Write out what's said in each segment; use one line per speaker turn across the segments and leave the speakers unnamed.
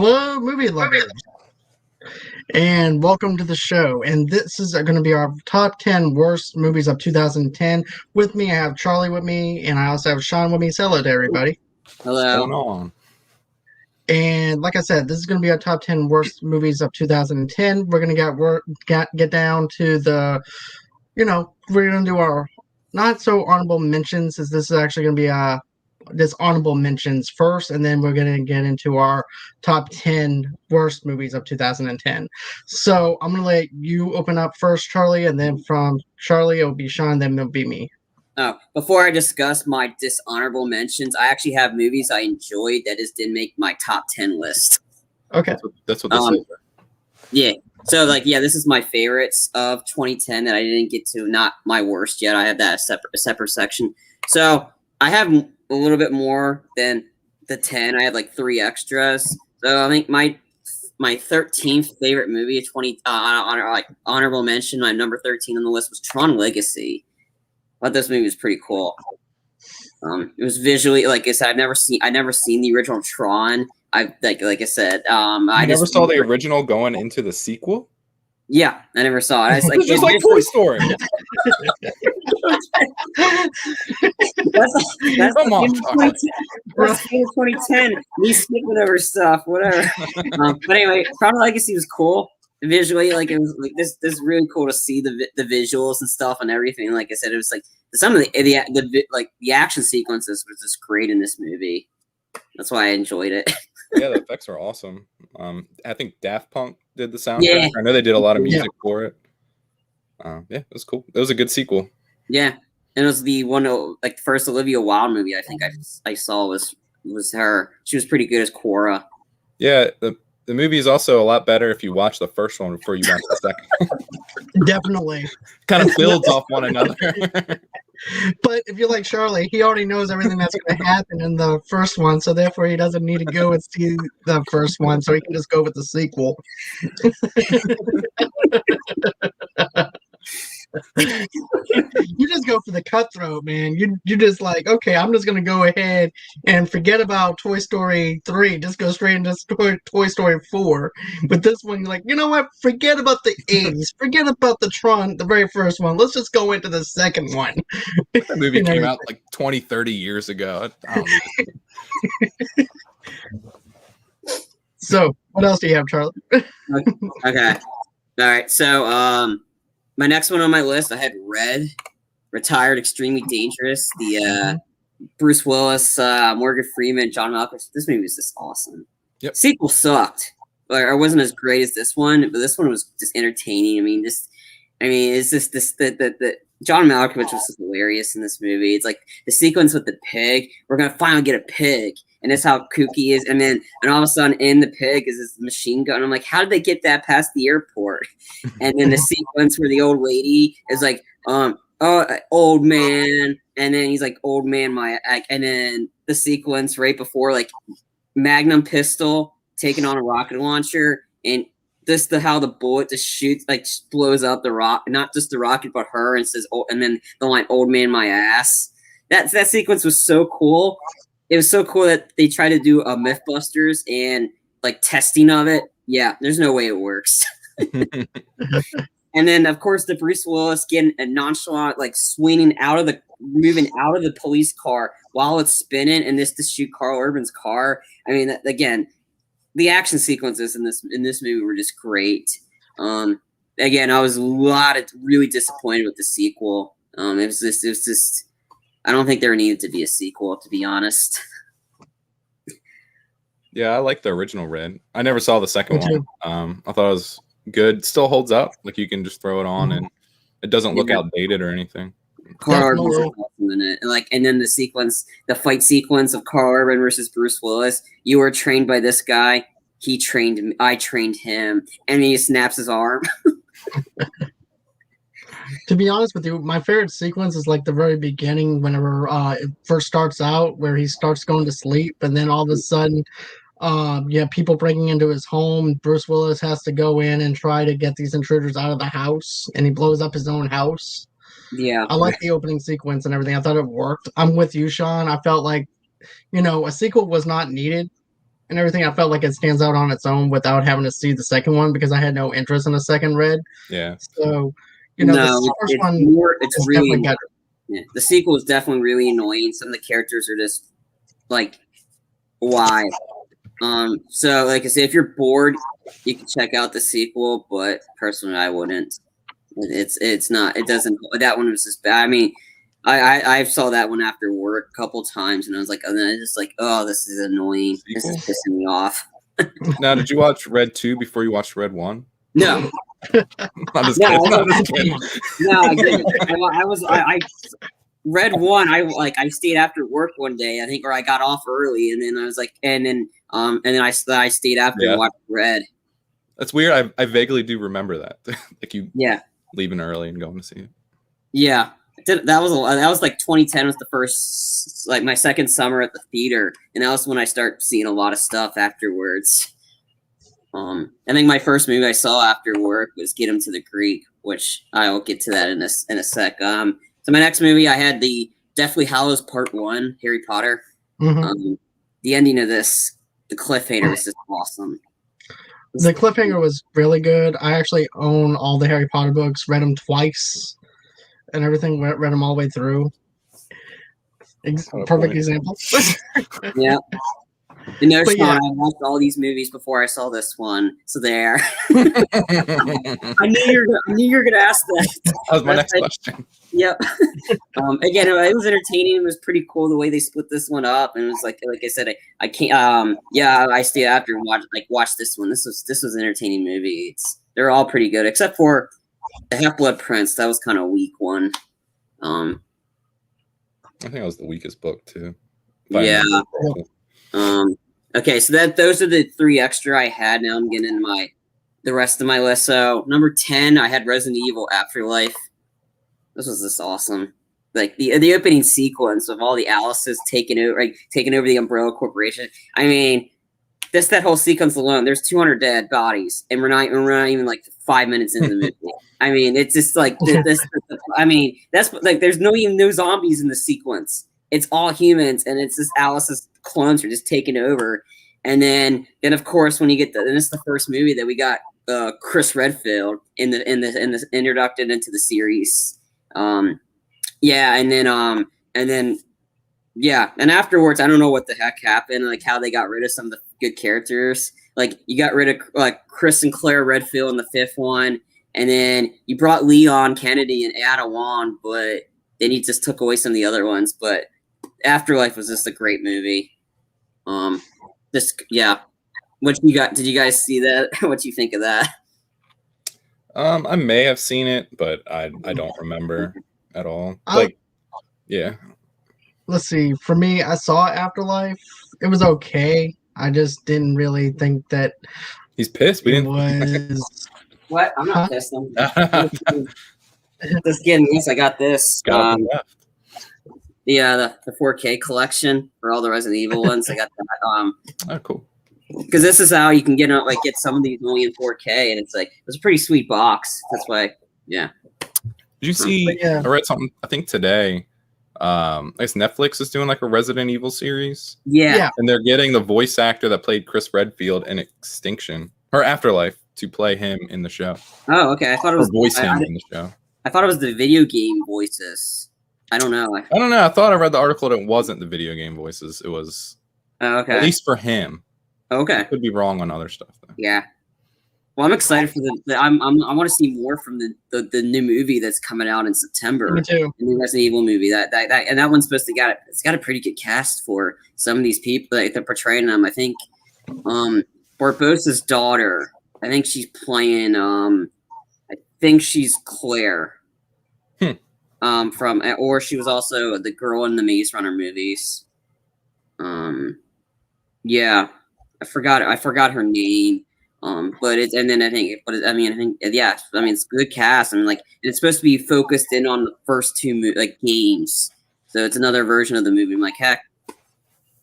Hello, movie lovers, and welcome to the show. And this is going to be our top 10 worst movies of 2010. With me, I have Charlie with me, and I also have Sean with me. Say hello to everybody.
Hello.
What's going on?
And like I said, this is going to be our top 10 worst movies of 2010. We're going to get down to the, we're going to do our not so honorable mentions, as this is actually going to be this honorable mentions first, and then we're going to get into our top 10 worst movies of 2010. So I'm going to let you open up first, Charlie, and then from Charlie, it'll be Sean, then it'll be me.
Before I discuss my dishonorable mentions, I actually have movies I enjoyed that just didn't make my top 10 list.
Okay.
That's what this is.
Yeah. So, this is my favorites of 2010 that I didn't get to, not my worst yet. I have that a separate section. So, I have a little bit more than the 10. I have like 3 extras. So, I think my 13th favorite movie of honorable mention, my number 13 on the list was Tron Legacy. I thought this movie was pretty cool. It was visually, like I said, I never seen the original Tron. I said, I
never saw the original going into the sequel.
Yeah, I never saw it.
It's just like Toy Story.
that's
Come on,
2010. Me skipping over stuff, whatever. But anyway, Tron Legacy was cool. Visually, like it was like this is really cool to see the visuals and stuff and everything. Like I said, it was like some of the action sequences was just great in this movie. That's why I enjoyed it.
Yeah, the effects are awesome. I think Daft Punk did the soundtrack.
Yeah.
I know they did a lot of music for it. It was cool. It was a good sequel.
Yeah, and it was the one like the first Olivia Wilde movie I think I saw was her. She was pretty good as Cora.
Yeah, the movie is also a lot better if you watch the first one before you watch the second.
Definitely.
Kind of builds off one another.
But if you're like Charlie, he already knows everything that's going to happen in the first one, so therefore he doesn't need to go and see the first one, so he can just go with the sequel. You just go for the cutthroat, man. You just like, okay, I'm just gonna go ahead and forget about Toy Story 3. Just go straight into Toy Story 4. But this one, you're like, you know what? Forget about the 80s. Forget about the Tron, the very first one. Let's just go into the second one.
That movie came out like 20, 30 years ago.
So, what else do you have, Charlie?
Okay. All right. So, my next one on my list, I had Red, Retired, Extremely Dangerous, the Bruce Willis, Morgan Freeman, John Malkovich. This movie was just awesome.
Yep.
Sequel sucked. Or wasn't as great as this one, but this one was just entertaining. It's just the John Malkovich was just hilarious in this movie. It's like the sequence with the pig. We're gonna finally get a pig, and that's how kooky is. And all of a sudden, in the pig is this machine gun. I'm like, how did they get that past the airport? And then the sequence where the old lady is like, old man, and then he's like, old man, and then the sequence right before, like, Magnum pistol taking on a rocket launcher, and how the bullet just shoots, like, blows up the rock, not just the rocket, but her, and says, oh, and then the line, old man, my ass. That sequence was so cool. It was so cool that they tried to do a Mythbusters and like testing of it. Yeah, there's no way it works. And then, of course, the Bruce Willis getting a nonchalant, like moving out of the police car while it's spinning, and this to shoot Carl Urban's car. I mean, again, the action sequences in this movie were just great. Again, I was really disappointed with the sequel. It was just. I don't think there needed to be a sequel, to be honest.
Yeah, I like the original Red. I never saw the second one. I thought it was good. Still holds up. Like, you can just throw it on and it doesn't look outdated or anything.
Carl Urban's awesome in it. And then the fight sequence of Carl Urban versus Bruce Willis. You were trained by this guy. He trained me. I trained him. And he snaps his arm.
To be honest with you, my favorite sequence is like the very beginning, whenever it first starts out, where he starts going to sleep, and then all of a sudden, you have people breaking into his home. Bruce Willis has to go in and try to get these intruders out of the house, and he blows up his own house.
Yeah.
I like the opening sequence and everything. I thought it worked. I'm with you, Sean. I felt like, a sequel was not needed. and everything, I felt like it stands out on its own without having to see the second one because I had no interest in the second Red.
Yeah.
So, the first one
it's
is
really
definitely better.
Yeah, the sequel is definitely really annoying. Some of the characters are just like, why? So like I said, if you're bored, you can check out the sequel, but personally, I wouldn't. It's not. It doesn't. That one was just bad. I mean, I saw that one after work a couple times, and I was like, and then I just like, oh, this is annoying. This is pissing me off.
Now, did you watch Red 2 before you watched Red 1?
No.
I'm just kidding.
No, I didn't. I Red 1. I stayed after work one day, I think, or I got off early, and then I was like, and then I stayed after and watched Red.
That's weird. I vaguely do remember that. Like you leaving early and going to see it.
Yeah. That was like 2010 was the first, like my second summer at the theater, and that was when I started seeing a lot of stuff afterwards. I think my first movie I saw after work was Get Him to the Greek, which I'll get to that in a sec. So my next movie I had the definitely Hallows Part 1, Harry Potter.
Mm-hmm.
The ending of this, the cliffhanger was just awesome.
The cliffhanger was really good. I actually own all the Harry Potter books, read them twice and everything, read them all the way through. Perfect example.
Yeah. Sean, I watched all these movies before I saw this one, so there. I knew you were gonna ask that.
That was my next question.
Yep. Again, it was entertaining. It was pretty cool the way they split this one up, and it was like I said, I can't. I stayed after and watched this one. This was an entertaining movie. They're all pretty good except for the Half-Blood Prince. That was kind of a weak one. I
think that was the weakest book too.
Yeah. Okay, so those are the 3 extra I had. Now I'm getting into the rest of my list. So number 10, I had Resident Evil Afterlife. This was just awesome. Like the opening sequence of all the Alices taking over the Umbrella Corporation. I mean, that whole sequence alone. There's 200 dead bodies, and we're not even like 5 minutes into the movie. I mean, it's just like this. I mean, that's like there's no zombies in the sequence. It's all humans, and it's just Alice's clones are just taking over. And then of course, when you get this is the first movie that we got Chris Redfield in the introduced into the series. And afterwards, I don't know what the heck happened, like how they got rid of some of the good characters. Like you got rid of like Chris and Claire Redfield in the 5th one, and then you brought Leon Kennedy and Ada Wong, but then you just took away some of the other ones. But Afterlife was just a great movie. What you got? Did you guys see that? What you think of that?
I may have seen it, but I don't remember at all.
Let's see. For me, I saw Afterlife. It was okay. I just didn't really think that
he's pissed. We didn't.
Was what? I'm not pissed. Just kidding. Yes, I got this. The 4K collection for all the Resident Evil ones. I got that.
Oh, cool.
Because this is how you can get some of these only in 4K, and it's a pretty sweet box. That's why, yeah.
Did you see? I read something. I think today. I guess Netflix is doing like a Resident Evil series.
Yeah.
And they're getting the voice actor that played Chris Redfield in Extinction or Afterlife to play him in the show.
Oh, okay. I thought it was
voice him in the show.
I thought it was the video game voices. I don't know.
I thought I read the article that it wasn't the video game voices. It was
okay.
At least for him.
Okay.
Could be wrong on other stuff though.
Yeah. Well, I'm excited for I want to see more from the new movie that's coming out in September.
Me too.
The new Resident Evil movie. That one's supposed to it's got a pretty good cast for some of these people that they're portraying them. I think Barbosa's daughter. I think she's playing I think she's Claire. Or she was also the girl in the Maze Runner movies. Yeah. I forgot her name. It's good cast and it's supposed to be focused in on the first 2 games, so it's another version of the movie. I'm like, heck,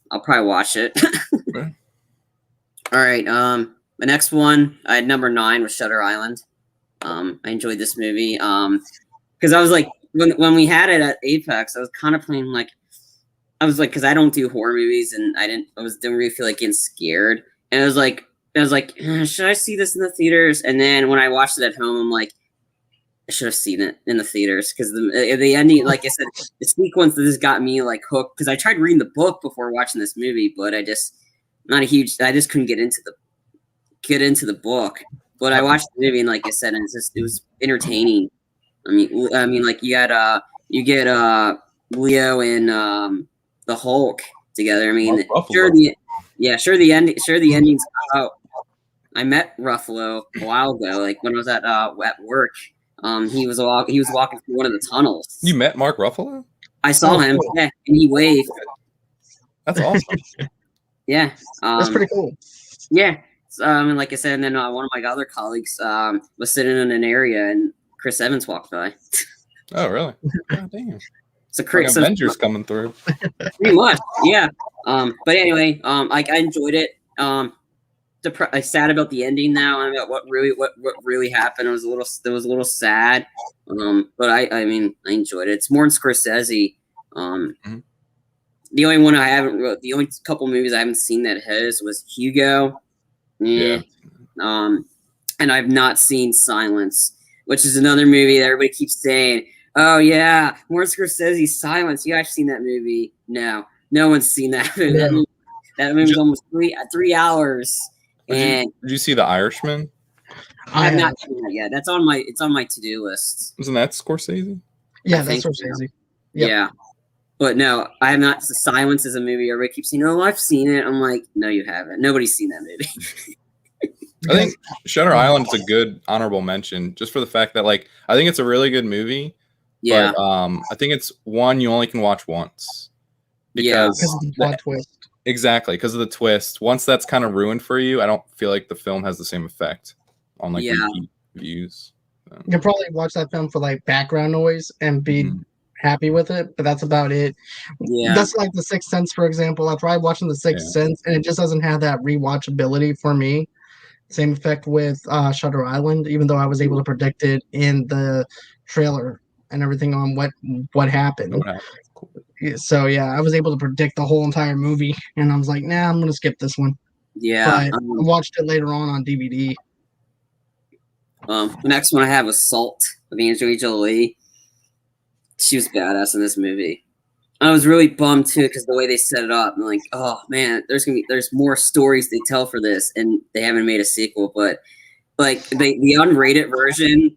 I'll probably watch it.
Okay.
All right, the next one I had number 9 was Shutter Island. I enjoyed this movie because I was like when we had it at Apex, I was contemplating like I was like, because I don't do horror movies, and didn't really feel like getting scared, and I was like, should I see this in the theaters? And then when I watched it at home, I'm like, I should have seen it in the theaters because the ending, like I said, the sequence that just got me like hooked. Because I tried reading the book before watching this movie, but I just couldn't get into the book. But I watched the movie, and like I said, and it was entertaining. I mean, like you get Leo and the Hulk together. I mean, the ending's out. I met Ruffalo a while ago, like when I was at work. He was walking through one of the tunnels.
You met Mark Ruffalo?
I saw him,
cool.
yeah, and he waved.
That's awesome.
Yeah,
That's pretty cool.
Yeah, and like I said, and then one of my other colleagues was sitting in an area, and Chris Evans walked by.
Oh, really? Oh, damn.
So Chris,
Avengers coming through.
Pretty much, yeah. But anyway, like I enjoyed it. I sad about the ending now, and about what really happened. It was a little sad. But I mean, I enjoyed it. It's more in Scorsese. The only couple movies I haven't seen that his was Hugo. Yeah. And I've not seen Silence, which is another movie that everybody keeps saying, oh yeah, Martin Scorsese's Silence. You guys seen that movie? No one's seen that movie.
Yeah.
That movie's almost 3 hours.
Did you see The Irishman?
I have not seen that yet. It's on my to-do list.
Wasn't that Scorsese?
Yeah, that's Scorsese. Yep.
Yeah. But no, I have not. Silence is a movie everybody keeps saying, oh, I've seen it. I'm like, no, you haven't. Nobody's seen that movie.
I think Shutter Island is a good honorable mention just for the fact that, like, I think it's a really good movie.
Yeah.
But I think it's one you only can watch once. Because
of the plot twist.
Exactly, because of the twist. Once that's kind of ruined for you, I don't feel like the film has the same effect on like repeat views. So.
You'll probably watch that film for like background noise and be happy with it, but that's about it.
Yeah,
that's like The Sixth Sense, for example. I tried watching The Sixth Sense, and it just doesn't have that rewatchability for me. Same effect with Shutter Island, even though I was able to predict it in the trailer and everything on what happened.
Cool.
So yeah, I was able to predict the whole entire movie, and I was like, nah, I'm gonna skip this one.
Yeah,
but I watched it later on DVD.
The next one I have was Salt with Angelina Jolie. She was badass in this movie. I was really bummed too because the way they set it up. I'm like, oh man, there's more stories they tell for this, and they haven't made a sequel. But like the unrated version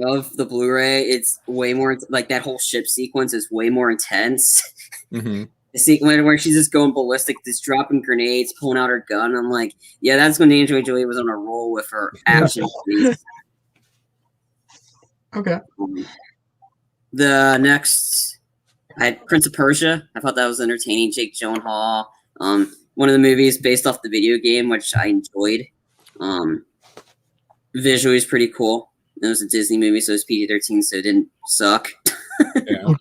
of the Blu-ray, it's way more like that whole ship sequence is way more intense.
Mm-hmm.
The sequence where she's just going ballistic, just dropping grenades, pulling out her gun. I'm like, yeah, that's when Angelina Jolie was on a roll with her action.
Okay.
The next, I had Prince of Persia. I thought that was entertaining. Jake Gyllenhaal. One of the movies based off the video game, which I enjoyed. Visually is pretty cool. It was a Disney movie, so it was PG-13, so it didn't suck.
I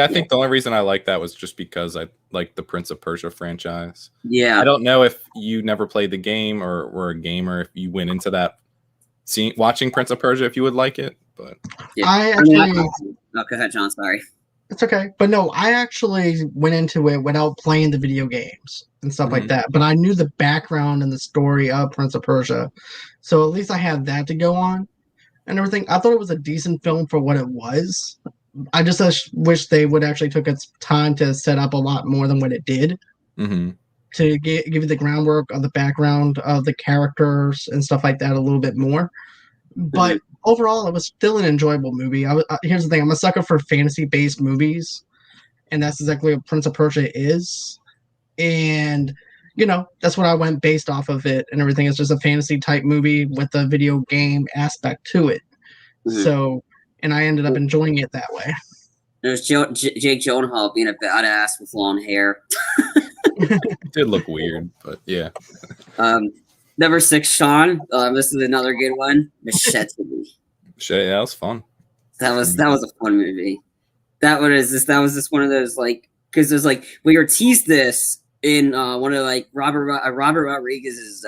think the only reason I like that was just because I like the Prince of Persia franchise.
Yeah.
I don't know if you never played the game or were a gamer, if you went into that watching Prince of Persia, if you would like it. But
go ahead, John. Sorry.
It's okay. But no, I actually went into it without playing the video games and stuff like that. But I knew the background and the story of Prince of Persia. So at least I had that to go on and everything. I thought it was a decent film for what it was. I just wish they would actually took its time to set up a lot more than what it did.
Mm-hmm.
To give you the groundwork of the background of the characters and stuff like that a little bit more. But overall, it was still an enjoyable movie. Here's the thing. I'm a sucker for fantasy-based movies. And that's exactly what Prince of Persia is. And, that's what I went based off of it and everything. It's just a fantasy-type movie with a video game aspect to it. Mm-hmm. So, and I ended up enjoying it that way.
There's Jake Gyllenhaal being a badass with long hair.
It did look weird, but yeah.
Number 6, Sean. This is another good one. Machete.
Yeah, that was fun.
That was a fun movie. That was just one of those like because there's like we were teased this in one of like Robert Rodriguez's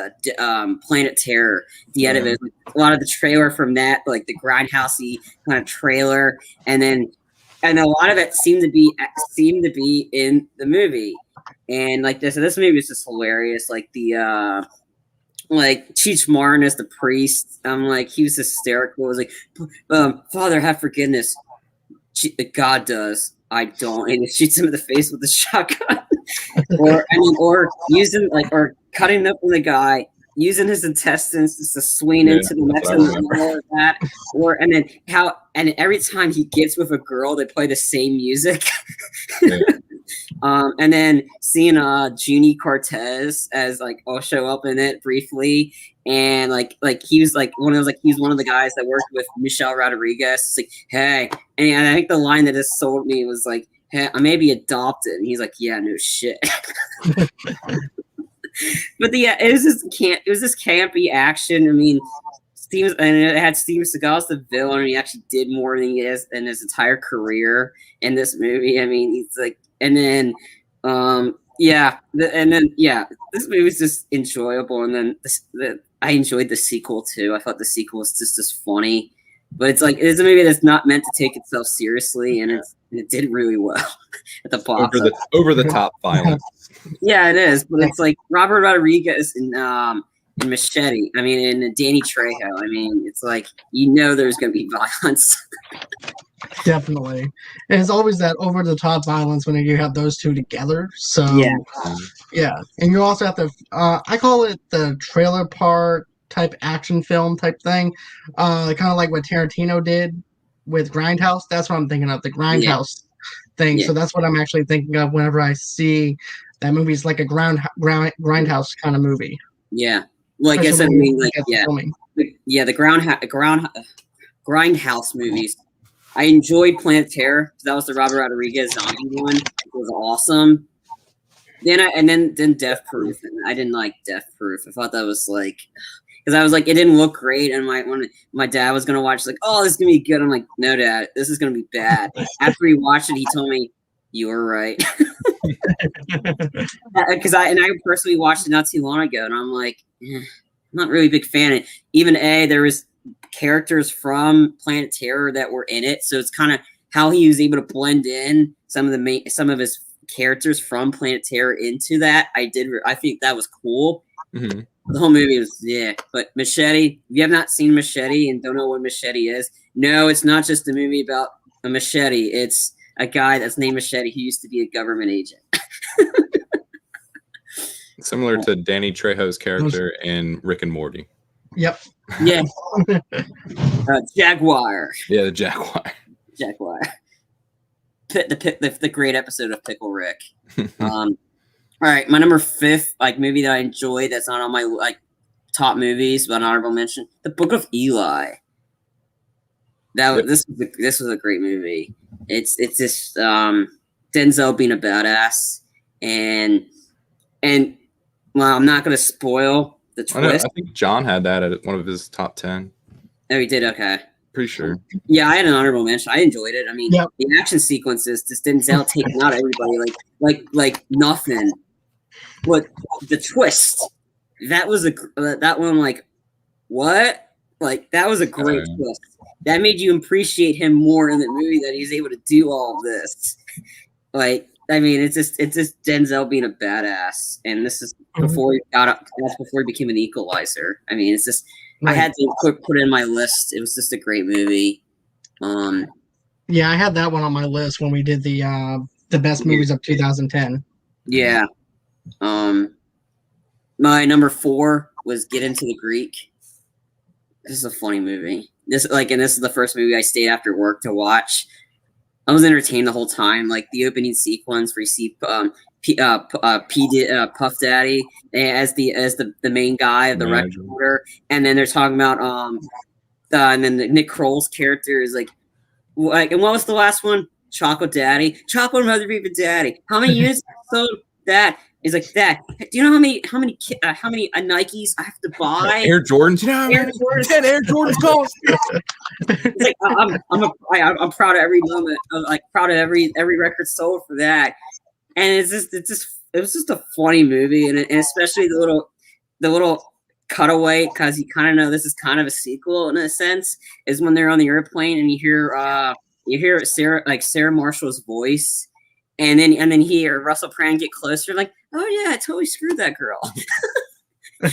Planet Terror. The end of it, a lot of the trailer from that, like the grindhousey kind of trailer, and then and a lot of it seemed to be in the movie, and like this movie was just hilarious. Like the like Cheech Marin as the priest, like he was hysterical. It was like, Father, have forgiveness. God does. I don't, and it shoots him in the face with a shotgun, or using or cutting up with the guy, using his intestines just to swing into the next one of that, and every time he gets with a girl, they play the same music. Yeah. And then seeing Junie Cortez as I'll show up in it briefly, and like he was he's one of the guys that worked with Michelle Rodriguez. It's like, hey, and I think the line that just sold me was like, hey, I may be adopted, and he's like, yeah, no shit. But it was this campy action. I mean, and it had Steven Seagal as the villain, and he actually did more than he is in his entire career in this movie. I mean, he's like, and then, this movie was just enjoyable. And then I enjoyed the sequel too. I thought the sequel was just as funny, but it's a movie that's not meant to take itself seriously, and it did really well at the box.
Over the top violence.
Yeah, it is, but it's like Robert Rodriguez in Machete. I mean, in Danny Trejo. I mean, it's like there's going to be violence.
Definitely, and it's always that over the top violence when you have those two together. So yeah, and you also have to. I call it the trailer park type action film type thing, kind of like what Tarantino did with Grindhouse. That's what I'm thinking of, the Grindhouse thing. Yeah. So that's what I'm actually thinking of whenever I see that movie. It's like a Grindhouse kind of movie.
Yeah, well, I guess I mean the Grindhouse movies. I enjoyed Planet Terror. That was the Robert Rodriguez zombie one. It was awesome. Then Death Proof. And I didn't like Death Proof. I thought that was because I was like, it didn't look great. And when my dad was gonna watch, oh, this is gonna be good. I'm like, no, Dad, this is gonna be bad. After he watched it, he told me, you were right. Because I personally watched it not too long ago, and I'm like, I'm not really a big fan. And even there was characters from Planet Terror that were in it, so it's kind of how he was able to blend in some of his characters from Planet Terror into that. I think that was cool. Mm-hmm. The whole movie was but Machete. If you have not seen Machete and don't know what Machete is, no, it's not just a movie about a machete. It's a guy that's named Machete who used to be a government agent.
Similar to Danny Trejo's character in Rick and Morty.
Yep.
Yeah. Jaguar.
Yeah, the Jaguar.
Jaguar. The great episode of Pickle Rick. All right, my number 5 movie that I enjoyed that's not on my top movies, but an honorable mention: The Book of Eli. This was a great movie. It's just Denzel being a badass, and well, I'm not going to spoil the twist.
I think John had that at one of his top 10.
Oh, he did? Okay.
Pretty sure.
Yeah, I had an honorable mention. I enjoyed it. I mean, The action sequences, just Denzel taking out everybody like nothing. But the twist, that was that one, what? That was a great twist. That made you appreciate him more in the movie, that he's able to do all of this. I mean, it's just Denzel being a badass, and this is before he before he became an equalizer. I mean, it's just I had to put it in my list. It was just a great movie.
Yeah, I had that one on my list when we did the best movies of 2010.
Yeah. My number 4 was Get Into the Greek. This is a funny movie. This is the first movie I stayed after work to watch. I was entertained the whole time. The opening sequence where you see Puff Daddy as the main guy of the record order, and then they're talking about and then Nick Kroll's character is and what was the last one? Chocolate Daddy, Chocolate Mother Beaver Daddy. How many units sold that? He's like, Dad, do you know how many Nikes I have to buy?
Air Jordans, 10 Air Jordans cost.
It's I'm proud of every moment. I'm proud of every record sold for that. And it was just a funny movie, and especially the little cutaway, because you kind of know this is kind of a sequel in a sense, is when they're on the airplane and you you hear Sarah Marshall's voice, and then you hear Russell Brand get closer, like, oh yeah, I totally screwed that girl.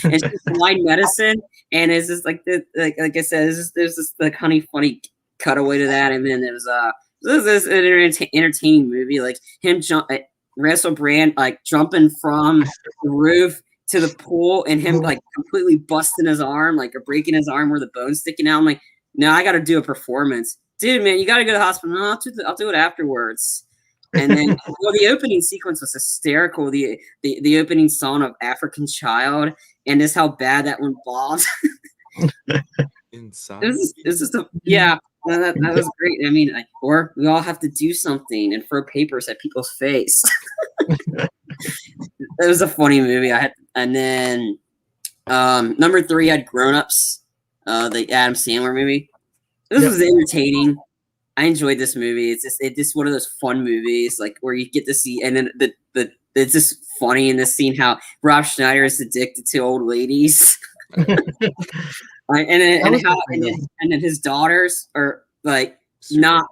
And she's blind medicine, and it's just like like I said, there's this like funny cutaway to that, and then it was this is an entertaining movie, like him Russell Brand like jumping from the roof to the pool, and him like completely busting his arm, like or breaking his arm where the bone's sticking out. I'm like, no, I got to do a performance, dude, man. You got to go to the hospital. No, I'll do it afterwards. And then the opening sequence was hysterical. The opening song of African Child, and just how bad that one bombed.
Inside.
It was just that was great. I mean, or we all have to do something and throw papers at people's face. It was a funny movie. And then number 3 had Grown Ups, the Adam Sandler movie. This was entertaining. I enjoyed this movie. It's just one of those fun movies, like where you get to see, and then it's just funny in this scene how Rob Schneider is addicted to old ladies, and then his daughters are like not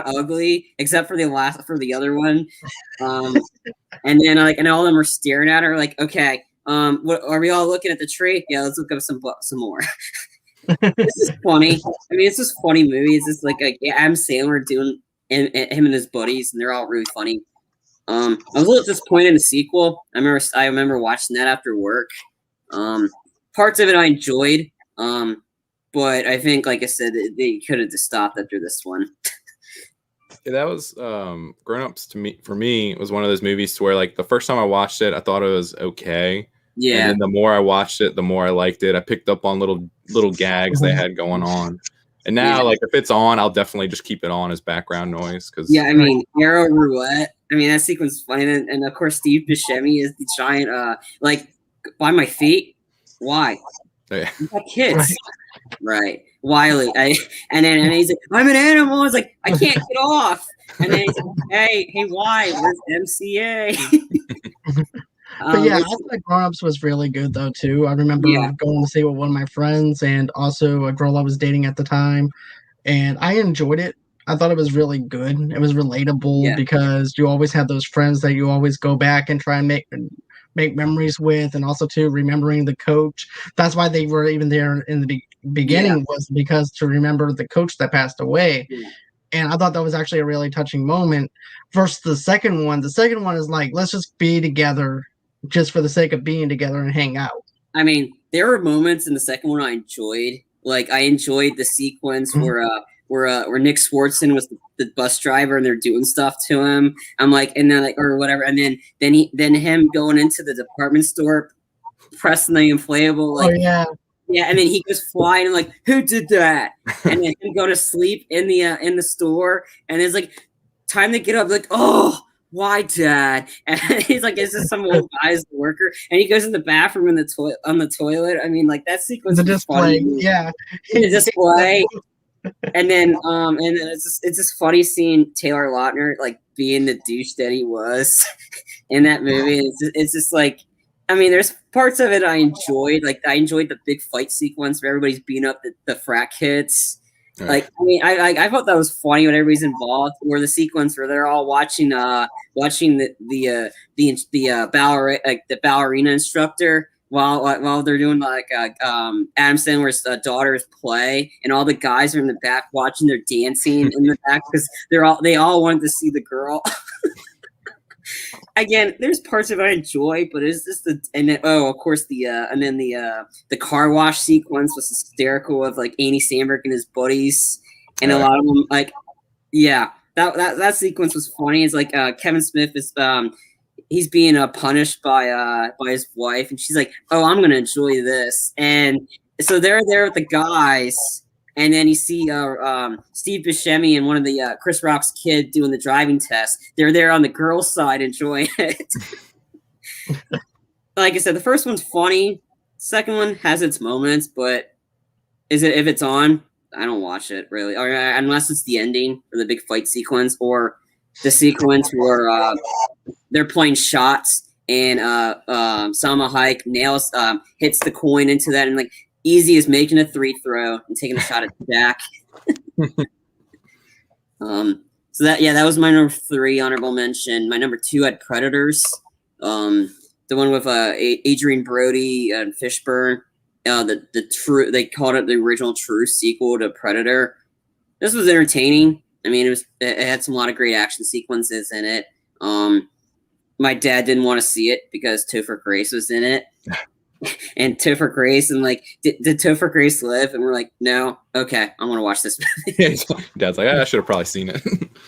ugly except for the other one, and then and all of them are staring at her like, okay, what are we all looking at the tree? Yeah, let's look up some more. This is funny. I mean, it's just funny movie. It's just like Adam Sandler doing him and his buddies, and they're all really funny. I was a little disappointed in the sequel. I remember watching that after work. Parts of it I enjoyed, but I think, like I said, they could have just stopped after this one.
Yeah, that was Grown Ups for me was one of those movies to where like the first time I watched it, I thought it was okay. Yeah. And then the more I watched it, the more I liked it. I picked up on little gags they had going on. And now, like, if it's on, I'll definitely just keep it on as background noise. I
mean, Arrow Roulette. I mean, that sequence is funny. And of course, Steve Buscemi is the giant, like, by my feet. Why?
Yeah.
You got kids. Right. Wiley. And he's like, I'm an animal. It's like, I can't get off. And then he's like, hey, why? Where's MCA?
But yeah, I feel like Grown Ups was really good though too. I remember going to see it with one of my friends, and also a girl I was dating at the time, and I enjoyed it. I thought it was really good. It was relatable because you always have those friends that you always go back and try and make memories with, and also too remembering the coach. That's why they were even there in the beginning, was because to remember the coach that passed away. Yeah. And I thought that was actually a really touching moment. Versus the second one. The second one is like, let's just be together just for the sake of being together and hang out.
I mean, there were moments in the second one I enjoyed. Like, I enjoyed the sequence where Nick Swartzen was the bus driver and they're doing stuff to him. I'm like, and then like, or whatever, and then him going into the department store, pressing the inflatable, like, yeah, and then he goes flying and like, who did that? And then him go to sleep in the store, and it's like time to get up, like, oh, why, Dad? And he's like, is this some old guy's worker? And he goes in the bathroom on the toilet. I mean, like, that sequence.
The display,
the display. And then it's just funny seeing Taylor Lautner like being the douche that he was in that movie. It's just like, I mean, there's parts of it I enjoyed. Like, I enjoyed the big fight sequence where everybody's beating up the frat kids. Like, I mean, I thought that was funny when everybody's involved. Or the sequence where they're all watching the ballerina instructor while they're doing like Adam Sandler's daughters play, and all the guys are in the back watching their dancing in the back because they all wanted to see the girl. Again, there's parts of it I enjoy, but it's just of course the car wash sequence was hysterical of like Andy Samberg and his buddies, and a lot of them like, that sequence was funny. It's like Kevin Smith is he's being punished by his wife, and she's like, oh, I'm gonna enjoy this, and so they're there with the guys. And then you see Steve Buscemi and one of the Chris Rock's kid doing the driving test. They're there on the girls' side enjoying it. Like I said, the first one's funny. Second one has its moments, but if it's on, I don't watch it really, or unless it's the ending or the big fight sequence or the sequence where they're playing shots and Salma Hayek hits the coin into that, and like. Easy as making a 3 throw and taking a shot at Jack. So that was my number 3 honorable mention. My number 2 had Predators. The one with Adrian Brody and Fishburne. They called it the original true sequel to Predator. This was entertaining. I mean, it had a lot of great action sequences in it. My dad didn't want to see it because Topher Grace was in it. And Topher Grace, and like, did Topher Grace live? And we're like, no. Okay, I'm gonna watch this movie.
Dad's like, I should have probably seen it.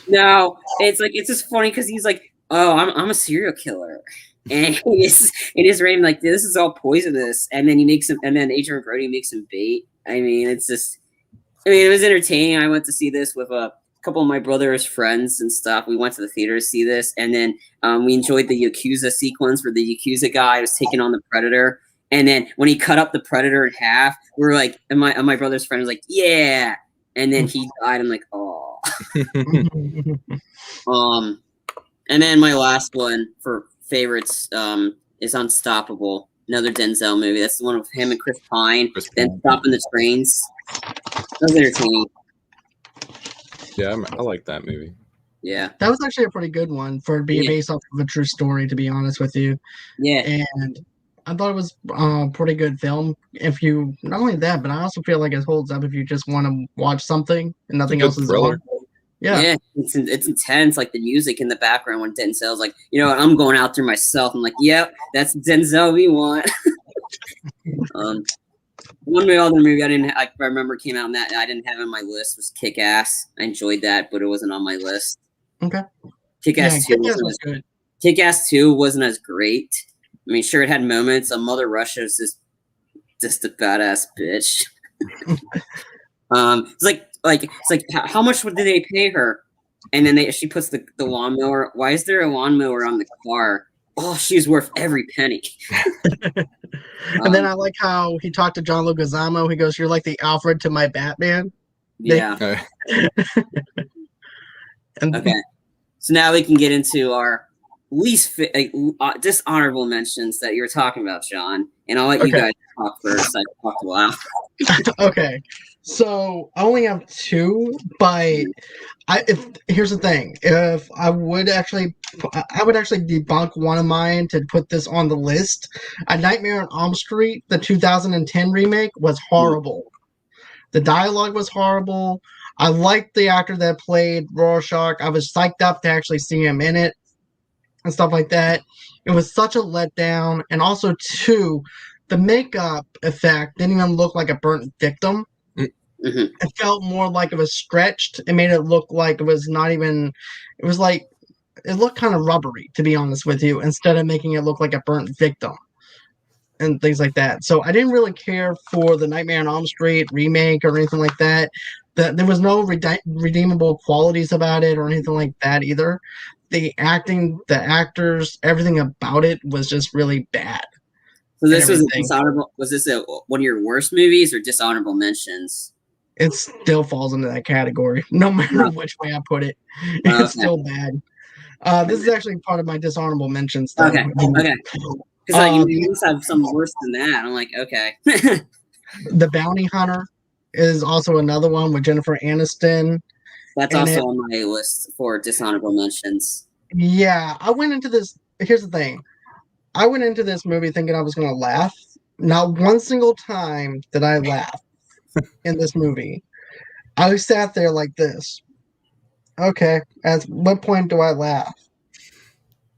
No, it's just funny because he's like, oh, I'm a serial killer, and he's rating like, this is all poisonous, and then then Adrian Brody makes him bait. I mean, it was entertaining. I went to see this with a couple of my brother's friends and stuff. We went to the theater to see this, and then we enjoyed the Yakuza sequence where the Yakuza guy was taking on the Predator. And then when he cut up the Predator in half, we were like, and my brother's friend was like, yeah. And then he died. I'm like, oh. And then my last one for favorites is Unstoppable, another Denzel movie. That's the one with him and Chris Pine. Then stopping the trains. That was entertaining.
Yeah, I like that movie.
Yeah,
that was actually a pretty good one for it to be based off of a true story. To be honest with you, and I thought it was a pretty good film. If you not only that, but I also feel like it holds up if you just want to watch something and nothing else is on. Yeah,
it's intense. Like the music in the background when Denzel's like, you know what, I'm going out there myself. I'm like, yep, that's Denzel we want. One other movie I remember came out that I didn't have on my list was Kick-Ass. I enjoyed that, but it wasn't on my list.
Okay.
Kick-Ass 2 was good. Kick-Ass 2 wasn't as great. I mean, sure, it had moments. Mother Russia is just a badass bitch. It's like how much did they pay her? And then she puts the lawnmower. Why is there a lawnmower on the car? Oh, she's worth every penny.
And then I like how he talked to John Leguizamo. He goes, "You're like the Alfred to my Batman."
Yeah. Okay. So now we can get into our least dishonorable mentions that you were talking about, John. And I'll let you guys talk first. I talked a while.
Okay. So I only have 2, but here's the thing. If I would actually debunk one of mine to put this on the list. A Nightmare on Alm Street, the 2010 remake, was horrible. The dialogue was horrible. I liked the actor that played Rorschach. I was psyched up to actually see him in it and stuff like that. It was such a letdown. And also, 2, the makeup effect didn't even look like a burnt victim. Mm-hmm. It felt more like it was stretched. It made it look like it was not even. It was like it looked kind of rubbery, to be honest with you, instead of making it look like a burnt victim and things like that. So I didn't really care for the Nightmare on Elm Street remake or anything like that. There was no redeemable qualities about it or anything like that either. The acting, the actors, everything about it was just really bad.
So this was dishonorable. Was this one of your worst movies or dishonorable mentions?
It still falls into that category, no matter which way I put it. It's still bad. This is actually part of my dishonorable mentions. Though.
Okay. Because you must have some worse than that. I'm like, okay.
The Bounty Hunter is also another one with Jennifer Aniston.
That's also on my list for dishonorable mentions.
Yeah, I went into this. Here's the thing. I went into this movie thinking I was going to laugh. Not one single time did I laugh in this movie. I sat there like this. Okay, at what point do I laugh?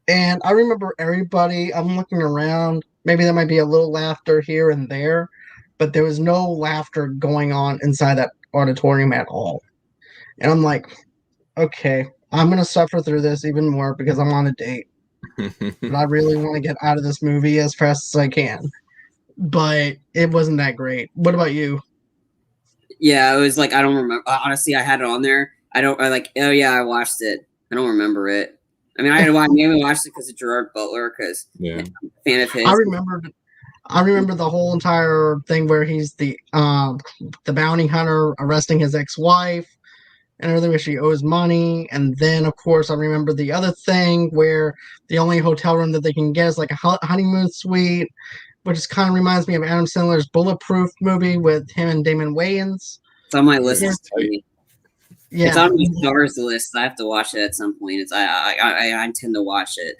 And I remember everybody, I'm looking around. Maybe there might be a little laughter here and there, but there was no laughter going on inside that auditorium at all. And I'm like, okay, I'm going to suffer through this even more because I'm on a date. But I really want to get out of this movie as fast as I can. But it wasn't that great. What about you?
Yeah, it was like, I don't remember. Honestly, I had it on there. Oh yeah, I watched it. I don't remember it. I mean, I mainly watched it because of Gerard Butler, because I'm a fan of his.
I remember the whole entire thing where he's the bounty hunter arresting his ex-wife and everything where she owes money. And then, of course, I remember the other thing where the only hotel room that they can get is like a honeymoon suite, which kind of reminds me of Adam Sandler's Bulletproof movie with him and Damon Wayans.
It's on my list.
Yeah,
it's on my stars list. I have to watch it at some point. I intend to watch it.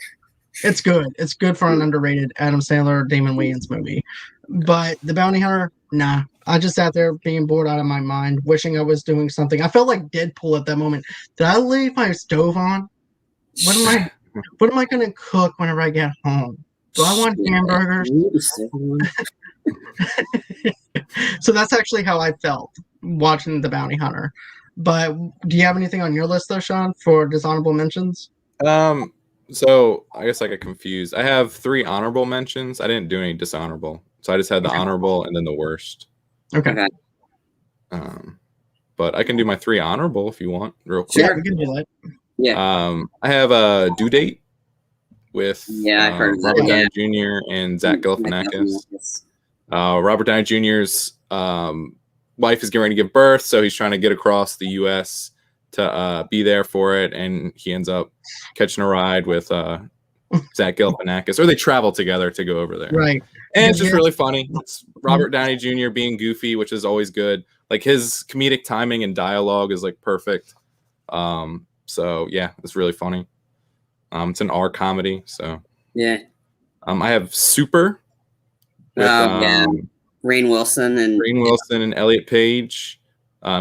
it's good. It's good for an underrated Adam Sandler, Damon Wayans movie. But The Bounty Hunter, nah. I just sat there being bored out of my mind, wishing I was doing something. I felt like Deadpool at that moment. Did I leave my stove on? What am I gonna cook whenever I get home? Do I want hamburgers? So that's actually how I felt watching The Bounty Hunter. But do you have anything on your list though, Sean, for dishonorable mentions?
So I guess I got confused. I have 3 honorable mentions. I didn't do any dishonorable, so I just had the honorable and then the worst.
Okay.
But I can do my 3 honorable if you want, real quick.
Yeah, we can do that.
Yeah.
I have a Due Date with
I've heard of that,
Robert Downey Jr. and Zach Galifianakis. Robert Downey Jr.'s wife is getting ready to give birth, so he's trying to get across the U.S. to be there for it, and he ends up catching a ride with Zach Galifianakis, or they travel together to go over there.
Right.
And it's just really funny. It's Robert Downey Jr. being goofy, which is always good. Like his comedic timing and dialogue is like perfect. So yeah, it's really funny. It's an R comedy. So
yeah.
I have Super. With,
Rainn Wilson
and Elliot Page.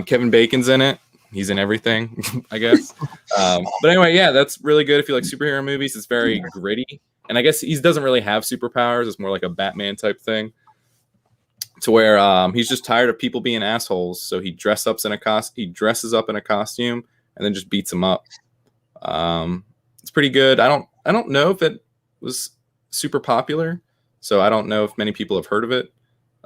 Kevin Bacon's in it. He's in everything, I guess. But anyway, yeah, that's really good if you like superhero movies. It's very gritty. And I guess he doesn't really have superpowers. It's more like a Batman type thing. To where he's just tired of people being assholes. So he dresses up in a costume and then just beats them up. It's pretty good. I don't know if it was super popular. So I don't know if many people have heard of it.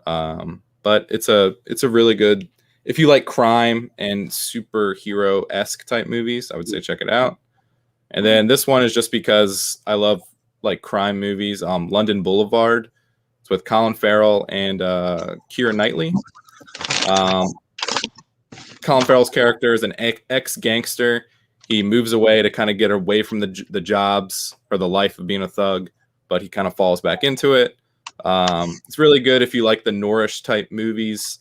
But it's a really good, if you like crime and superhero-esque type movies, I would say check it out. And then this one is just because I love like crime movies. London Boulevard. It's with Colin Farrell and Keira Knightley. Colin Farrell's character is an ex-gangster. He moves away to kind of get away from the jobs or the life of being a thug, but he kind of falls back into it. It's really good if you like the noirish type movies.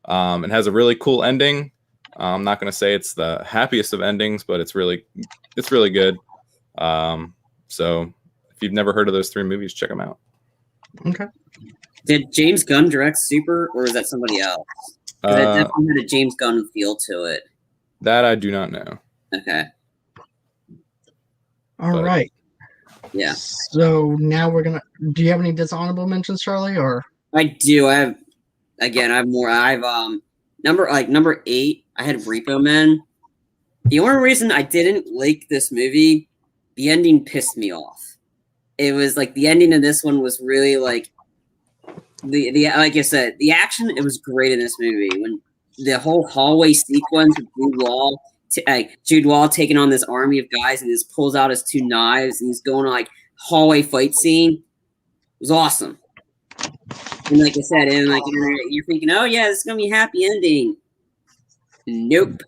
It has a really cool ending. I'm not going to say it's the happiest of endings, but it's really good. So if you've never heard of those 3 movies, check them out.
Okay.
Did James Gunn direct Super, or was that somebody else? It definitely had a James Gunn feel to it.
That I do not know.
Okay.
All right.
Yeah.
So now do you have any dishonorable mentions, Charlie, or?
I do. I have more. Number 8, I had Repo Man. The only reason I didn't like this movie, the ending pissed me off. It was like the ending of this one was really like the like I said, the action, it was great in this movie. When the whole hallway sequence with Jude Law taking on this army of guys and he just pulls out his 2 knives and he's going on like hallway fight scene. It was awesome. And like I said, and like you're thinking, oh yeah, this is gonna be a happy ending. Nope.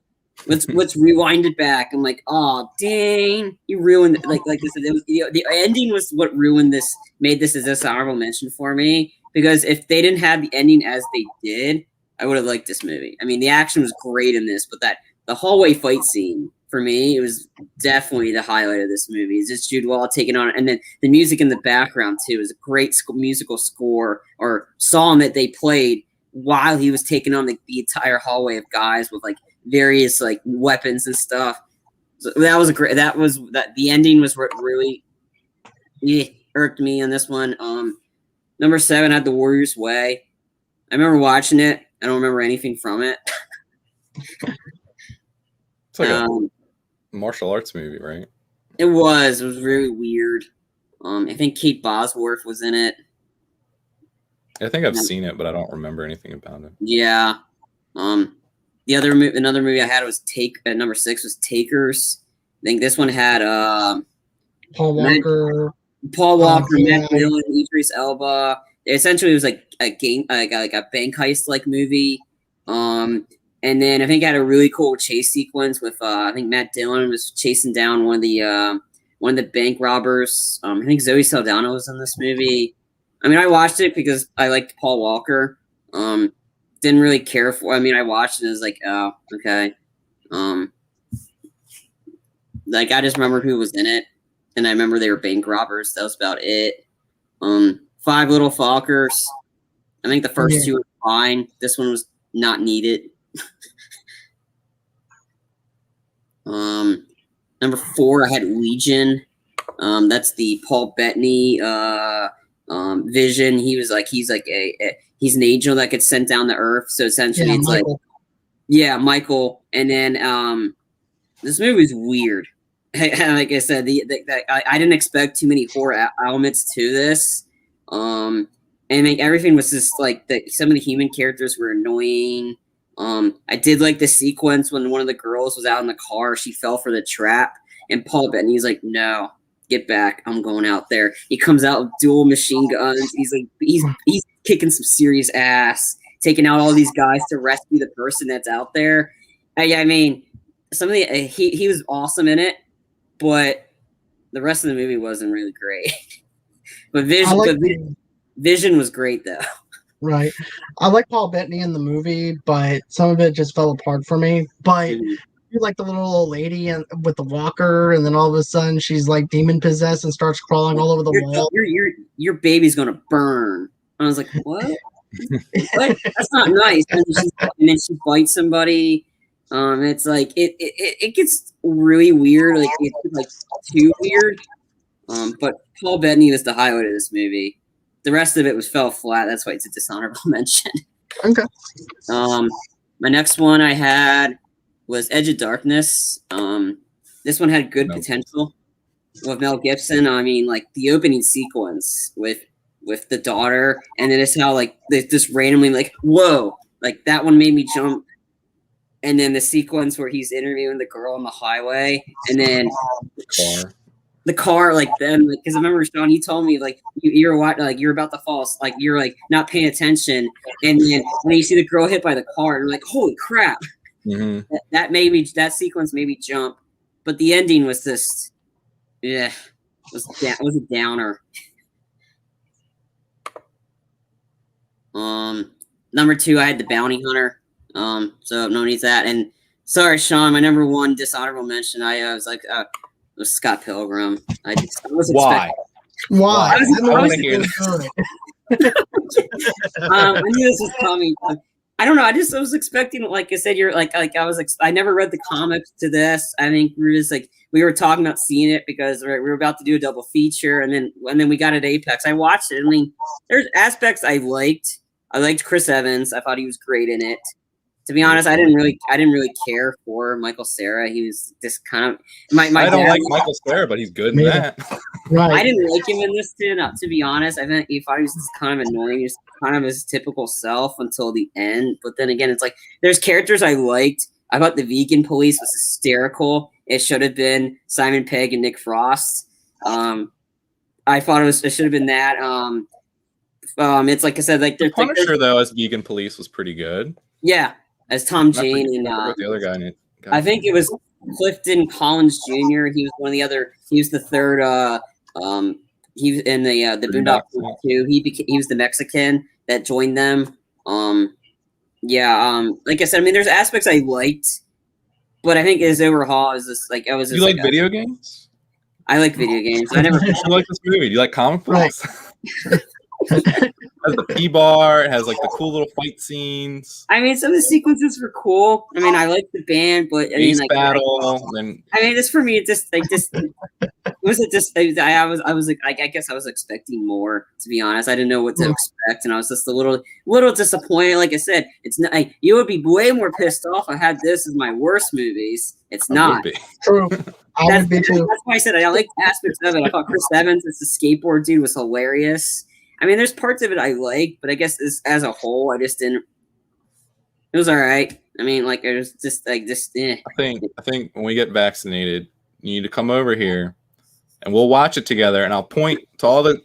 Let's rewind it back. I'm like, oh dang, you ruined it. Like I said, it was, the ending was what ruined this, made this as this honorable mention for me. Because if they didn't have the ending as they did, I would have liked this movie. I mean, the action was great in this, but the hallway fight scene for me, it was definitely the highlight of this movie. It's just Jude Law taking on, and then the music in the background too is a great musical score or song that they played while he was taking on the entire hallway of guys with like various like weapons and stuff. So that was the ending was what really irked me on this one. Number 7 had The Warrior's Way. I remember watching it. I don't remember anything from it.
It's like a martial arts movie, right?
It was really weird. I think Kate Bosworth was in it.
I think I've seen it, but I don't remember anything about it.
Yeah. Another movie I had was number 6 was Takers. I think this one had
Paul Walker,
Matt Dillon, Idris Elba. Essentially, it was like a game, like a bank heist like movie. And then I think it had a really cool chase sequence with I think Matt Dillon was chasing down one of the bank robbers. I think Zoe Saldana was in this movie. I mean, I watched it because I liked Paul Walker. Didn't really care for. I mean, I watched it and it was like, oh, okay. Like I just remember who was in it, and I remember they were bank robbers. That was about it. Five Little Fockers. I think the first two were fine. This one was not needed. Number 4, I had Legion. That's the Paul Bettany vision. He's an angel that gets sent down to Earth. So essentially, it's Michael. Michael. And then this movie is weird. Like I said, I didn't expect too many horror elements to this. And like everything was just like some of the human characters were annoying. I did like the sequence when one of the girls was out in the car, she fell for the trap, and Paul Bettany's like, "No, get back! I'm going out there." He comes out with dual machine guns. He's kicking some serious ass, taking out all these guys to rescue the person that's out there. I mean, some of the he was awesome in it, but the rest of the movie wasn't really great. But Vision was great though.
Right. I like Paul Bettany in the movie, but some of it just fell apart for me. But you like the little old lady with the walker, and then all of a sudden she's like demon possessed and starts crawling all over the wall.
Your baby's gonna burn. I was like, what? What? That's not nice. And then she bites somebody. It's like it gets really weird. Like it's like too weird. But Paul Bettany was the highlight of this movie. The rest of it fell flat. That's why it's a dishonorable mention.
Okay.
My next one I had was Edge of Darkness. This one had good potential with Mel Gibson. I mean, like the opening sequence with the daughter, and then it's how like they just randomly like, whoa, like that one made me jump. And then the sequence where he's interviewing the girl on the highway, and then the car, like then, because I remember Sean, you told me like you're about to fall, like you're like not paying attention, and then when you see the girl hit by the car, you're like, holy crap! Mm-hmm. That sequence made me jump, but the ending was just, it was a downer. Number 2, I had The Bounty Hunter. So no need that. And sorry, Sean, my number 1 dishonorable mention. I was like. It was Scott Pilgrim. I was
Why?
Why?
I knew this was coming. I don't know. I was expecting, like I said, I never read the comics to this. I think we were talking about seeing it because we were about to do a double feature, and then we got it at Apex. I watched it. I mean, there's aspects I liked. I liked Chris Evans. I thought he was great in it. To be honest, I didn't really care for Michael Cera. He was just kind of I
don't like Michael Cera, but he's good in that.
Right.
I didn't like him in this too. To be honest, I think he thought he was just kind of annoying. He was kind of his typical self until the end. But then again, it's like there's characters I liked. I thought the vegan police was hysterical. It should have been Simon Pegg and Nick Frost. I thought it should have been that. It's like I said, like
the Punisher though as vegan police was pretty good.
Yeah. As Tom Jane and
the other guy.
I think it was Clifton Collins Jr. He was one of the other. He was the third. He was in the Boondock too. He was the Mexican that joined them. Like I said, I mean, there's aspects I liked, but I think his overhaul is just like I was. Just
you like video games?
I like video games. I never.
You like this movie? Do you like comic books? Right. It has the P-bar. It has like the cool little fight scenes.
I mean, some of the sequences were cool. I mean, I like the band, but I mean, like
battle.
Just for me, it just was it just. I was like, I guess I was expecting more. To be honest, I didn't know what to expect, and I was just a little disappointed. Like I said, it's not. You would be way more pissed off. I had this as my worst movies. It's not
true. I would be too.
That's why I said I liked aspects of it. I thought Chris Evans as the skateboard dude was hilarious. I mean, there's parts of it I like, but I guess as a whole, I just didn't. It was all right. I mean, like it was just like this. I
think when we get vaccinated, you need to come over here, and we'll watch it together, and I'll point to all the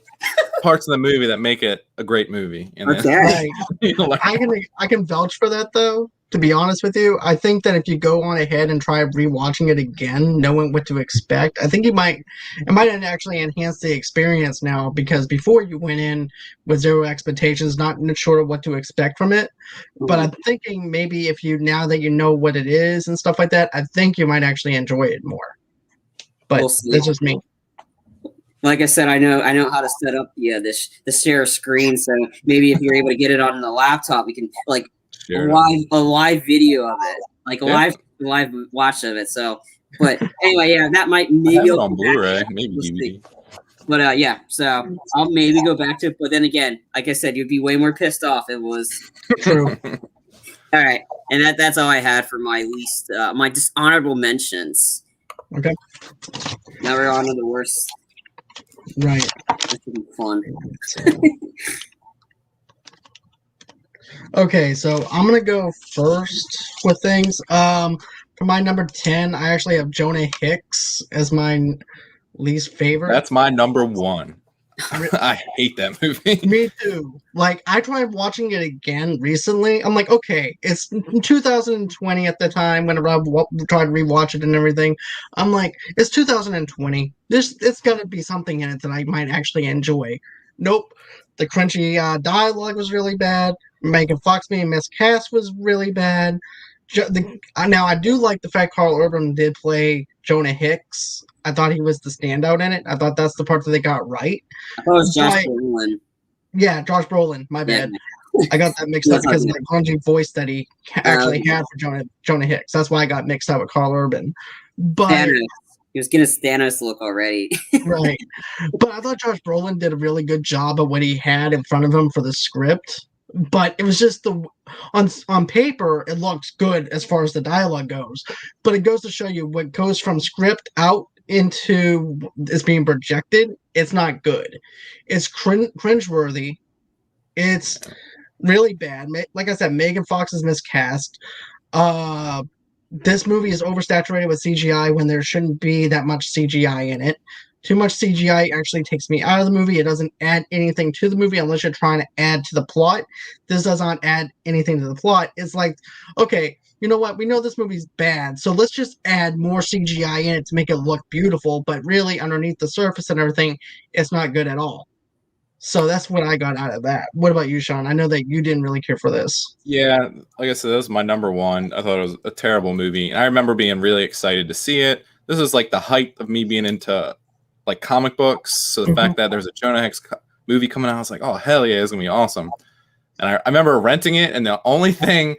parts of the movie that make it a great movie. And
okay. I can vouch for that though. To be honest with you, I think that if you go on ahead and try rewatching it again, knowing what to expect, I think it might actually enhance the experience now, because before you went in with zero expectations, not sure of what to expect from it. But I'm thinking maybe now that you know what it is and stuff like that, I think you might actually enjoy it more. But
We'll see.
that's just me.
Like I said, I know how to set up the share screen. So maybe if you're able to get it on the laptop, we can like a live video of it, like a live watch of it. So, but anyway, yeah, that might maybe
on Blu-ray, maybe DVD.
But yeah, so I'll maybe go back to it. But then again, like I said, you'd be way more pissed off. It was
true.
All right, and that's all I had for my least my dishonorable mentions.
Okay.
Now we're on to the worst.
Right.
This should be fun.
Okay, so I'm gonna go first with things. For my number 10, I actually have Jonah Hicks as my least favorite.
That's my number 1. I hate that movie.
Me too. Like, I tried watching it again recently. I'm like, okay, it's 2020 at the time when I tried to rewatch it and everything. I'm like, it's 2020. It's gonna be something in it that I might actually enjoy. Nope. The crunchy dialogue was really bad. Megan Fox being miscast was really bad. Now, I do like the fact Carl Urban did play Jonah Hicks. I thought he was the standout in it. I thought that's the part that they got right.
I thought it was Josh Brolin.
Yeah, Josh Brolin. My bad. I got that mixed up because of the grungy voice that he actually had for Jonah Hicks. That's why I got mixed up with Carl Urban. But
Thanos. He was getting a Thanos look already.
Right. But I thought Josh Brolin did a really good job of what he had in front of him for the script. But it was just on paper, it looks good as far as the dialogue goes. But it goes to show you what goes from script out into is being projected. It's not good. It's cringeworthy. It's really bad. Like I said, Megan Fox is miscast. This movie is oversaturated with CGI when there shouldn't be that much CGI in it. Too much CGI actually takes me out of the movie. It doesn't add anything to the movie unless you're trying to add to the plot. This does not add anything to the plot. It's like, okay, you know what? We know this movie's bad, so let's just add more CGI in it to make it look beautiful, but really underneath the surface and everything, it's not good at all. So that's what I got out of that. What about you, Sean? I know that you didn't really care for this.
Yeah, like I said, that was my number 1. I thought it was a terrible movie. And I remember being really excited to see it. This is like the height of me being into like comic books. So the fact that there's a Jonah Hicks movie coming out, I was like, oh, hell yeah, it's going to be awesome. And I remember renting it. And the only thing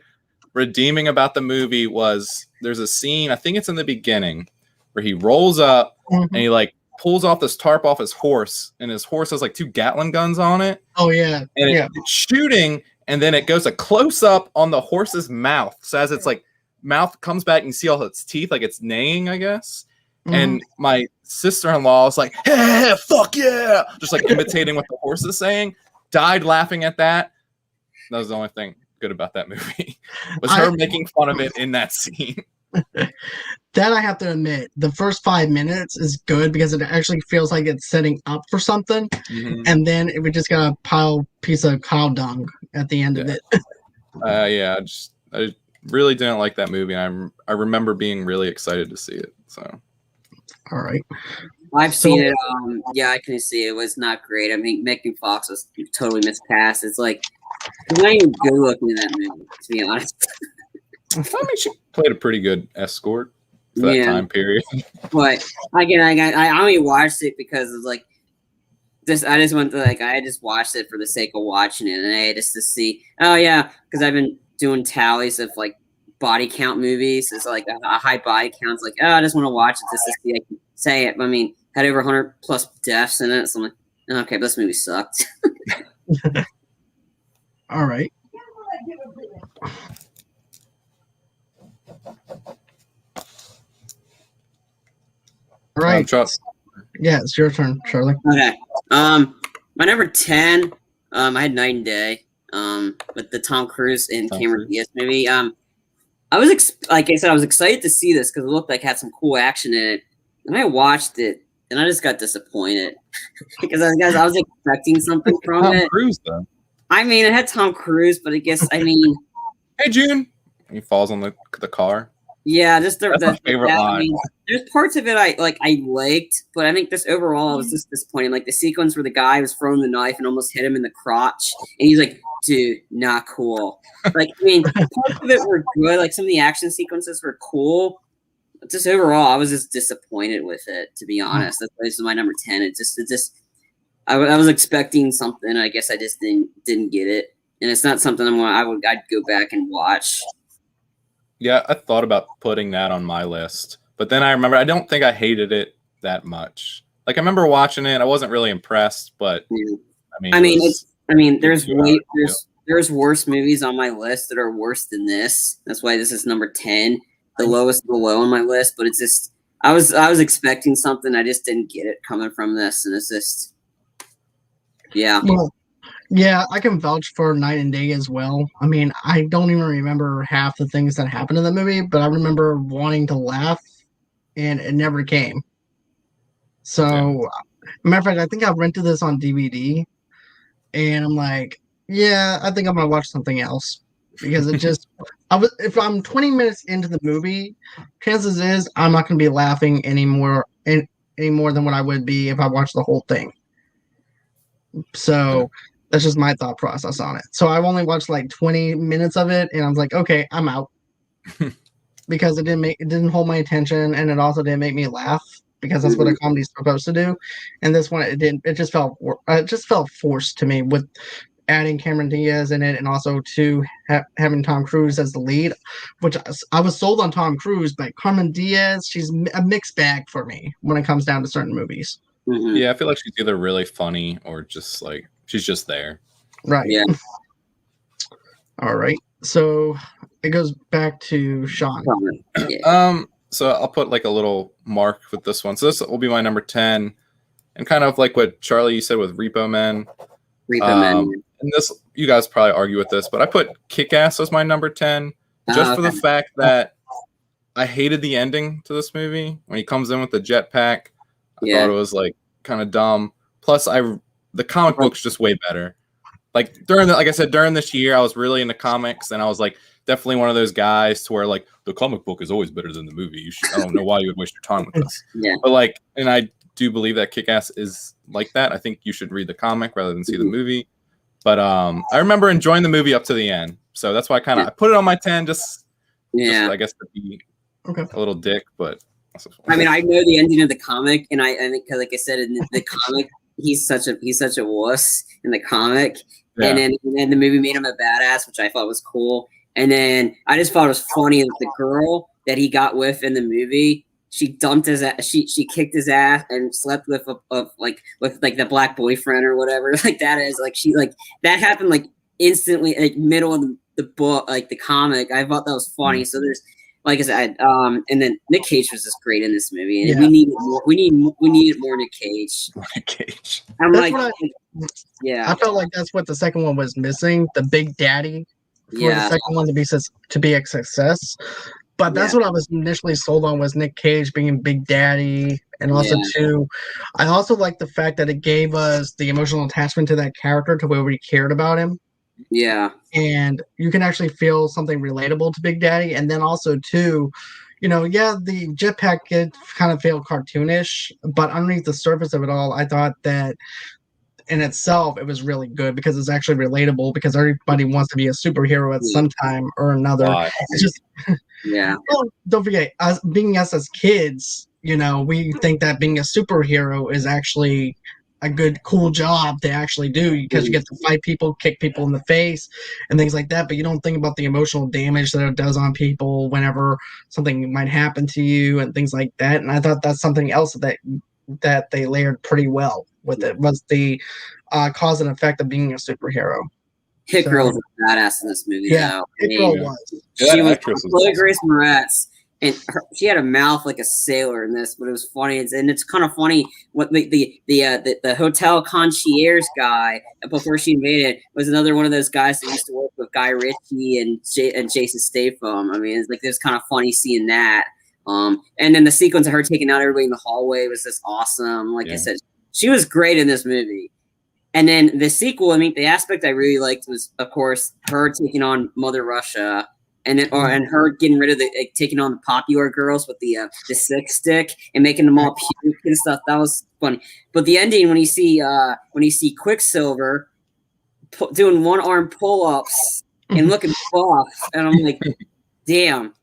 redeeming about the movie was there's a scene, I think it's in the beginning, where he rolls up and he like pulls off this tarp off his horse, and his horse has like 2 Gatling guns on it.
Oh yeah.
And it's shooting, and then it goes a close up on the horse's mouth. So as its like mouth comes back, and you see all its teeth, like it's neighing, I guess. And my sister-in-law was like, hey, fuck yeah, just like imitating what the horse is saying. Died laughing at that. That was the only thing good about that movie, was her making fun of it in that scene.
That I have to admit, the first 5 minutes is good because it actually feels like it's setting up for something, and then we just got a piece of cow dung at the end of it.
I really didn't like that movie. I remember being really excited to see it. So,
all right,
I've seen it. I can see it was not great. I mean, Megan Fox was totally miscast. It's like she's not even good looking in that movie, to be honest.
I mean, she played a pretty good escort for that time period.
But again, I only watched it because it's like this. I just went to I just watched it for the sake of watching it, and just to see. Oh yeah, because I've been doing tallies of like body count movies. It's like a high body count. It's like, oh, I just want to watch it just to see I can say it. But I mean, had over 100 plus deaths in it, so I'm like, okay, but this movie sucked.
All right. All right. Yeah, it's your turn, Charlie.
Okay. My number 10, I had Night and Day, with the Tom Cruise and Cameron Diaz movie. I was like I said, I was excited to see this because it looked like it had some cool action in it, and I watched it, and I just got disappointed because I was expecting something from
Tom
it.
Cruise, though.
I mean, it had Tom Cruise, but hey,
June. He falls on the car.
Yeah, just
that's my favorite line.
I mean, there's parts of it I liked, but I think this overall I was just disappointed. Like the sequence where the guy was throwing the knife and almost hit him in the crotch, and he's like, "Dude, not cool." Like, I mean, parts of it were good. Like some of the action sequences were cool, just overall, I was just disappointed with it, to be honest. That's why this is my number 10. I was expecting something. I guess I just didn't get it, and it's not something I'd go back and watch.
Yeah, I thought about putting that on my list, but then I remember I don't think I hated it that much. Like I remember watching it, I wasn't really impressed, but
there's worse movies on my list that are worse than this. That's why this is number 10, the lowest below on my list. But it's just I was expecting something, I just didn't get it coming from this, and it's just
Well, yeah, I can vouch for Night and Day as well. I mean, I don't even remember half the things that happened in the movie, but I remember wanting to laugh, and it never came. So, matter of fact, I think I rented this on DVD, and I'm like, yeah, I think I'm gonna watch something else because it just, if I'm 20 minutes into the movie, chances is I'm not gonna be laughing any more than what I would be if I watched the whole thing. So that's just my thought process on it. So I've only watched like 20 minutes of it, and I was like, okay, I'm out because it didn't hold my attention, and it also didn't make me laugh because that's what a comedy's supposed to do. And this one, it didn't. It just felt forced to me with adding Cameron Diaz in it, and also having Tom Cruise as the lead, which I was sold on Tom Cruise, but Cameron Diaz, she's a mixed bag for me when it comes down to certain movies.
Mm-hmm.
Yeah, I feel like she's either really funny or just like she's just there.
Right.
Yeah.
All right. So it goes back to Sean.
Yeah.
So I'll put like a little mark with this one. So this will be my number 10, and kind of like what Charlie you said with Repo Man. And this, you guys probably argue with this, but I put Kick-Ass as my number 10 just for the fact that I hated the ending to this movie when he comes in with the jetpack. I thought it was like kind of dumb. Plus, the comic book's just way better. Like like I said, during this year, I was really into comics, and I was like definitely one of those guys to where like the comic book is always better than the movie. I don't know why you would waste your time with this.
Yeah.
But like, and I do believe that Kick-Ass is like that. I think you should read the comic rather than see the movie. But I remember enjoying the movie up to the end, so that's why I put it on my 10. Just I guess to be a little dick, but.
I mean, I know the ending of the comic, and I think, like I said, in the comic, he's such a wuss in the comic, and then the movie made him a badass, which I thought was cool. And then I just thought it was funny that the girl that he got with in the movie, she dumped his ass, she kicked his ass and slept with the black boyfriend or whatever. Like that is like that happened like instantly, like middle of the book, like the comic. I thought that was funny. So there's. Like I said, and then Nick Cage was just great in this movie, and we needed more. We needed more Nick Cage.
Nick Cage.
I felt like that's what the second one was missing. The Big Daddy for the second one to be a success. But that's what I was initially sold on, was Nick Cage being Big Daddy, and also too, I also like the fact that it gave us the emotional attachment to that character to where we cared about him.
Yeah.
And you can actually feel something relatable to Big Daddy. And then also, too, the jetpack did kind of feel cartoonish, but underneath the surface of it all, I thought that in itself, it was really good because it's actually relatable, because everybody wants to be a superhero at some time or another. It's just, well, don't forget, being us as kids, we think that being a superhero is actually a good, cool job to actually do, because you get to fight people, kick people in the face, and things like that. But you don't think about the emotional damage that it does on people whenever something might happen to you and things like that. And I thought that's something else that they layered pretty well with it, was the cause and effect of being a superhero.
Hit Girl was a badass in this movie.
Yeah, Hit Girl was.
She was Chloe Grace Moretz. And she had a mouth like a sailor in this, but it was funny. It's kind of funny what the hotel concierge guy before she made it was another one of those guys that used to work with Guy Ritchie and Jason Statham. I mean, it was kind of funny seeing that. And then the sequence of her taking out everybody in the hallway was just awesome. Like I said, she was great in this movie. And then the sequel, I mean, the aspect I really liked was, of course, her taking on Mother Russia. And her getting rid of taking on the popular girls with the sick stick and making them all puke and stuff. That was funny. But the ending, when you see Quicksilver doing one arm pull ups and looking buff, and I'm like, damn,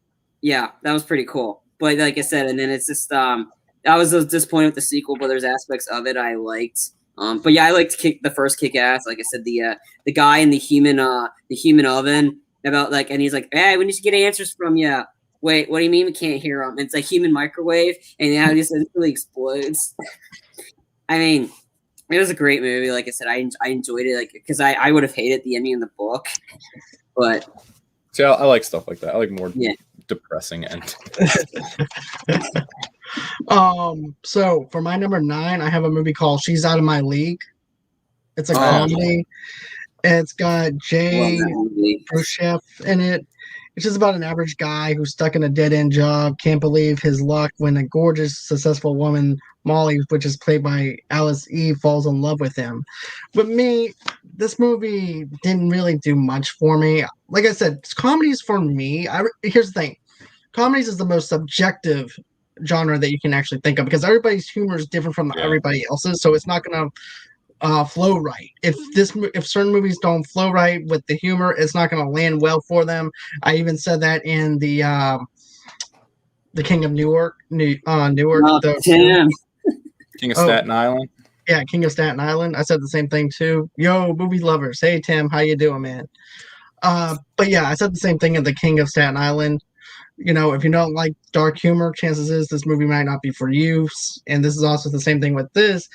yeah, that was pretty cool. but like I said, and then it's just I was disappointed with the sequel, but there's aspects of it I liked. But yeah, I liked the first Kick-Ass. Like I said, the guy in the human oven about like, and he's like, hey, we need to get answers from you. Wait, what do you mean we can't hear them? It's like human microwave, and now it just instantly explodes. I mean, it was a great movie. Like I said, I enjoyed it, like because I would have hated the ending in the book, but
see, I like stuff like that. I like more depressing end.
So for my number 9, I have a movie called She's Out of My League. It's a comedy. It's got Jay Khrushchev in it. It's just about an average guy who's stuck in a dead-end job, can't believe his luck when a gorgeous, successful woman, Molly, which is played by Alice Eve, falls in love with him. But me, this movie didn't really do much for me. Like I said, comedies for me, here's the thing. Comedies is the most subjective genre that you can actually think of because everybody's humor is different from everybody else's, so it's not going to flow right. If certain movies don't flow right with the humor, it's not going to land well for them. I even said that in the King of Newark. King of
Staten Island.
Yeah, King of Staten Island. I said the same thing too. Yo, movie lovers. Hey Tim, how you doing, man? But yeah, I said the same thing in the King of Staten Island. You know, if you don't like dark humor, chances is this movie might not be for you. And this is also the same thing with this.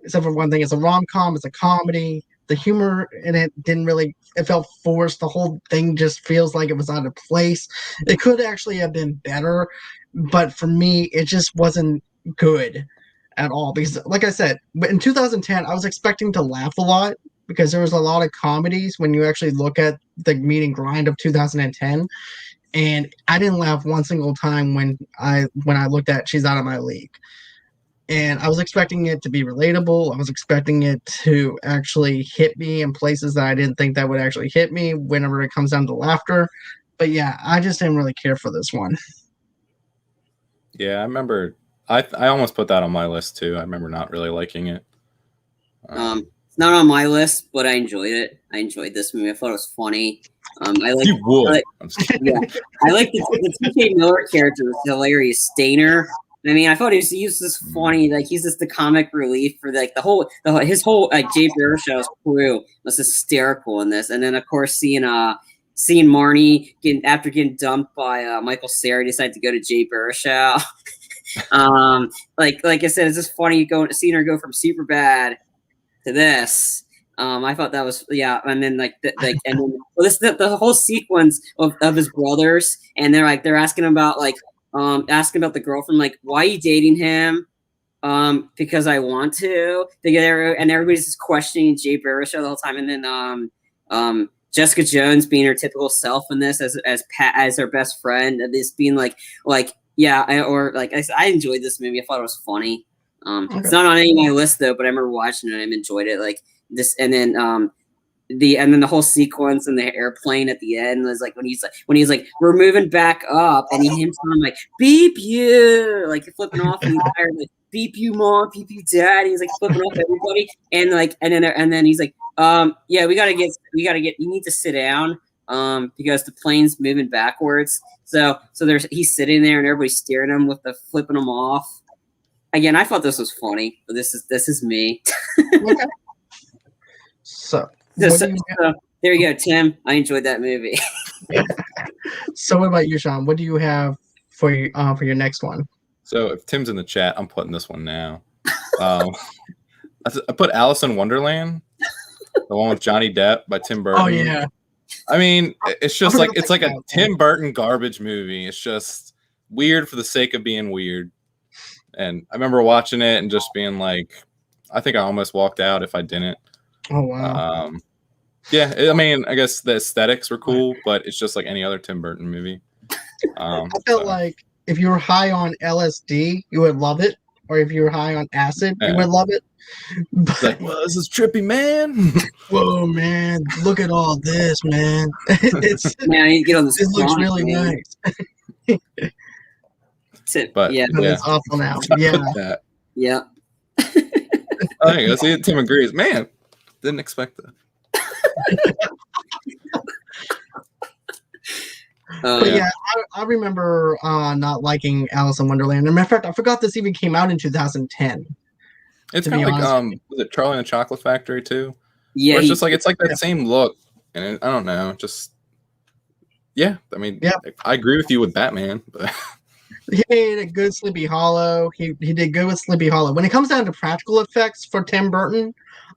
Except for one thing, it's a rom-com, it's a comedy. The humor in it it felt forced. The whole thing just feels like it was out of place. It could actually have been better, but for me, it just wasn't good at all. Because, like I said, in 2010, I was expecting to laugh a lot because there was a lot of comedies when you actually look at the meat and grind of 2010. And I didn't laugh one single time when I looked at She's Out of My League. And I was expecting it to be relatable. I was expecting it to actually hit me in places that I didn't think that would actually hit me whenever it comes down to laughter. But yeah, I just didn't really care for this one.
Yeah, I remember. I almost put that on my list too. I remember not really liking it.
It's not on my list, but I enjoyed it. I enjoyed this movie. I thought it was funny. I like the T.J. Miller character was hilarious. Stainer. I mean, I thought he was just funny. Like he's just the comic relief for like his whole like Jay Baruchel's crew was hysterical in this. And then of course seeing Marnie after getting dumped by Michael Cera, decided to go to Jay Baruchel. Like I said, it's just funny seeing her go from super bad to this. I thought that was and then the whole sequence of his brothers, and they're asking about the girlfriend, like, why are you dating him? Because I want to. And everybody's just questioning Jay Baruchel the whole time, and then Jessica Jones being her typical self in this as her best friend, and this being I enjoyed this movie. I thought it was funny. Okay. It's not on any of my list though, but I remember watching it and I enjoyed it. Like this, and then the whole sequence in the airplane at the end was like when he's like we're moving back up, and he hits on like beep you, like flipping off the entire like beep you mom, beep you dad. He's like flipping off everybody, and then he's like we gotta get you need to sit down because the plane's moving backwards. So he's sitting there and everybody's staring at him with the flipping him off. Again, I thought this was funny, but this is me.
Okay. So
there you go, Tim. I enjoyed that movie.
So what about you, Sean? What do you have for your next one?
So if Tim's in the chat, I'm putting this one now. I put Alice in Wonderland, the one with Johnny Depp by Tim Burton.
Oh yeah.
I mean, it's just it's like a Tim Burton garbage movie. It's just weird for the sake of being weird. And I remember watching it and just being like, I think I almost walked out if I didn't.
Oh wow.
I mean, I guess the aesthetics were cool, but it's just like any other Tim Burton movie.
I felt like if you were high on LSD, you would love it, or if you were high on acid, you would love it.
But, like, well, this is trippy, man.
Whoa, man! Look at all this, man.
Man, I need to get on this.
It looks really nice.
But
it's awful now. Yeah.
Yeah.
Oh, there you go. See, Tim agrees. Man, didn't expect that.
But yeah, I remember not liking Alice in Wonderland. As a matter of fact, I forgot this even came out in 2010.
It's kind of like was it Charlie and the Chocolate Factory too?
Yeah,
it's just like it's like that same look, and I don't know, just I mean, I agree with you with Batman, but
he made a good Sleepy Hollow. He did good with Sleepy Hollow. When it comes down to practical effects for Tim Burton,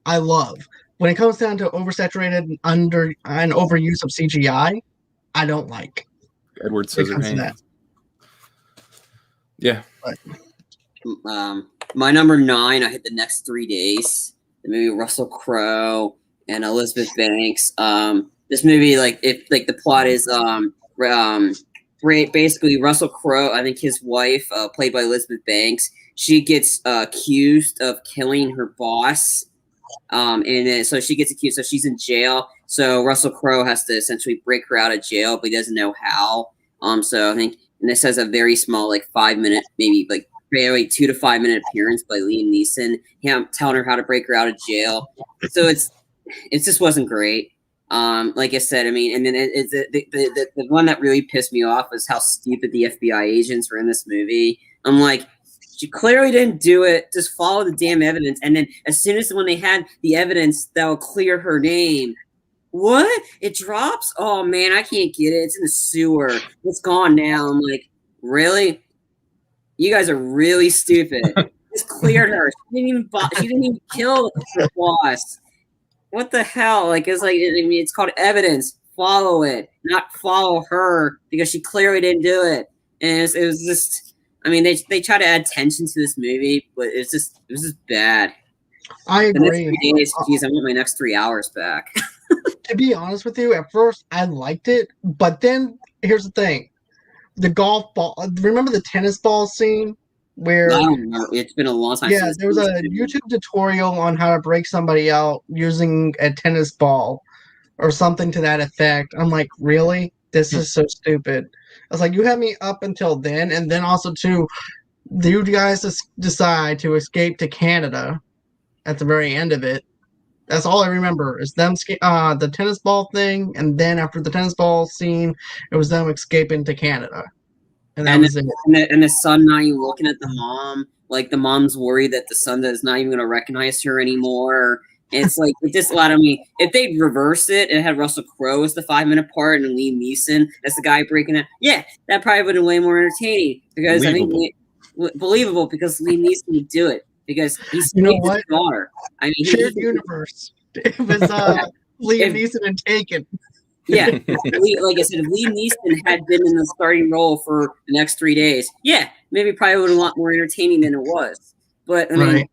I love. When it comes down to oversaturated and overuse of CGI, I don't like.
Edward Scissorhands. Yeah.
But, my number 9, I hit the next 3 days. The movie Russell Crowe and Elizabeth Banks. This movie, the plot is basically Russell Crowe, I think his wife, played by Elizabeth Banks, she gets accused of killing her boss. And then, so she gets accused, so she's in jail. So Russell Crowe has to essentially break her out of jail, but he doesn't know how. So I think, and this has a very small, 5-minute, maybe barely 2 to 5 minute appearance by Liam Neeson. Him telling her how to break her out of jail. So it just wasn't great. Like I said, I mean, and then the one that really pissed me off was how stupid the FBI agents were in this movie. I'm like, she clearly didn't do it. Just follow the damn evidence. And then as soon as when they had the evidence that will clear her name, what? It drops? Oh man, I can't get it. It's in the sewer. It's gone now. I'm like, really? You guys are really stupid. Just cleared her. She didn't even kill the boss. What the hell? It's called evidence. Follow it, not follow her, because she clearly didn't do it. And it was just, I mean, they try to add tension to this movie, but it was just bad.
I agree.
Geez, I want my next 3 hours back.
To be honest with you, at first I liked it, but then here's the thing: the golf ball. Remember the tennis ball scene where?
I don't know. It's been a long time.
Yeah, there was a YouTube tutorial on how to break somebody out using a tennis ball, or something to that effect. I'm like, really? This is so stupid. I was like, you had me up until then, and then also too, you guys decide to escape to Canada at the very end of it. That's all I remember is them, the tennis ball thing, and then after the tennis ball scene, it was them escaping to Canada, and that was it.
And the son not even looking at the mom, like the mom's worried that the son is not even going to recognize her anymore. And it's like, it just allowed me. If they'd reversed it and had Russell Crowe as the 5-minute part and Liam Neeson as the guy breaking it, that probably would have been way more entertaining, because believable, because Liam Neeson would do it. Because he's his daughter. I mean,
shared universe. It was Liam Neeson and Taken.
Yeah, like I said, if Liam Neeson had been in the starting role for the next 3 days, maybe probably would have been a lot more entertaining than it was. But I mean,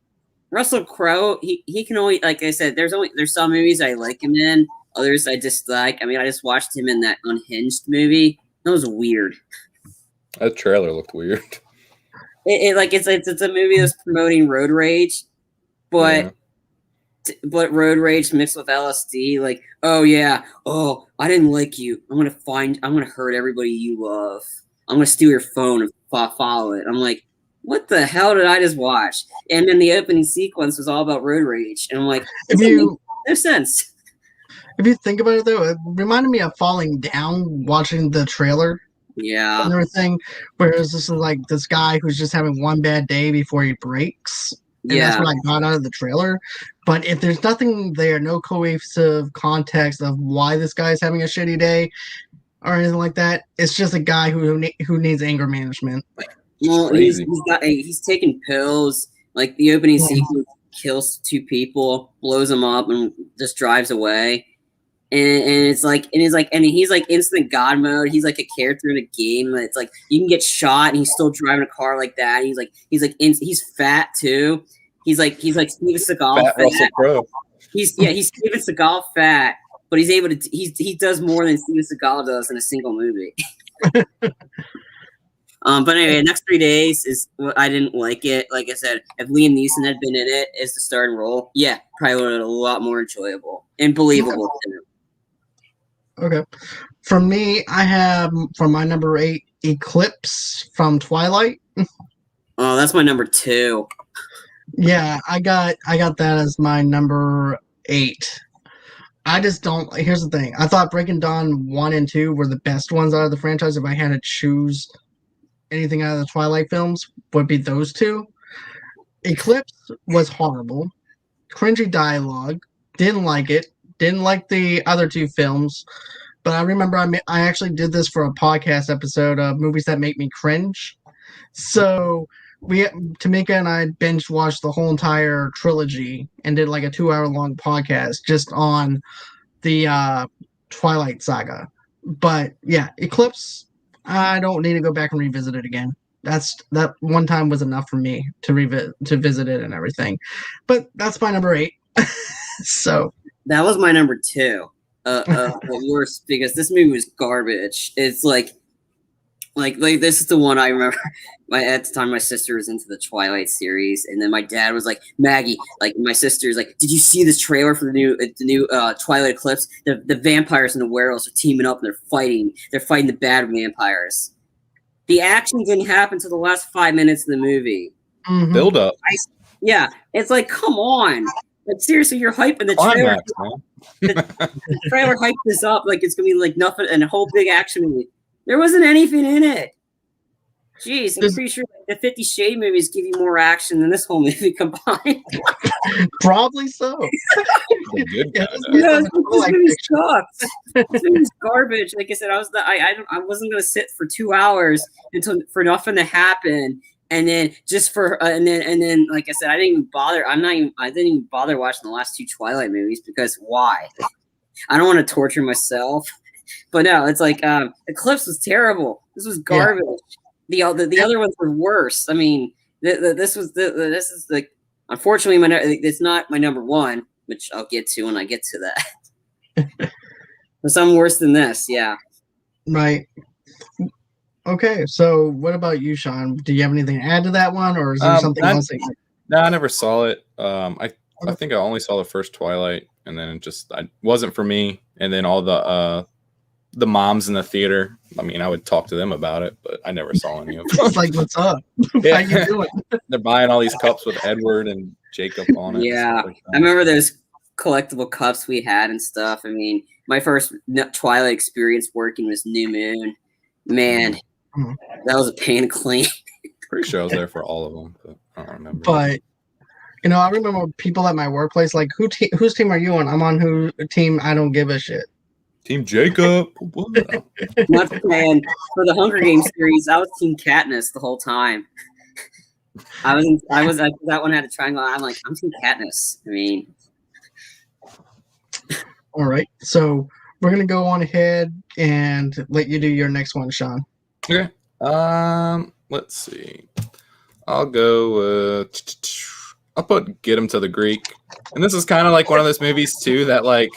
Russell Crowe, he can only, like I said, there's some movies I like him in, others I dislike. I mean, I just watched him in that Unhinged movie. That was weird.
That trailer looked weird.
It's a movie that's promoting road rage, but road rage mixed with LSD. Like, I didn't like you. I'm gonna hurt everybody you love. I'm gonna steal your phone and follow it. I'm like, what the hell did I just watch? And then the opening sequence was all about road rage, and I'm like, no sense.
If you think about it, though, it reminded me of Falling Down watching the trailer.
Yeah.
And everything, whereas this is like this guy who's just having one bad day before he breaks. And that's what I got out of the trailer. But if there's nothing there, no cohesive context of why this guy's having a shitty day or anything like that, it's just a guy who needs anger management.
Well, he's taking pills. Like the opening sequence kills 2 people, blows them up, and just drives away. And he's like instant God mode. He's like a character in a game. It's like you can get shot and he's still driving a car like that. He's fat too. He's like Steven Seagal fat.
Russell Crowe.
He's Steven Seagal fat, but he's able to. He does more than Steven Seagal does in a single movie. But anyway, next 3 days is what I didn't like it. Like I said, if Liam Neeson had been in it as the starting role, probably would have been a lot more enjoyable and believable too.
Okay. For me, I have, for my number 8, Eclipse from Twilight.
Oh, that's my number 2.
Yeah, I got that as my number 8. I just don't. Here's the thing. I thought Breaking Dawn 1 and 2 were the best ones out of the franchise. If I had to choose anything out of the Twilight films, would be those two. Eclipse was horrible. Cringy dialogue. Didn't like it. Didn't like the other two films. But I remember I actually did this for a podcast episode of movies that make me cringe. So Tamika and I binge watched the whole entire trilogy and did like a 2 hour long podcast just on the Twilight saga. But yeah, Eclipse, I don't need to go back and revisit it again. That one time was enough for me to visit it and everything. But that's my number 8. So
that was my number 2. The worst, because this movie was garbage. It's like this is the one I remember. At the time, my sister was into the Twilight series, and then my dad was like, "Maggie, like my sister's like, did you see this trailer for the new Twilight Eclipse? The vampires and the werewolves are teaming up and they're fighting. They're fighting the bad vampires. The action didn't happen until the last 5 minutes of the movie.
mm-hmm.
Build up.
Yeah, it's like, come on. Like, seriously, you're hyping the trailer. The trailer hyped this up like it's gonna be like nothing and a whole big action movie. There wasn't anything in it. Jeez, I'm pretty sure the 50 Shades movies give you more action than this whole movie combined.
Probably so.
This movie sucks. This movie's garbage. Like I said, I wasn't gonna sit for 2 hours for nothing to happen. And then just for and then like I said, I didn't even bother. I didn't even bother watching the last 2 Twilight movies because why? I don't want to torture myself. But no, it's like Eclipse was terrible. This was garbage. Yeah. The other ones were worse. I mean, this is like, unfortunately, it's not my number 1, which I'll get to when I get to that. But something worse than this, yeah.
Right. Okay, so what about you, Sean? Do you have anything to add to that one, or is there something else?
No, I never saw it. I think I only saw the first Twilight, and then it wasn't for me. And then all the moms in the theater. I mean, I would talk to them about it, but I never saw any of them.
It's like, what's up?
Yeah.
How you doing?
They're buying all these cups with Edward and Jacob on it.
Yeah, I remember those collectible cups we had and stuff. I mean, my first Twilight experience working was New Moon. Man, that was a pain to clean.
Pretty sure I was there for all of them, but I don't remember.
But I remember people at my workplace like, whose team are you on? I'm on who team? I don't give a shit.
Team Jacob.
Not playing for the Hunger Games series. I was Team Katniss the whole time. That one had a triangle. I'm like, I'm Team Katniss. I mean,
all right. So we're gonna go on ahead and let you do your next one, Sean.
Okay. Let's see. I'll go. I'll put Get Him to the Greek, and this is kind of like one of those movies too that like.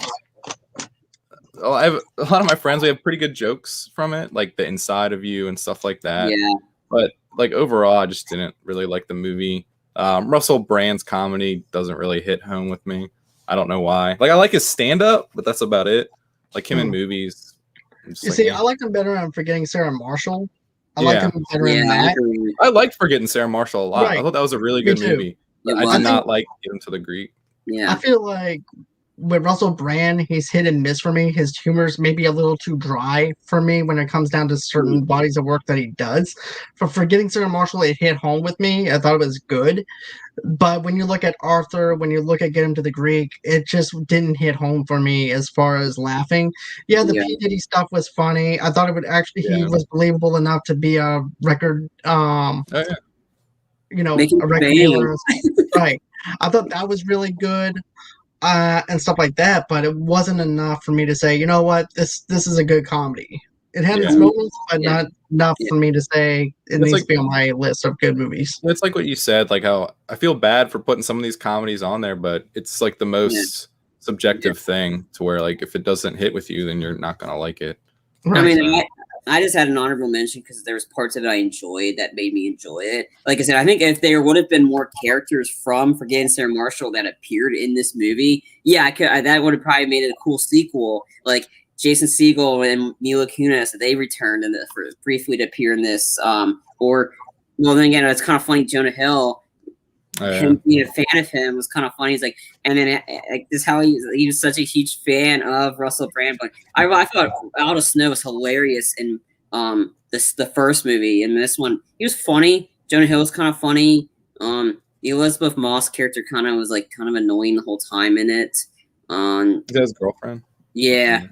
I have a lot of my friends. We have pretty good jokes from it, like the inside of you and stuff like that.
Yeah.
But like overall, I just didn't really like the movie. Russell Brand's comedy doesn't really hit home with me. I don't know why. Like I like his stand-up, but that's about it. Like him in movies.
I liked him better on Forgetting Sarah Marshall. I like him better in that.
I liked Forgetting Sarah Marshall a lot.
Right.
I thought that was a really good movie. I did not like Get Him to the Greek.
Yeah.
I feel like with Russell Brand, he's hit and miss for me. His humor's maybe a little too dry for me when it comes down to certain bodies of work that he does. For Forgetting Sarah Marshall, it hit home with me. I thought it was good. But when you look at Arthur, when you look at Get Him to the Greek, it just didn't hit home for me as far as laughing. Yeah, the P. Diddy stuff was funny. I thought it would actually, he was believable enough to be a record, a record dealer. Right. I thought that was really good. And stuff like that, but it wasn't enough for me to say, you know what, this is a good comedy. It had its moments, but not enough for me to say it needs to be on my list of good movies.
It's like what you said, like how I feel bad for putting some of these comedies on there, but it's like the most subjective thing to where like if it doesn't hit with you, then you're not gonna like it.
Right. I mean, I just had an honorable mention because there was parts of it I enjoyed that made me enjoy it. Like I said, I think if there would have been more characters from Forgetting Sarah Marshall that appeared in this movie, that would have probably made it a cool sequel. Like Jason Segel and Mila Kunis, they returned briefly to appear in this. Then again, it's kind of funny. Jonah Hill him being a fan of him was kind of funny. He's like, and then this is how he was such a huge fan of Russell Brand. But I thought Out of Snow was hilarious in the first movie, and this one he was funny. Jonah Hill was kind of funny. The Elizabeth Moss character kind of annoying the whole time in it.
His girlfriend.
Yeah.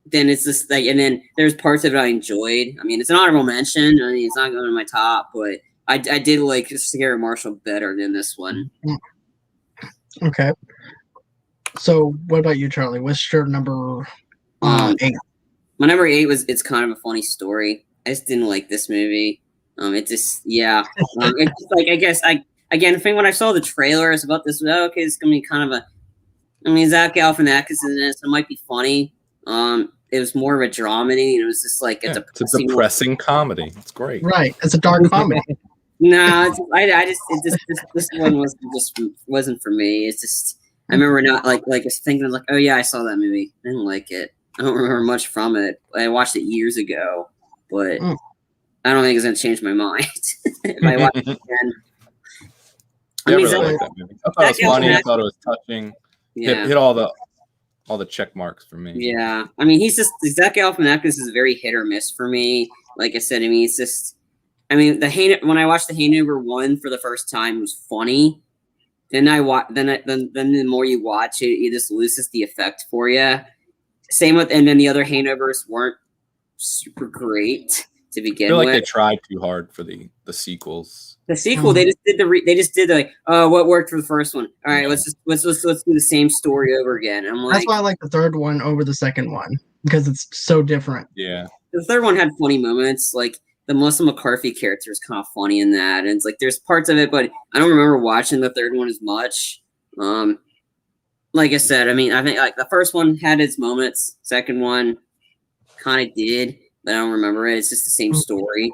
Then it's just like, and then there's parts of it I enjoyed. I mean, it's an honorable mention. I mean, it's not going to my top, but I did like Scary Marshall better than this one.
Okay. So, what about you, Charlie? What's your number 8?
My number 8 it's kind of a funny story. I just didn't like this movie. It just, yeah. It's just like, I guess again, the thing when I saw the trailers about this, okay, it's gonna be kind of Zach Galifianakis in this. It might be funny. It was more of a dramedy, and it was just like
it's a depressing comedy. It's great,
right? It's a dark comedy.
No, this one wasn't for me. It's just I remember not like thinking like, oh yeah, I saw that movie. I didn't like it. I don't remember much from it. I watched it years ago, but I don't think it's gonna change my mind if I watch it again.
I really like that movie. I thought it was funny. I thought it was touching. Yeah. Hit all the check marks for me.
Yeah. I mean, he's just Zach Galifianakis is very hit or miss for me. Like I said, I mean, it's just when I watched The Hangover 1 for the first time, it was funny. Then the more you watch it, it just loses the effect for you. Same with, and then the other Hangovers weren't super great to begin with. I feel like
they tried too hard for the sequels.
The sequel, they just did like, what worked for the first one. All right, let's do the same story over again.
That's why I like the third one over the second one, because it's so different.
Yeah,
the third one had funny moments, like the Melissa McCarthy character is kind of funny in that, and it's like there's parts of it, but I don't remember watching the third one as much. Like I said, I mean, I think like the first one had its moments, second one kind of did, but I don't remember it. It's just the same story,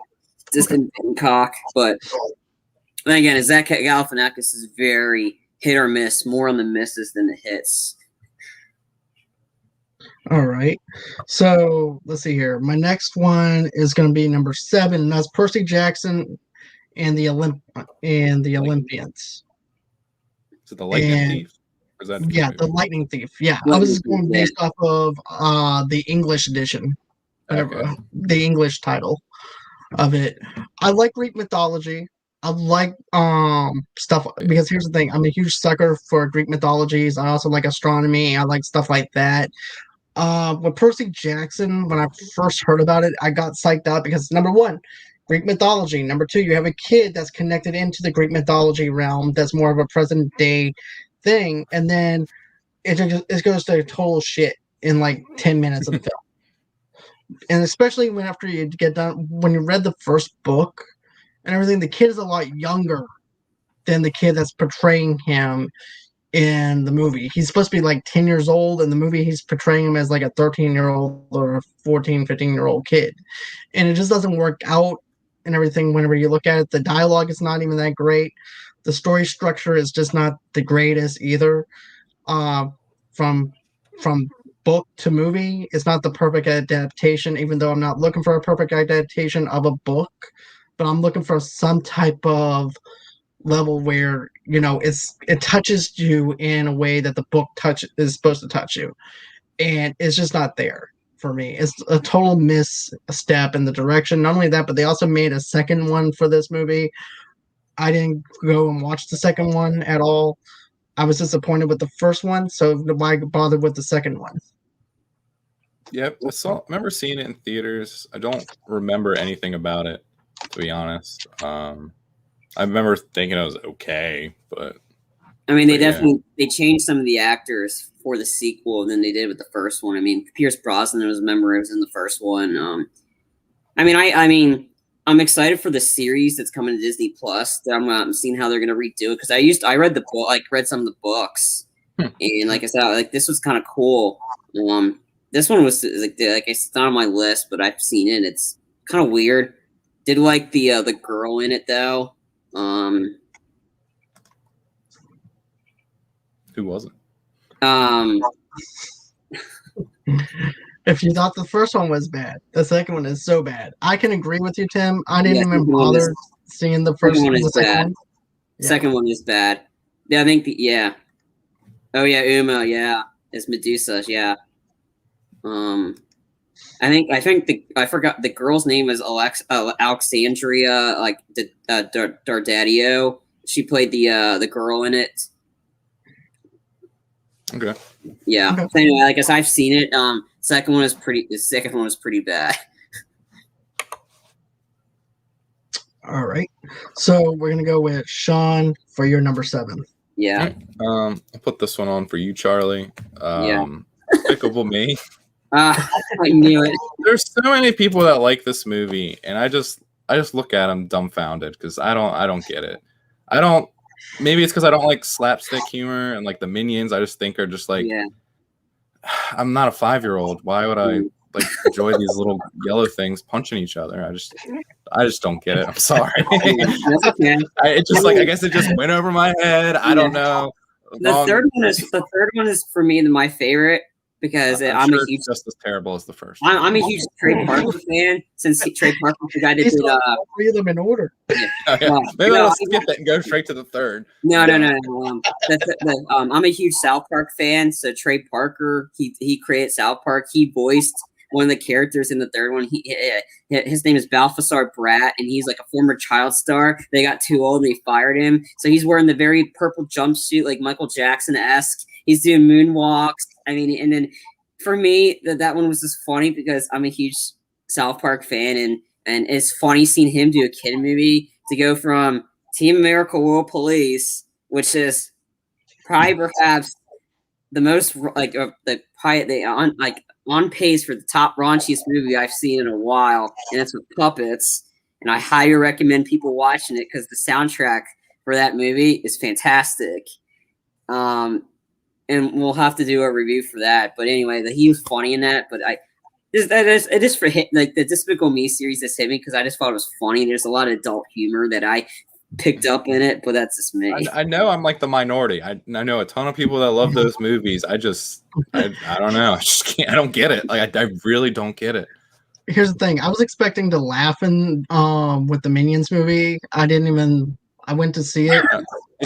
just in Bangkok, but. Then again, Zach Galifianakis is very hit or miss, more on the misses than the hits.
All right. So let's see here. My next one is going to be number 7, and that's Percy Jackson and the Olympians.
So the Lightning Thief. Or is that
the Lightning Thief. Yeah, I was just going based off of the English edition, whatever the English title of it. I like Greek mythology. I like stuff because here's the thing. I'm a huge sucker for Greek mythologies. I also like astronomy. I like stuff like that. With Percy Jackson, when I first heard about it, I got psyched out because number 1, Greek mythology. Number 2, you have a kid that's connected into the Greek mythology realm that's more of a present day thing, and then it goes to total shit in like 10 minutes of the film. And especially after you get done, when you read the first book and everything, the kid is a lot younger than the kid that's portraying him in the movie. He's supposed to be like 10 years old. In the movie, he's portraying him as like a 13-year-old or a 14, 15-year-old kid. And it just doesn't work out and everything whenever you look at it. The dialogue is not even that great. The story structure is just not the greatest either. From book to movie, it's not the perfect adaptation, even though I'm not looking for a perfect adaptation of a book. But I'm looking for some type of level where, it touches you in a way that the book is supposed to touch you. And it's just not there for me. It's a total misstep in the direction. Not only that, but they also made a second one for this movie. I didn't go and watch the second one at all. I was disappointed with the first one, so why bother with the second one?
Yep, I remember seeing it in theaters. I don't remember anything about it, to be honest. I remember thinking it was okay, but
I mean, they changed some of the actors for the sequel than they did with the first one. I mean, Pierce Brosnan was in the first one. I'm excited for the series that's coming to Disney Plus. I'm seeing how they're going to redo it because I read the book, read some of the books, and like I said, this was kind of cool. This one was like it's not on my list, but I've seen it. It's kind of weird. Did like the girl in it though.
Who wasn't?
If you thought the first one was bad, the second one is so bad. I can agree with you, Tim. I didn't even bother seeing the first one. The second one. Yeah.
Second one is bad. Yeah, I think Oh yeah, Uma. Yeah, is Medusa. Yeah. I think I forgot the girl's name is Alexandria like Dardadio. She played the girl in it.
Okay.
Yeah.
Okay.
So anyway, I guess I've seen it. The second one was pretty bad.
All right. So we're gonna go with Sean for your number 7.
Yeah.
I'll put this one on for you, Charlie. Despicable Me.
I knew it.
There's so many people that like this movie, and I just look at them dumbfounded because I don't get it. Maybe it's because I don't like slapstick humor and like the Minions. I just think are just like, I'm not a 5-year-old. Why would I like enjoy these little yellow things punching each other? I just don't get it. I'm sorry.
That's okay.
It just like I guess it just went over my head. I don't know.
The third one is for me my favorite because I'm sure
a huge, just as terrible as the first.
I'm a huge Trey Parker fan since Trey Parker the guy that did
3 of them in order.
Maybe I'll skip it and go straight to the third.
No. I'm a huge South Park fan. So Trey Parker, he created South Park. He voiced one of the characters in the third one. His name is Balthasar Bratt, and he's like a former child star. They got too old and they fired him. So he's wearing the very purple jumpsuit, like Michael Jackson-esque. He's doing moonwalks. I mean, and then for me, that one was just funny because I'm a huge South Park fan, and it's funny seeing him do a kid movie to go from Team America World Police, which is probably perhaps the most on pace for the top raunchiest movie I've seen in a while, and it's with puppets. And I highly recommend people watching it because the soundtrack for that movie is fantastic. And we'll have to do a review for that. But anyway, he was funny in that. But it is for hit like the Despicable Me series that's hit me because I just thought it was funny. There's a lot of adult humor that I picked up in it, but that's just me.
I know I'm like the minority. I know a ton of people that love those movies. I don't know. I just can't. I don't get it. Like I really don't get it.
Here's the thing. I was expecting to laugh in with the Minions movie. I went to see it.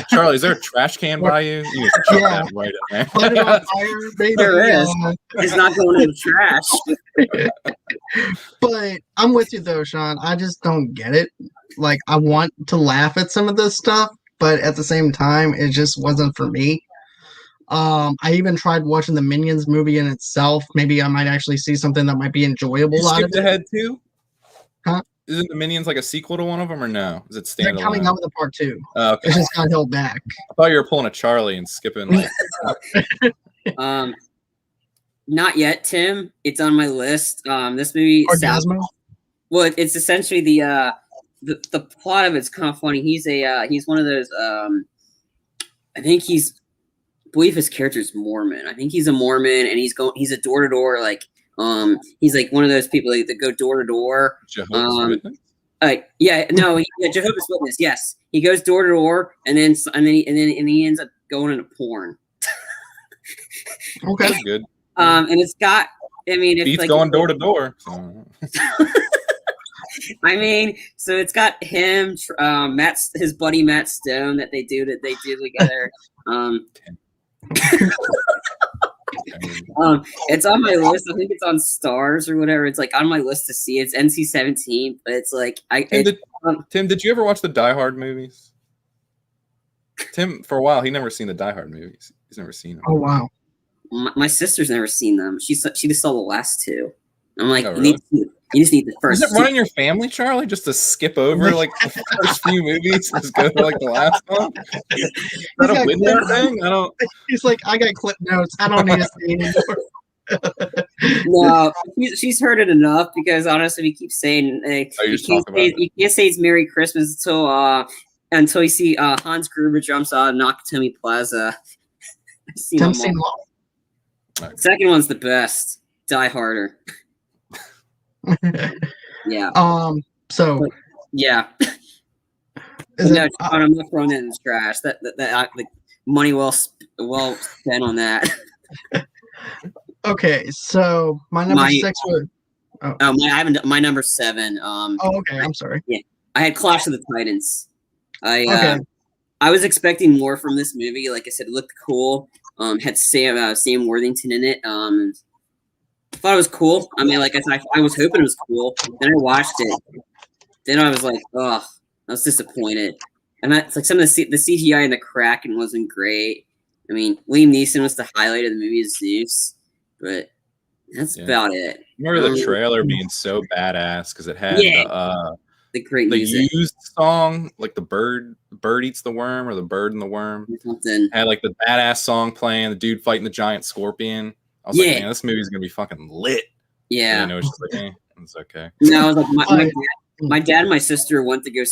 Charlie, is there a trash can by you? You need to chuck that right in there.
Light it on fire, baby.
There is. It's not going in the trash.
But I'm with you though, Sean. I just don't get it. Like I want to laugh at some of this stuff, but at the same time, it just wasn't for me. I even tried watching the Minions movie in itself. Maybe I might actually see something that might be enjoyable.
You skipped ahead too?
Huh?
Isn't the Minions like a sequel to one of them or no? Is it standalone?
They're coming out with a part 2.
Okay.
It's just got held back.
I thought you were pulling a Charlie and skipping.
Not yet, Tim. It's on my list. This movie.
Orgasmo?
Well, it's essentially the plot of it's kind of funny. He's one of those. I believe his character is Mormon. I think he's a Mormon, and he's a door to door he's like one of those people that go door to door.
Jehovah's Witness?
Jehovah's Witness. Yes, he goes door to door, and then he ends up going into porn.
Okay,
that's good.
And it's got. I mean, it's like
going door to door.
I mean, so it's got him, his buddy Matt Stone that they do together. It's on my list. I think it's on Stars or whatever. It's like on my list to see. It's NC-17, but it's like
Tim, did you ever watch the Die Hard movies? Tim, for a while, he never seen the Die Hard movies. He's never seen them.
Oh wow.
My sister's never seen them. She just saw the last 2. I'm like,
really?
you just need the first.
Is it running your family, Charlie, just to skip over like the first few movies and just go to like the last one? Is that a window thing? I don't.
He's like, I got clip notes. I don't need to see anymore.
No, she's heard it enough because honestly, we keep saying you can't say it's Merry Christmas until you see Hans Gruber jumps out of Nakatomi Plaza. Second one's the best. Die Harder. Yeah.
So.
Yeah. I'm not throwing that in the trash. That the money well spent on that.
Okay, so my number 6 was.
My number 7.
Okay. I'm sorry.
Yeah, I had Clash of the Titans. I was expecting more from this movie. Like I said, it looked cool. Had Sam Worthington in it. I thought it was cool. I mean, like I said, I was hoping it was cool. Then I watched it. Then I was like, ugh, I was disappointed. And it's like some of the CGI and the Kraken wasn't great. I mean, Liam Neeson was the highlight of the movie as Zeus, but that's about it.
Remember the trailer being so badass because it had
the great music.
Used song, like the bird eats the worm or the bird and the worm.
Something.
Had like the badass song playing, the dude fighting the giant scorpion. I was like, man, this movie's gonna be fucking lit.
Yeah.
And it was just like, it's okay.
No, I was like, my dad and my sister went to go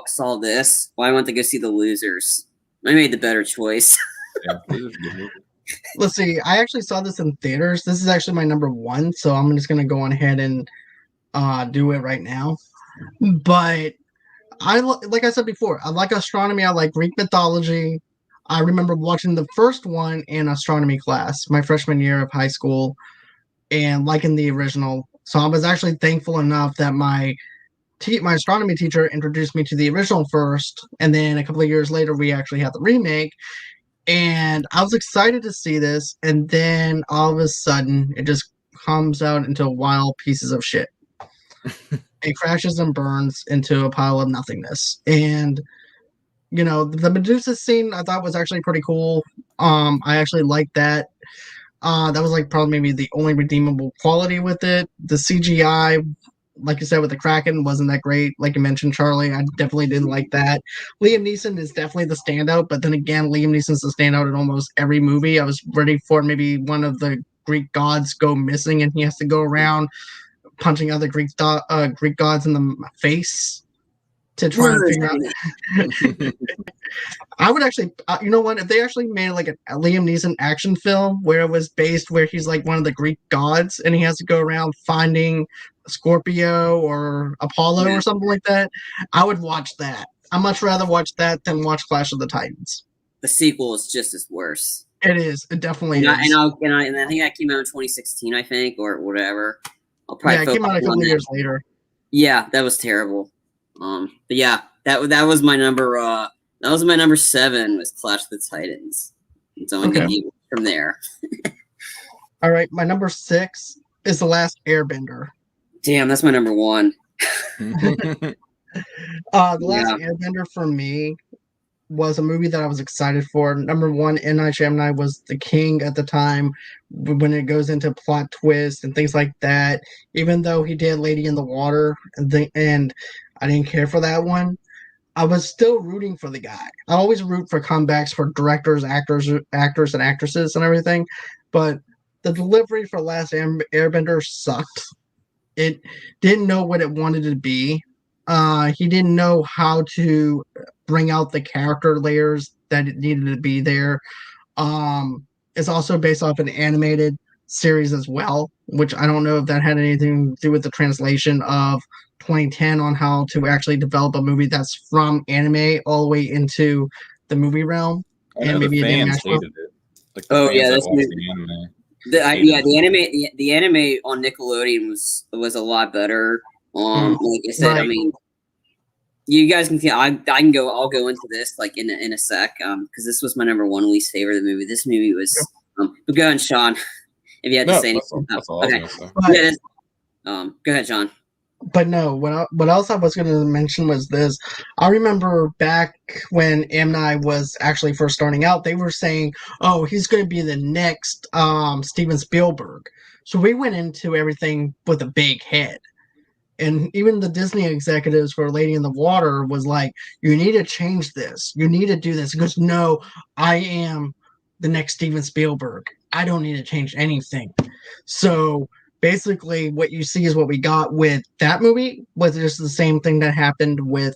saw this. Well, I went to go see The Losers. I made the better choice.
Let's see. I actually saw this in theaters. This is actually my number 1, so I'm just gonna go on ahead and do it right now. But like I said before, I like astronomy. I like Greek mythology. I remember watching the first one in astronomy class my freshman year of high school, and liking the original. So I was actually thankful enough that my astronomy teacher introduced me to the original first, and then a couple of years later we actually had the remake. And I was excited to see this, and then all of a sudden it just comes out into wild pieces of shit. It crashes and burns into a pile of nothingness. And the Medusa scene I thought was actually pretty cool. I actually liked that. That was like probably maybe the only redeemable quality with it. The CGI, like you said, with the Kraken wasn't that great. Like you mentioned, Charlie, I definitely didn't like that. Liam Neeson is definitely the standout, but then again, Liam Neeson's the standout in almost every movie. I was ready for maybe one of the Greek gods go missing and he has to go around punching other Greek gods in the face to try and figure out. I would actually, you know what? If they actually made like a Liam Neeson action film where it was based where he's like one of the Greek gods and he has to go around finding Scorpio or Apollo or something like that, I would watch that. I'd much rather watch that than watch Clash of the Titans.
The sequel is just as worse.
It is. It definitely is.
And I think that came out in 2016, I think, or whatever.
It came out a couple years later.
Yeah, that was terrible. But yeah, that was my number. That was my number 7 was Clash of the Titans. So I'm gonna from there.
All right, my number 6 is The Last Airbender.
Damn, that's my number 1.
The Last Airbender for me was a movie that I was excited for. Number 1, M. Night Shyamalan was the king at the time when it goes into plot twists and things like that. Even though he did Lady in the Water and I didn't care for that one, I was still rooting for the guy. I always root for comebacks for directors, actors, and actresses and everything. But the delivery for Last Airbender sucked. It didn't know what it wanted to be. He didn't know how to bring out the character layers that it needed to be there. It's also based off an animated series as well, which I don't know if that had anything to do with the translation of 2010 on how to actually develop a movie that's from anime all the way into the movie realm.
And maybe the fans hated it. Like the
that's the anime. The anime on Nickelodeon was a lot better. Like I said, right. I mean, you guys can see. I'll go into this like in a sec. Because this was my number 1 least favorite of the movie. This movie was. But go ahead, Sean. If you had to say anything. Okay. Go ahead, Sean.
But no, what else I was going to mention was this. I remember back when M. Night was actually first starting out, they were saying, oh, he's going to be the next Steven Spielberg. So we went into everything with a big head. And even the Disney executives for Lady in the Water was like, you need to change this. You need to do this. He goes, no, I am the next Steven Spielberg. I don't need to change anything. So basically what you see is what we got with that movie was just the same thing that happened with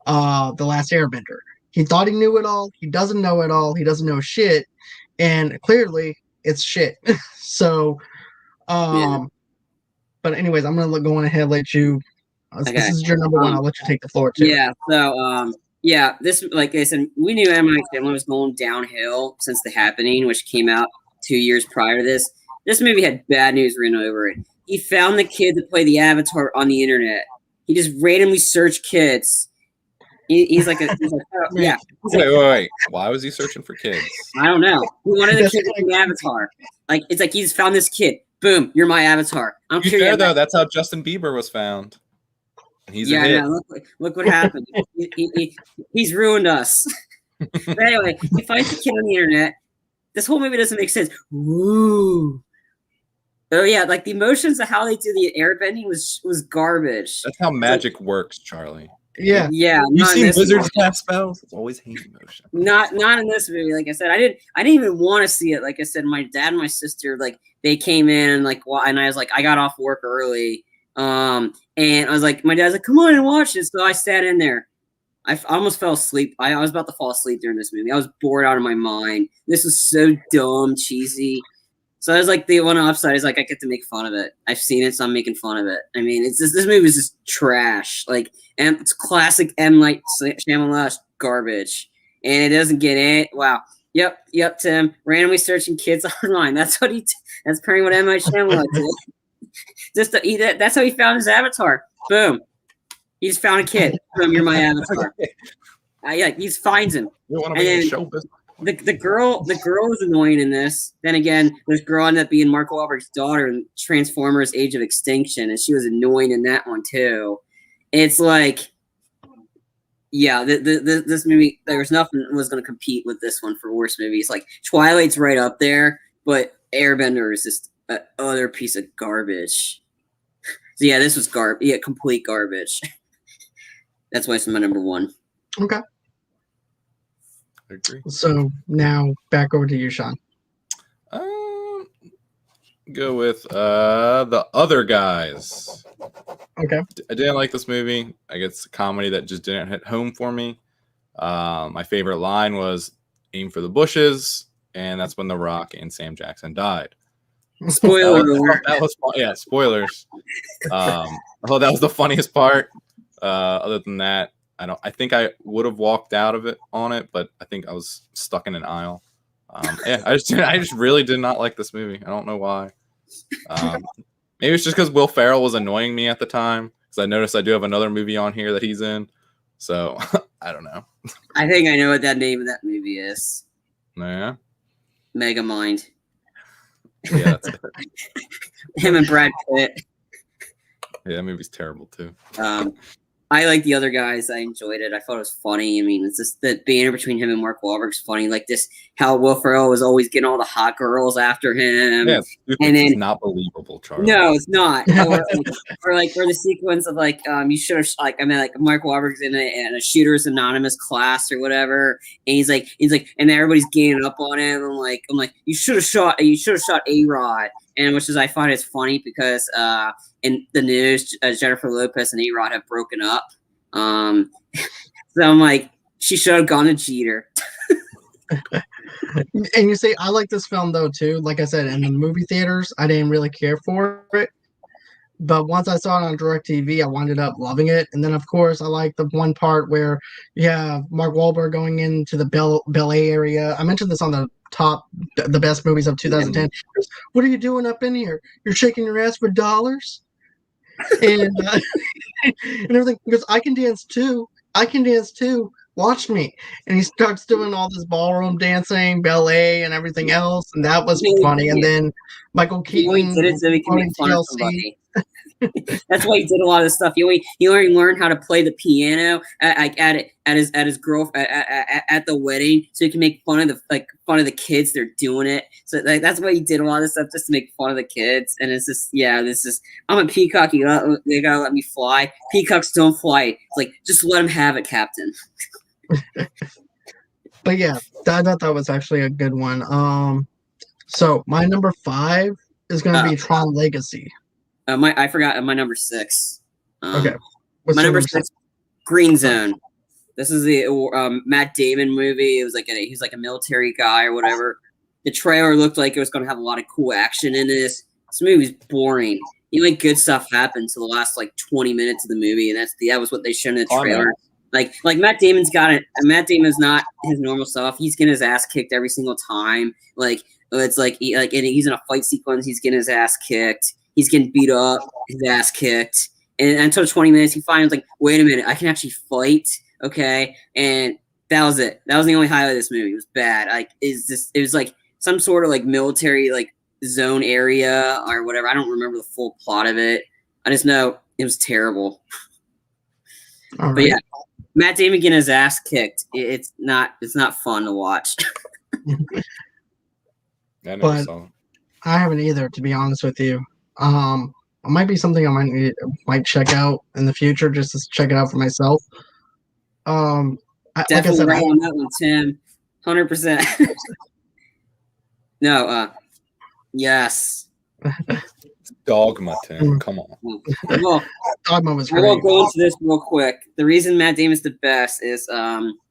The Last Airbender. He thought he knew it all. He doesn't know it all. He doesn't know shit. And clearly it's shit. So, but anyways, I'm going to go on ahead and let you, this is your number 1. I'll let you take the floor too.
Yeah. So, this, like I said, we knew M. Night Shyamalan was going downhill since The Happening, which came out 2 years prior to this. This movie had bad news written over it. He found the kid to play the Avatar on the internet. He just randomly searched kids. He's like, yeah.
Wait. Why was he searching for kids?
I don't know. He wanted a kid to be Avatar. Like, it's like he's found this kid. Boom, you're my Avatar. I don't care.
Fair though, that's how Justin Bieber was found. He's a hit.
No, look what happened. He's ruined us. But anyway, he finds the kid on the internet. This whole movie doesn't make sense. Woo. Oh yeah, like the emotions of how they do the airbending was garbage.
That's how magic works, Charlie.
Yeah.
You've seen wizards cast spells. It's always hand motion.
Not in this movie. Like I said, I didn't even want to see it. Like I said, my dad and my sister, like they came in and like, and I was like, I got off work early, and I was like, my dad's like, come on and watch it. So I sat in there. I almost fell asleep. I was about to fall asleep during this movie. I was bored out of my mind. This was so dumb, cheesy. So I was like, the one upside is like I get to make fun of it. I've seen it, so I'm making fun of it. I mean, it's just, this movie is just trash. Like, and it's classic M. Night Shyamalan garbage, and it doesn't get it. Wow. Yep. Tim, randomly searching kids online. That's what that's pretty what M. Night Shyamalan did. That's how he found his avatar. Boom. He just found a kid. Boom, you're my avatar. Yeah, he just finds him. And then the girl was annoying in this. Then again, this girl ended up being Mark Wahlberg's daughter in Transformers: Age of Extinction, and she was annoying in that one too. It's like, yeah, this movie, there was nothing was going to compete with this one for worst movies. Like Twilight's right up there, but Airbender is just another piece of garbage. So yeah, this was complete garbage. That's why it's my number one.
Okay.
I agree.
So now back over to you, Sean.
Go with The Other Guys.
Okay.
I didn't like this movie. I guess it's a comedy that just didn't hit home for me. My favorite line was "Aim for the bushes," and that's when The Rock and Sam Jackson died.
Spoiler alert.
That was fun. Yeah, spoilers. I thought that was the funniest part. Other than that, I think I would have walked out of it on it, but I think I was stuck in an aisle. Yeah, I just really did not like this movie. I don't know why. Maybe it's just because Will Ferrell was annoying me at the time, because I noticed I do have another movie on here that he's in. So I don't know.
I think I know what that name of that movie is.
Yeah.
Megamind.
Yeah, that's it.
Him and Brad Pitt.
Yeah, that movie's terrible too.
I like The Other Guys. I enjoyed it. I thought it was funny. I mean, it's just the banter between him and Mark Wahlberg's funny. Like this, how Will Ferrell was always getting all the hot girls after him.
Yeah,
and then
it's not believable, Charlie.
No, it's not. or the sequence of like, you should have like Mark Wahlberg's in a Shooters Anonymous class or whatever, and he's like, and everybody's ganging up on him. I'm like, you should have shot A-Rod. And which is I find it's funny because in the news, Jennifer Lopez and A-Rod have broken up. So I'm like, she should have gone to Jeter.
And you see, I like this film though too. Like I said, in the movie theaters, I didn't really care for it. But once I saw it on DirecTV, I wound up loving it. And then, of course, I like the one part where you have Mark Wahlberg going into the Bel Air area. I mentioned this on the best movies of 2010. What are you doing up in here? You're shaking your ass for dollars? And and everything. Because I can dance too. Watch me. And he starts doing all this ballroom dancing, ballet, and everything else. And that was funny. And then Michael Keaton
did it so he can make fun of somebody. That's why he did a lot of this stuff. He already learned how to play the piano at his girl at the wedding, so he can make fun of the kids. They're doing it, so that's why he did a lot of stuff just to make fun of the kids. And it's just I'm a peacock. They gotta let me fly. Peacocks don't fly. It's like just let him have it, Captain.
But yeah, I thought that was actually a good one. So my number 5 is going to be Tron Legacy.
I forgot my number 6.
Okay.
My number 6, Green Zone. This is the Matt Damon movie. It was like he's like a military guy or whatever. The trailer looked like it was going to have a lot of cool action in this. This movie's boring. Good stuff happened to the last 20 minutes of the movie, and that was what they showed in the trailer. Like Matt Damon's got it. Matt Damon's not his normal self. He's getting his ass kicked every single time. It's like he's in a fight sequence. He's getting his ass kicked. He's getting beat up, his ass kicked. And until 20 minutes, he finds wait a minute, I can actually fight. okay, and that was it. That was the only highlight of this movie. It was bad. Like, it was like some sort of like military like zone area or whatever. I don't remember the full plot of it. I just know it was terrible. But yeah, Matt Damon getting his ass kicked. It's not fun to watch.
But I haven't either, to be honest with you. It might be something I might check out in the future, just to check it out for myself.
Definitely like I said, right on that one, Tim. 100%. No, yes.
Dogma, Tim. Come on.
Well,
Dogma was great.
I will go into this real quick. The reason Matt Damon's the best is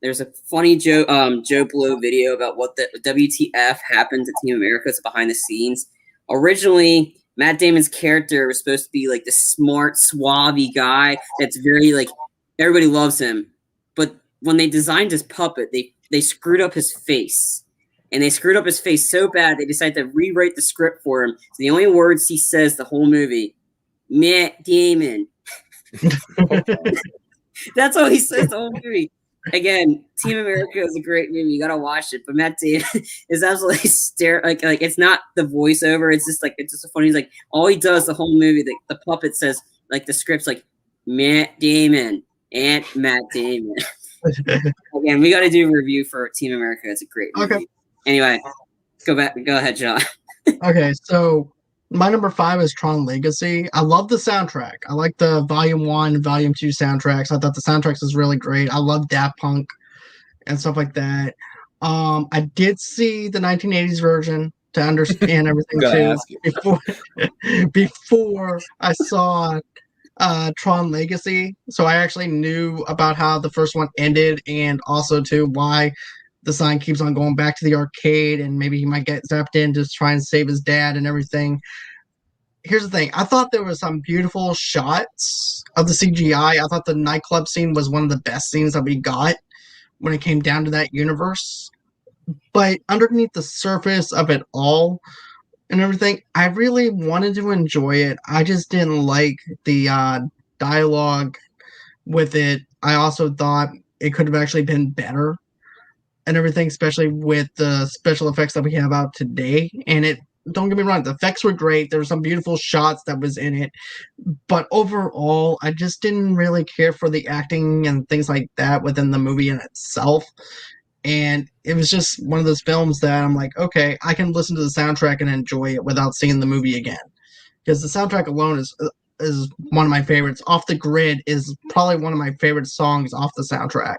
there's a funny Joe Blow video about what the WTF happened to Team America. It's behind the scenes. Originally, Matt Damon's character was supposed to be like the smart, suave guy that's very like everybody loves him. But when they designed his puppet, they screwed up his face. And they screwed up his face so bad, they decided to rewrite the script for him. So the only words he says the whole movie, Matt Damon. That's all he says the whole movie. Again, Team America is a great movie. You gotta watch it. But Matt Damon is absolutely like it's not the voiceover. It's just so funny. He's like all he does the whole movie. The puppet says like the script's like Matt Damon and Matt Damon. Again, we got to do a review for Team America. It's a great movie. Okay. Anyway, go ahead, John.
Okay, so my number 5 is Tron Legacy. I love the soundtrack. I like the Volume 1, Volume 2 soundtracks. I thought the soundtracks was really great. I love Daft Punk and stuff like that. I did see the 1980s version to understand everything too. Before I saw Tron Legacy, so I actually knew about how the first one ended and also too why the sign keeps on going back to the arcade and maybe he might get zapped in to try and save his dad and everything. Here's the thing. I thought there was some beautiful shots of the CGI. I thought the nightclub scene was one of the best scenes that we got when it came down to that universe. But underneath the surface of it all and everything, I really wanted to enjoy it. I just didn't like the dialogue with it. I also thought it could have actually been better and everything, especially with the special effects that we have out today. And it, don't get me wrong, the effects were great. There were some beautiful shots that was in it. But overall, I just didn't really care for the acting and things like that within the movie in itself. And it was just one of those films that I'm like, okay, I can listen to the soundtrack and enjoy it without seeing the movie again. Because the soundtrack alone is one of my favorites. Off the Grid is probably one of my favorite songs off the soundtrack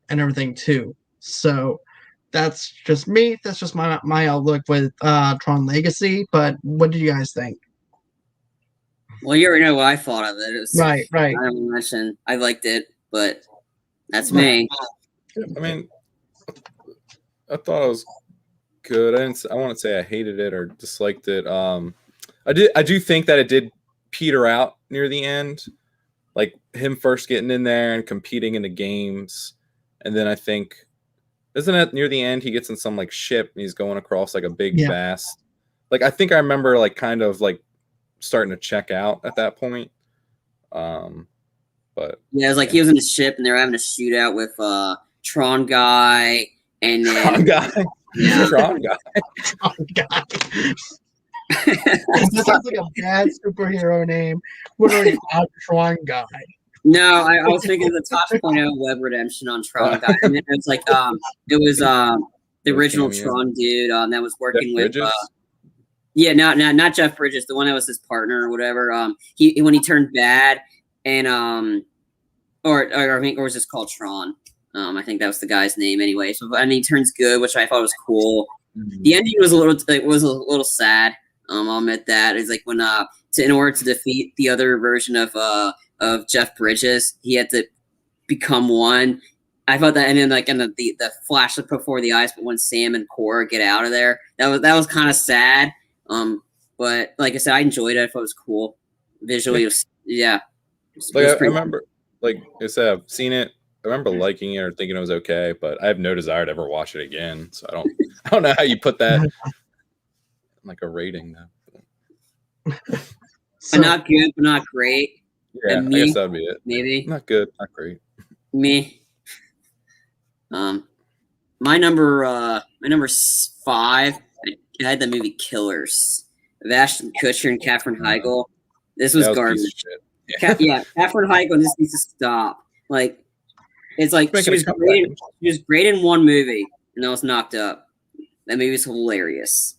and everything too. So that's just me. That's just my outlook with Tron Legacy. But what do you guys think?
Well, you already know what I thought of it. It was,
right.
I liked it, but that's me.
I mean, I thought it was good. I want to say I hated it or disliked it. I do think that it did peter out near the end, like him first getting in there and competing in the games, and then I think. Isn't it near the end he gets in some like ship and he's going across like a big vast like I think I remember like kind of like starting to check out at that point. But
yeah, it was like he was in a ship and they were having a shootout with Tron guy and then
Tron guy.
Yeah.
Tron guy.
That sounds like a bad superhero name. What are you, Tron guy?
No, I was thinking of the Top 0 web redemption on Tron guy. And it was like it was the original Tron dude that was working with not Jeff Bridges, the one that was his partner or whatever. He when he turned bad and or I think or was just called Tron. I think that was the guy's name anyway. So and he turns good, which I thought was cool. Mm-hmm. The ending was a little sad. I'll admit that. It's like when in order to defeat the other version of Jeff Bridges, he had to become one. I thought that, and then like in the flash before the eyes, but when Sam and Cora get out of there, that was kind of sad. But like I said, I enjoyed it. I thought it was cool visually. It was, yeah.
Like I remember, like I said, I've seen it. I remember liking it or thinking it was okay, but I have no desire to ever watch it again. So I don't know how you put that in like a rating though.
So, not good, but not great.
Yeah, I guess that'd be it.
Maybe
not good, not great.
Me. My number 5. I had the movie Killers of Ashton Kutcher and Katherine Heigl. This was garbage. Yeah, Katherine Heigl just needs to stop. Like, it's like she was great in one movie, and that was Knocked Up. That movie was hilarious.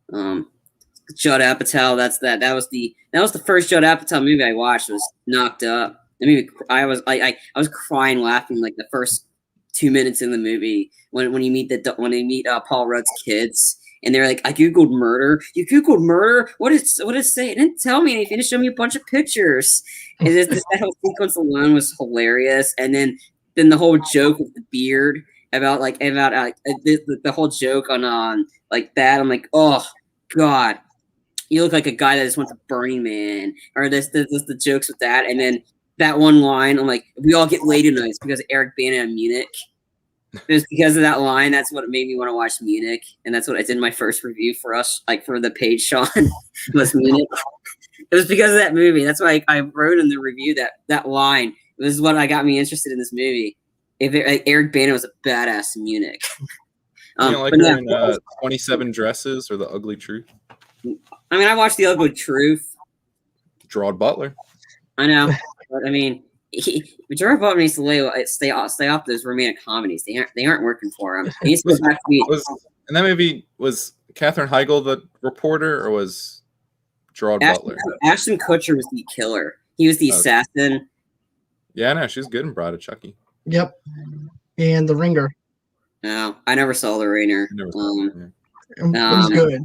Judd Apatow. That was the first Judd Apatow movie I watched. Was Knocked Up. The movie, I was crying laughing like the first 2 minutes in the movie when you meet Paul Rudd's kids. And they're like, I Googled murder. You Googled murder? What did it say? It didn't tell me anything. It showed me a bunch of pictures. And that whole sequence alone was hilarious. And then the whole joke with the beard about the whole joke on like that. I'm like, oh God, you look like a guy that just went to Burning Man. Or the jokes with that. And then that one line, I'm like, we all get laid tonight. It's because of Eric Bana in Munich. It was because of that line. That's what made me want to watch Munich, and that's what I did in my first review for us, like for the page, Sean, was Munich. It was because of that movie. That's why I wrote in the review that line. It was what got me interested in this movie. Eric Bana was a badass in Munich.
Like her in 27 Dresses or The Ugly Truth?
I mean, I watched The Ugly Truth.
Gerard Butler.
I know, but I mean. Gerard Butler needs to stay off those romantic comedies. They aren't working for him. He needs to go back to
and that movie was Katherine Heigl the reporter, or was Gerard Butler?
Ashton Kutcher was the killer. He was the assassin.
Yeah, no, she's good in Bride of Chucky.
Yep, and The Ringer.
No, I never saw The Ringer.
It was good.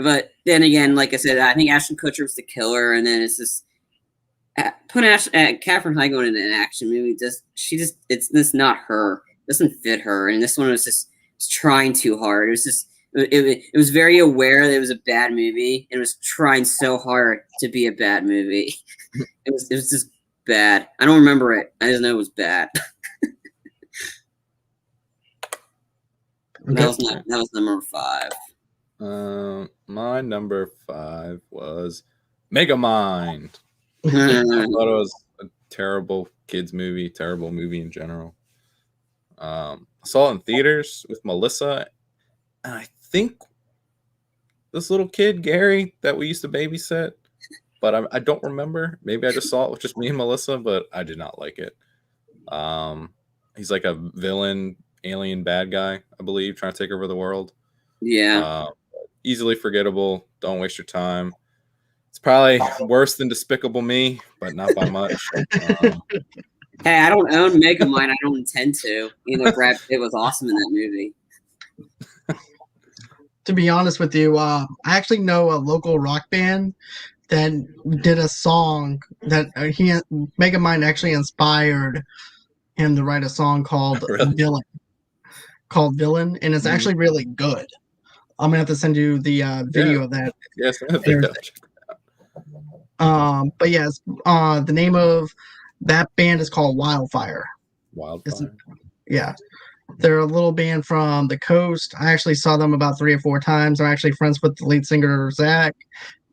But then again, like I said, I think Ashton Kutcher was the killer, and then it's just. Put Katherine Heigl in an action movie. It's not her. It doesn't fit her. And this one was trying too hard. It was just it was very aware that it was a bad movie, and it was trying so hard to be a bad movie. It was just bad. I don't remember it. I just know it was bad. That was number 5.
My number 5 was Megamind. I thought it was a terrible kids movie, terrible movie in general. I saw it in theaters with Melissa, and I think this little kid, Gary, that we used to babysit, but I don't remember. Maybe I just saw it with just me and Melissa, but I did not like it. He's like a villain, alien bad guy, I believe, trying to take over the world.
Yeah.
Easily forgettable. Don't waste your time. It's probably worse than Despicable Me, but not by much.
Hey, I don't own Megamind. I don't intend to. Brad Pitt was awesome in that movie.
To be honest with you, I actually know a local rock band that did a song that Megamind actually inspired him to write a song called Villain, and it's actually really good. I'm gonna have to send you the video of that.
Yes, I think
but yes, the name of that band is called Wildfire. Yeah, they're a little band from the coast. I actually saw them about 3 or 4 times. I'm actually friends with the lead singer Zach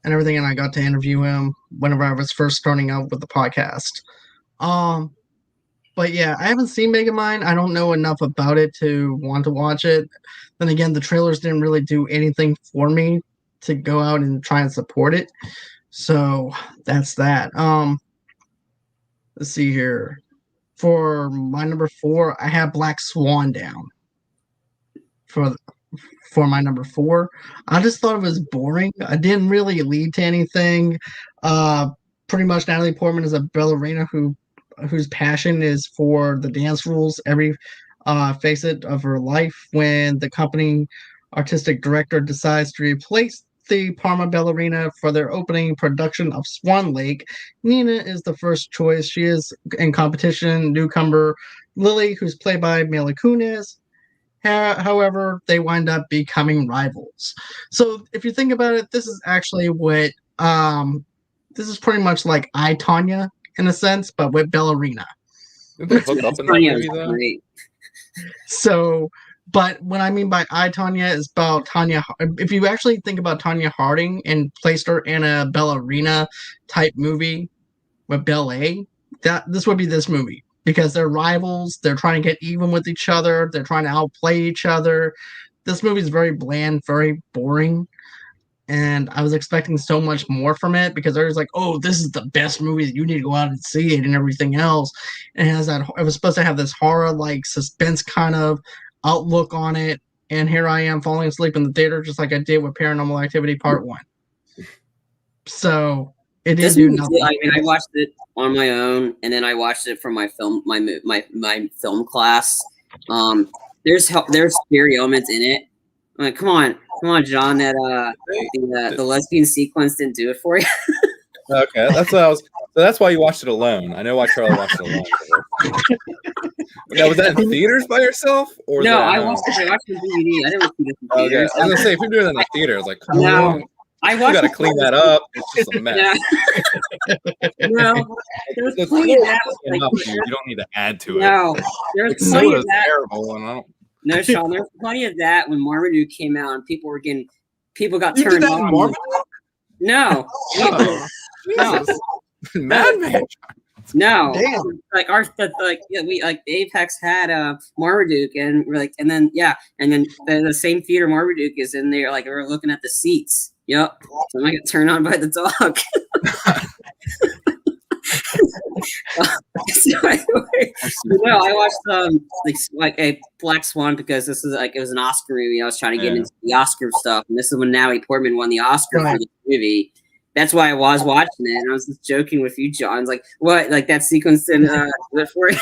and everything, and I got to interview him whenever I was first starting out with the podcast. But yeah, I haven't seen Megamind. I don't know enough about it to want to watch it. Then again, the trailers didn't really do anything for me to go out and try and support it. So that's that. Let's see here. For my number 4, I have Black Swan down. For my number 4, I just thought it was boring. I didn't really lead to anything. Pretty much Natalie Portman is a ballerina whose passion is for the dance rules every facet of her life. When the company artistic director decides to replace the Parma ballerina for their opening production of Swan Lake, Nina is the first choice. She is in competition newcomer Lily, who's played by Mila Kunis. However, they wind up becoming rivals. So if you think about it, this is actually what this is pretty much like I, Tonya in a sense, but with ballerina.
Did they hook up in that movie though?
So, but what I mean by I, Tonya is about Tonya. If you actually think about Tonya Harding and placed her in a ballerina type movie with ballet, this would be this movie. because they're rivals. They're trying to get even with each other. They're trying to outplay each other. This movie is very bland, very boring. And I was expecting so much more from it because I was like, "Oh, this is the best movie. You need to go out and see it," and everything else. And it has that. It was supposed to have this horror, like suspense kind of outlook on it. And here I am falling asleep in the theater, just like I did with Paranormal Activity Part 1. So it didn't do nothing.
I mean, I watched it on my own, and then I watched it from my film film class. There's scary elements in it. I'm like, come on, John. That the lesbian sequence didn't do it for you.
Okay, that's what I was. So that's why you watched it alone. I know why Charlie watched it alone. Now, was that in theaters by yourself? Or
no, I watched it on DVD. I didn't see this in theaters.
Okay. I was gonna say, if you're doing it in the theater, I was like,
no.
You got to clean that up. It's just a mess.
No, there's plenty of that.
You don't need to add to it.
No, there's plenty of that.
Terrible, and I don't...
No, Sean, there's plenty of that when Marmaduke came out and people got turned on. No. No.
Madman.
No.
Damn.
Apex had Marmaduke and we're like, and then the same theater Marmaduke is in there, like we're looking at the seats. Yep. So I get turned on by the dog. So anyway, I watched like a Black Swan because this is like it was an Oscar movie. I was trying to get into the Oscar stuff, and this is when Natalie Portman won the Oscar for the movie. That's why I was watching it, and I was just joking with you, John. Like, what? Like that sequence in for you?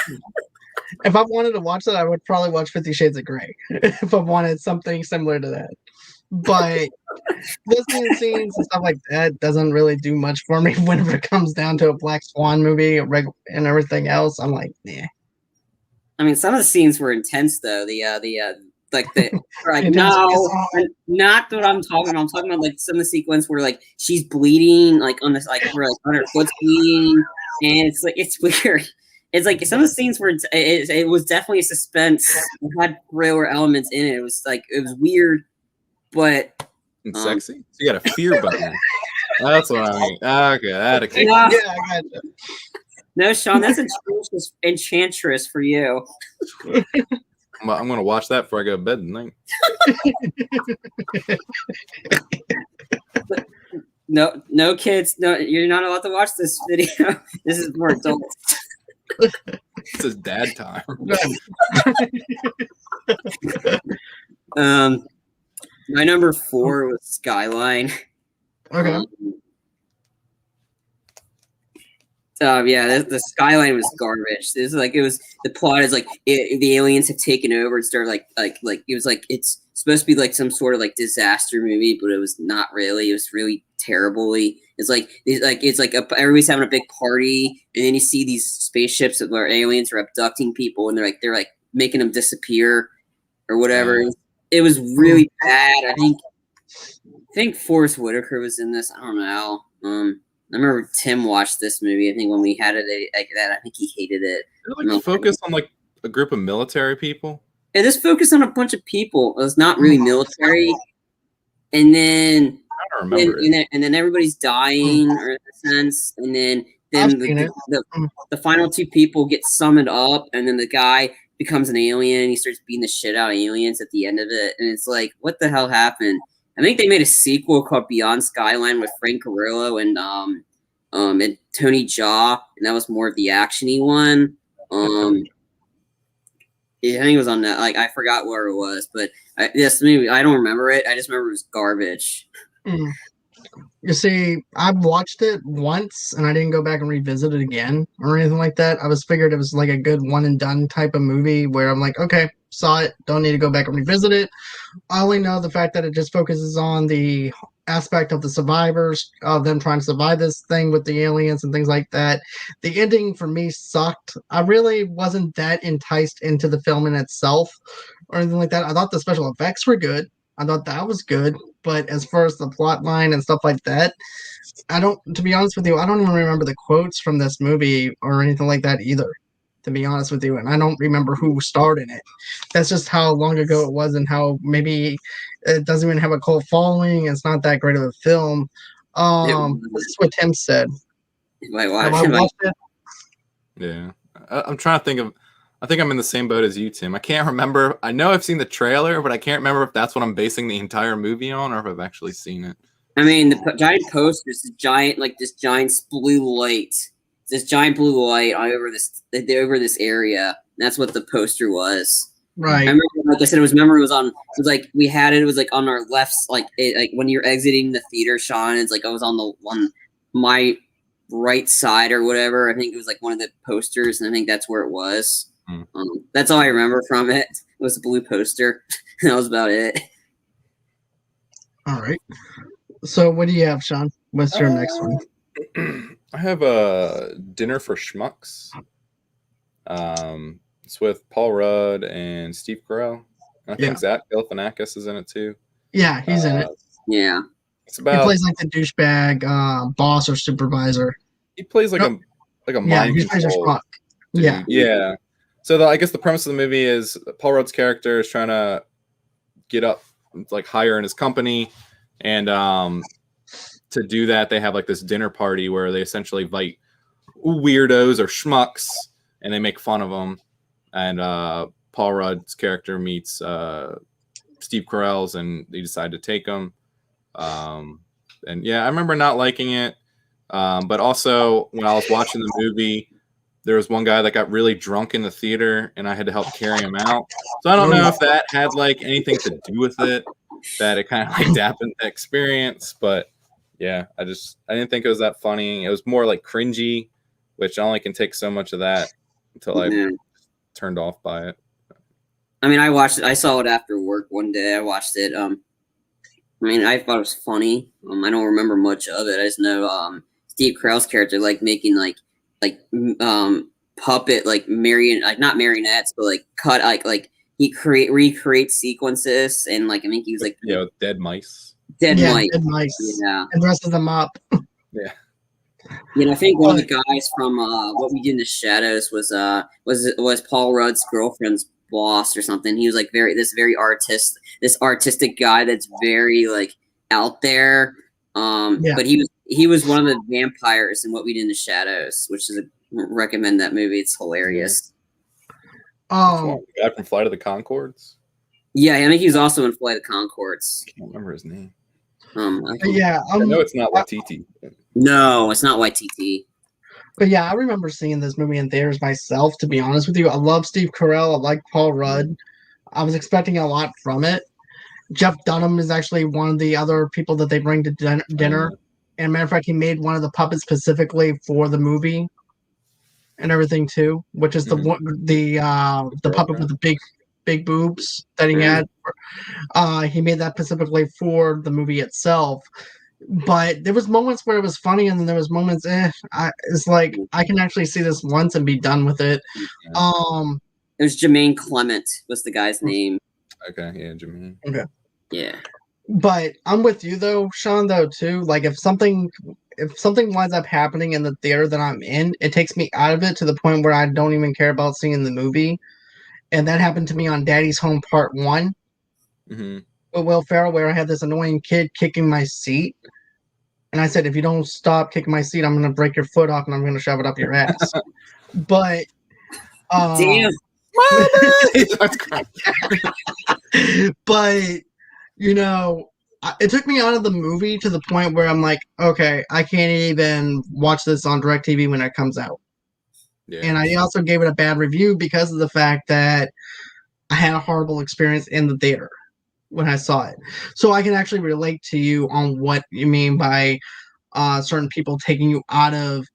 If I wanted to watch that, I would probably watch 50 Shades of Grey. If I wanted something similar to that. But listening scenes and stuff like that doesn't really do much for me whenever it comes down to a Black Swan movie and everything else. I'm like, nah.
I mean, some of the scenes were intense, though. Not what I'm talking about. I'm talking about like some of the sequence where like she's bleeding, like on this, like where like on her foot's bleeding, and it's like it's weird. It's like some of the scenes where it was definitely a suspense. It had thriller elements in it. It was weird. But
it's sexy. So you got a fear button. That's what I mean. Okay, that
I got you.
No, Sean, that's enchantress for you.
I'm gonna watch that before I go to bed tonight.
No kids. No, you're not allowed to watch this video. This is for adults.
This is dad time.
My number 4 was Skyline.
Okay.
The Skyline was garbage. The plot is like the aliens have taken over and started like it was like it's supposed to be like some sort of like disaster movie, but it was not really. It was really terribly. Everybody's having a big party, and then you see these spaceships where aliens are abducting people, and they're like making them disappear or whatever. It was really bad. I think Forrest Whitaker was in this. I don't know. I remember Tim watched this movie. I think when we had it like that, I think he hated it.
Like focus on like a group of military people.
Yeah, this focused on a bunch of people. It was not really military. And then
I don't remember
and then everybody's dying or in a sense. And then the final 2 people get summoned up, and then the guy becomes an alien. He starts beating the shit out of aliens at the end of it, and it's like, what the hell happened? I think they made a sequel called Beyond Skyline with Frank Carrillo and Tony Jaa, and that was more of the actiony one. I think it was on that. Like I forgot where it was, but this movie I don't remember it. I just remember it was garbage.
You see, I watched it once and I didn't go back and revisit it again or anything like that. I figured it was like a good one and done type of movie where I'm like, okay, saw it, don't need to go back and revisit it. I only know the fact that it just focuses on the aspect of the survivors, of them trying to survive this thing with the aliens and things like that. The ending for me sucked. I really wasn't that enticed into the film in itself or anything like that. I thought the special effects were good. I thought that was good, but as far as the plot line and stuff like that, to be honest with you, I don't even remember the quotes from this movie or anything like that either, to be honest with you, and I don't remember who starred in it. That's just how long ago it was and how maybe it doesn't even have a cult following. It's not that great of a film. This is what Tim said.
Have I watched it?
Yeah. I'm trying to think of. I think I'm in the same boat as you, Tim. I can't remember. I know I've seen the trailer, but I can't remember if that's what I'm basing the entire movie on, or if I've actually seen it.
I mean, the giant poster is this giant blue light. This giant blue light over this area. That's what the poster was.
Right.
I remember, like I said, it was like we had it. It was like on our left, like when you're exiting the theater, Sean. It's like I was on my right side or whatever. I think it was like one of the posters, and I think that's where it was. That's all I remember from it. It was a blue poster. That was about it.
All right. So what do you have, Sean? What's your next one?
I have a Dinner for Schmucks. It's with Paul Rudd and Steve Carell. I think Zach Galifianakis is in it too.
Yeah, he's in it.
Yeah.
He plays like the douchebag boss or supervisor.
He plays like a mind
he plays a schmuck. Yeah.
Yeah. So I guess the premise of the movie is Paul Rudd's character is trying to get up, like higher in his company, and to do that, they have like this dinner party where they essentially invite weirdos or schmucks, and they make fun of them. And Paul Rudd's character meets Steve Carell's, and they decide to take him. And yeah, I remember not liking it, but also when I was watching the movie, there was one guy that got really drunk in the theater, and I had to help carry him out. So I don't know if that had like anything to do with it, that it kind of like dampened the experience. But yeah, I didn't think it was that funny. It was more like cringy, which I only can take so much of that until I turned off by it.
I mean, I saw it after work one day. I watched it. I mean, I thought it was funny. I don't remember much of it. I just know Steve Carell's character like making like puppet like not marionettes, but like cut like he recreates sequences, and like I think he was like
dead mice.
Dead mice.
Yeah,
and dresses them up.
Yeah.
I think one of the guys from What We Did in the Shadows was Paul Rudd's girlfriend's boss or something. He was like this artistic guy that's very like out there. But he was one of the vampires in What We Did in the Shadows, which is recommend that movie. It's hilarious.
The guy from Flight of the Conchords.
Yeah, I think he was also in Flight of the Conchords.
I can't remember his name.
I
know it's not Waititi.
No, it's not YTT.
But yeah, I remember seeing this movie in theaters myself, to be honest with you. I love Steve Carell. I like Paul Rudd. I was expecting a lot from it. Jeff Dunham is actually one of the other people that they bring to dinner. And matter of fact, he made one of the puppets specifically for the movie and everything too, which is the puppet with the big boobs that he had. He made that specifically for the movie itself. But there was moments where it was funny, and then there was moments, it's like I can actually see this once and be done with it.
It was Jermaine Clement was the guy's name.
Okay, yeah, Jermaine.
Okay.
Yeah.
But I'm with you though, Sean, though, too. Like if something winds up happening in the theater that I'm in, it takes me out of it to the point where I don't even care about seeing the movie. And that happened to me on Daddy's Home Part 1.
Mm-hmm.
With Will Ferrell, where I had this annoying kid kicking my seat. And I said, if you don't stop kicking my seat, I'm going to break your foot off and I'm going to shove it up your ass. But
damn.
But it took me out of the movie to the point where I'm like, okay, I can't even watch this on DirecTV when it comes out. Yeah. And I also gave it a bad review because of the fact that I had a horrible experience in the theater when I saw it. So I can actually relate to you on what you mean by certain people taking you out of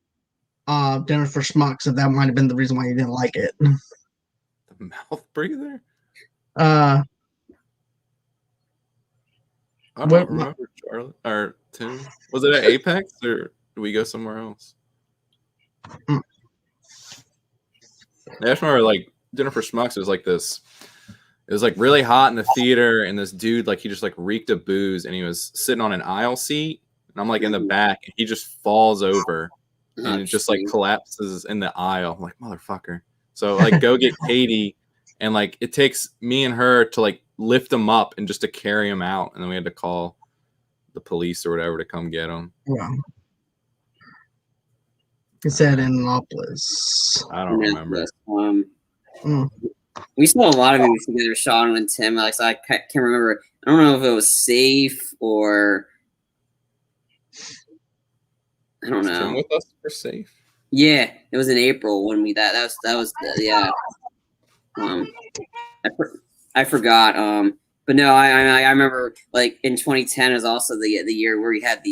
Dinner for Schmucks, if that might have been the reason why you didn't like it.
The mouth breather?
I
don't remember, Charlotte. Or Tim. Was it at Apex, or did we go somewhere else? I just remember, like, Dinner for Schmucks was like this. It was like really hot in the theater, and this dude, like, he just like reeked of booze, and he was sitting on an aisle seat, and I'm like in the back, and he just falls over, and it just like collapses in the aisle. I'm like, motherfucker. So like go get Katie, and like it takes me and her to like lift him up and just to carry him out, and then we had to call the police or whatever to come get him.
Yeah. He said Annapolis.
I don't remember.
We saw a lot of movies together, Sean and Tim. Like, so I can't remember. I don't know if it was Safe or I don't know.
Tim with us for Safe?
Yeah, it was in April when we that was yeah. I forgot. But no, I remember like in 2010 is also the year where we had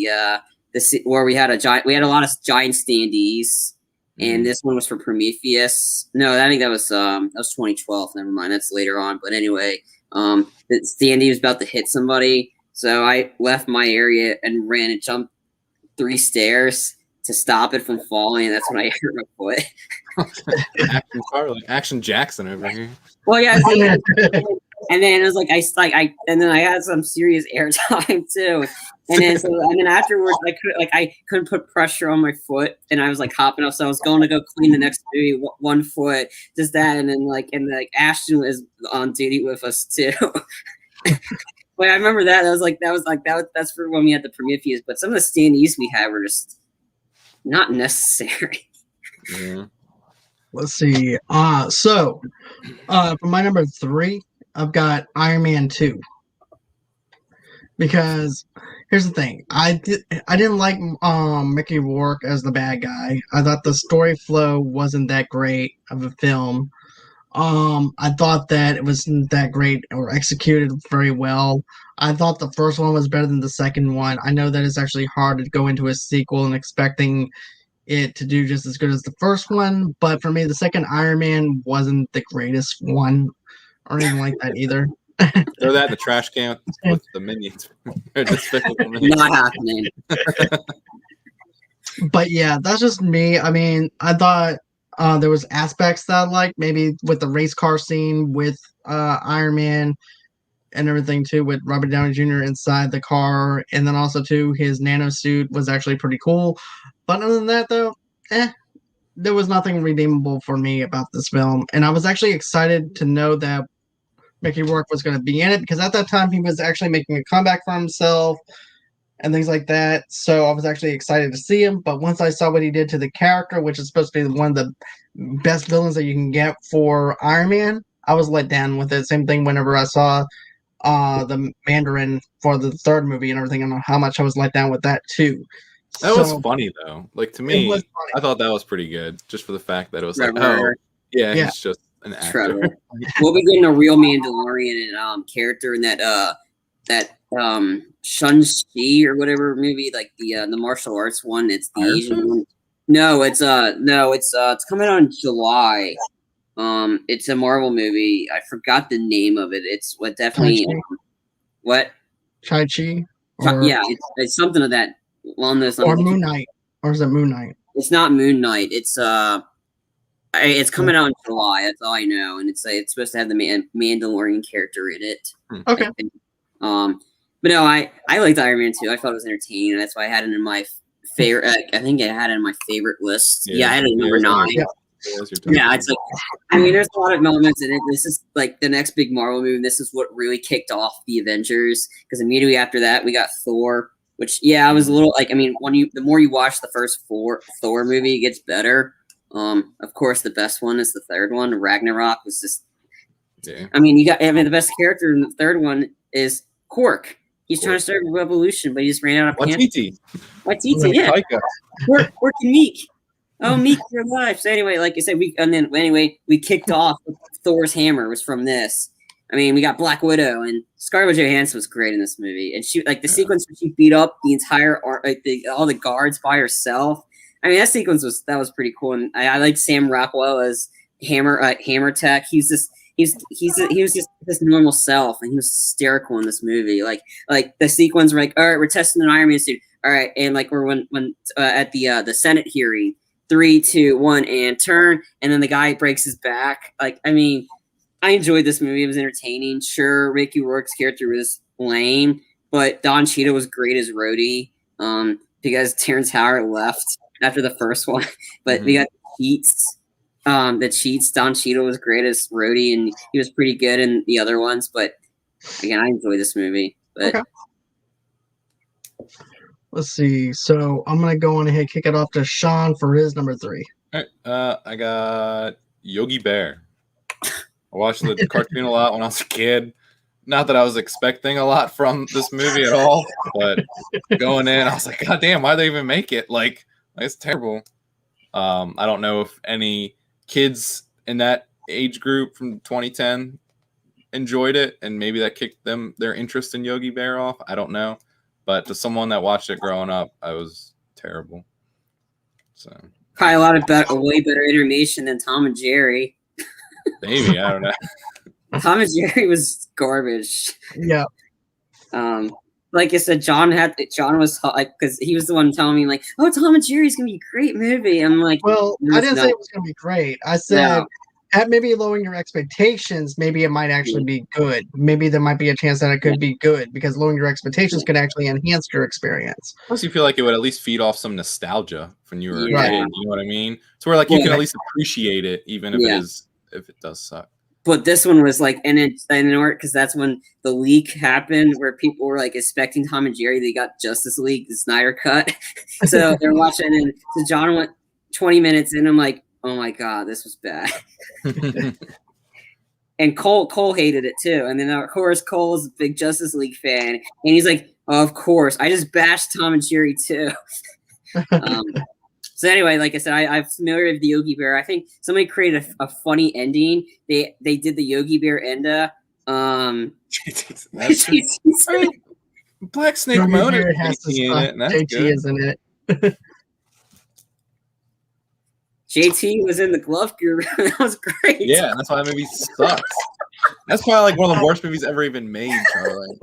where we had a lot of giant standees, and this one was for Prometheus. No, I think that was 2012. Never mind, that's later on. But anyway, the standee was about to hit somebody, so I left my area and ran and jumped 3 stairs to stop it from falling, and that's when I hurt my foot.
Action Jackson over here.
Well, yeah, and then it was like I had some serious airtime too, and then afterwards I couldn't put pressure on my foot, and I was like hopping up, so I was going to go clean the next movie, 1 foot, just that, and then Ashton was on duty with us too. But I remember that's for when we had the Prometheus, but some of the standees we had were just not necessary.
Yeah.
Let's see. So for my number 3, I've got Iron Man 2. Because here's the thing, I didn't like Mickey Rourke as the bad guy. I thought the story flow wasn't that great of a film. I thought that it wasn't that great or executed very well. I thought the first one was better than the second one. I know that it's actually hard to go into a sequel and expecting it to do just as good as the first one, but for me, the second Iron Man wasn't the greatest one or anything like that either.
Throw that in the trash can with the Minions.
Not happening.
But yeah, that's just me. I mean, I thought there was aspects that I liked, maybe with the race car scene with Iron Man and everything too, with Robert Downey Jr. inside the car, and then also too his nano suit was actually pretty cool. But other than that, though, there was nothing redeemable for me about this film, and I was actually excited to know that Mickey Rourke was going to be in it, because at that time he was actually making a comeback for himself and things like that. So I was actually excited to see him. But once I saw what he did to the character, which is supposed to be one of the best villains that you can get for Iron Man, I was let down with it. Same thing whenever I saw the Mandarin for the third movie and everything, and how much I was let down with that too.
That was funny though. Like, to me, I thought that was pretty good, just for the fact that it was he's just an actor.
We'll be getting a real Mandalorian character in that Shun-Chi or whatever movie, like the martial arts one. It's the Asian one. No, it's coming out in July. It's a Marvel movie. I forgot the name of it. It's definitely what
Shang-Chi.
Yeah, it's something of that. Or
Moon Knight, or is it Moon Knight?
It's not Moon Knight. It's coming out in July. That's all I know, and it's supposed to have the Mandalorian character in it.
Okay.
But no, I liked Iron Man 2. I thought it was entertaining. That's why I had it in my favorite. I think I had it in my favorite list. Yeah, I had it number 9. Yeah, it's like, I mean, there's a lot of elements in it. This is like the next big Marvel movie. This is what really kicked off the Avengers, because immediately after that we got Thor. Which, yeah, I was a little like, I mean, the more you watch the first Thor movie, it gets better. Of course, the best one is the third one. Ragnarok was just, I mean, the best character in the third one is Korg. He's trying to start a revolution, but he just ran out of
Waititi,
yeah. Korg and Meek. Oh, Meek, you're alive. So anyway, like I said, we kicked off with Thor's hammer was from this. I mean, we got Black Widow, and Scarlett Johansson was great in this movie. And she, like, the sequence where she beat up the entire all the guards by herself. I mean, that sequence was pretty cool. And I like Sam Rockwell as Hammer Tech. He was just his normal self, and he was hysterical in this movie. Like the sequence where, like, all right, we're testing an Iron Man suit. All right, and like we're when at the Senate hearing, 3, 2, 1, and turn, and then the guy breaks his back. Like, I mean, I enjoyed this movie. It was entertaining. Sure, Mickey Rourke's character was lame, but Don Cheadle was great as Rhodey. Because Terrence Howard left after the first one, but we got Cheats. Don Cheadle was great as Rhodey, and he was pretty good in the other ones. But again, I enjoyed this movie. But
Let's see. So I'm gonna go on ahead, kick it off to Sean for his number 3.
All right, I got Yogi Bear. I watched the cartoon a lot when I was a kid. Not that I was expecting a lot from this movie at all, but going in, I was like, God damn, why'd they even make it? Like it's terrible. I don't know if any kids in that age group from 2010 enjoyed it, and maybe that kicked their interest in Yogi Bear off. I don't know. But to someone that watched it growing up, I was terrible. So
probably a lot of way better animation than Tom and Jerry.
Maybe, I don't know.
Tom and Jerry was garbage.
Yeah.
Like I said, John was like, because he was the one telling me like, "Oh, Tom and Jerry's gonna be a great movie." I'm like,
well, I didn't say it was gonna be great. I said at maybe lowering your expectations, maybe it might actually be good. Maybe there might be a chance that it could be good because lowering your expectations could actually enhance your experience.
Plus, you feel like it would at least feed off some nostalgia when you were a kid.
Right.
You know what I mean? So where like you can at least appreciate it, even if it does suck.
But this one was like, and in order, because that's when the leak happened, where people were like expecting Tom and Jerry. They got Justice League, the Snyder cut. So they're watching, and so John went 20 minutes in. I'm like, oh my god, this was bad. And Cole hated it too. And then of course Cole is a big Justice League fan, and he's like, oh, of course, I just bashed Tom and Jerry too. So anyway, like I said, I'm familiar with the Yogi Bear. I think somebody created a funny ending. They did the Yogi Bear enda.
Black Snake Moan
has JT is in it.
JT
was in the glove group. That was great.
Yeah, that's why that movie sucks. That's probably like one of the worst movies ever even made, Charlie.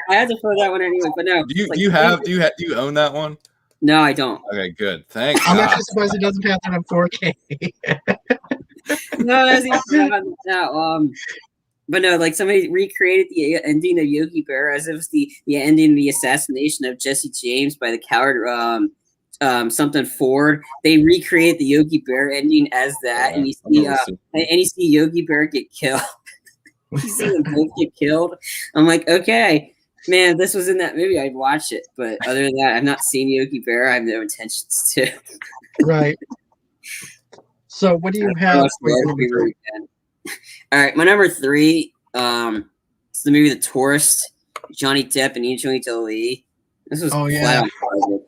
I had to throw that one anyway, but no.
Do you own that one?
No, I don't.
Okay, good. Thanks.
I'm actually surprised it doesn't have that in 4K.
No, that's even now. But no, like somebody recreated the ending of Yogi Bear as if it was the ending of the assassination of Jesse James by the coward something Ford. They recreate the Yogi Bear ending as that, and you see Yogi Bear get killed. You see them both get killed. I'm like, okay, man, this was in that movie. I'd watch it, but other than that, I've not seen Yogi Bear. I have no intentions to.
Right. So, what do you have?
All right, my number 3. It's the movie The Tourist. Johnny Depp and Angelina Jolie. This was flat on garbage.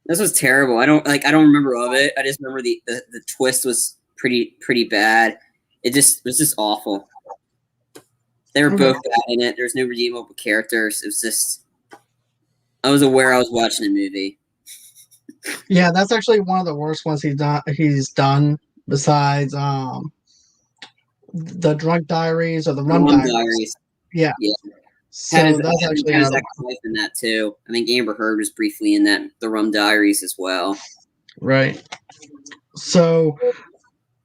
This was terrible. I don't remember of it. I just remember the twist was pretty bad. It was just awful. They were both bad in it. There's no redeemable characters. It was just I was aware I was watching a movie.
Yeah, that's actually one of the worst ones he's done besides the Drunk Diaries or the Rum Diaries. Yeah. So that's actually
in that too. I think Amber Heard was briefly in that the Rum Diaries as well.
Right. So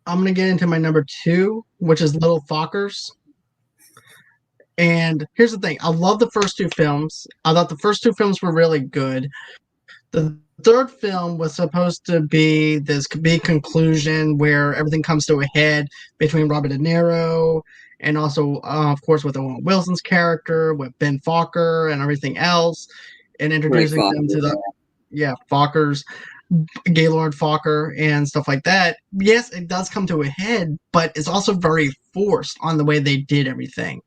I'm gonna get into my number 2, which is Little Fockers. And here's the thing: I love the first 2 films. I thought the first 2 films were really good. The third film was supposed to be this big conclusion where everything comes to a head between Robert De Niro and also, of course, with Owen Wilson's character, with Ben Fokker and everything else, and introducing them to the Fokkers, Gaylord Fokker and stuff like that. Yes, it does come to a head, but it's also very forced on the way they did everything.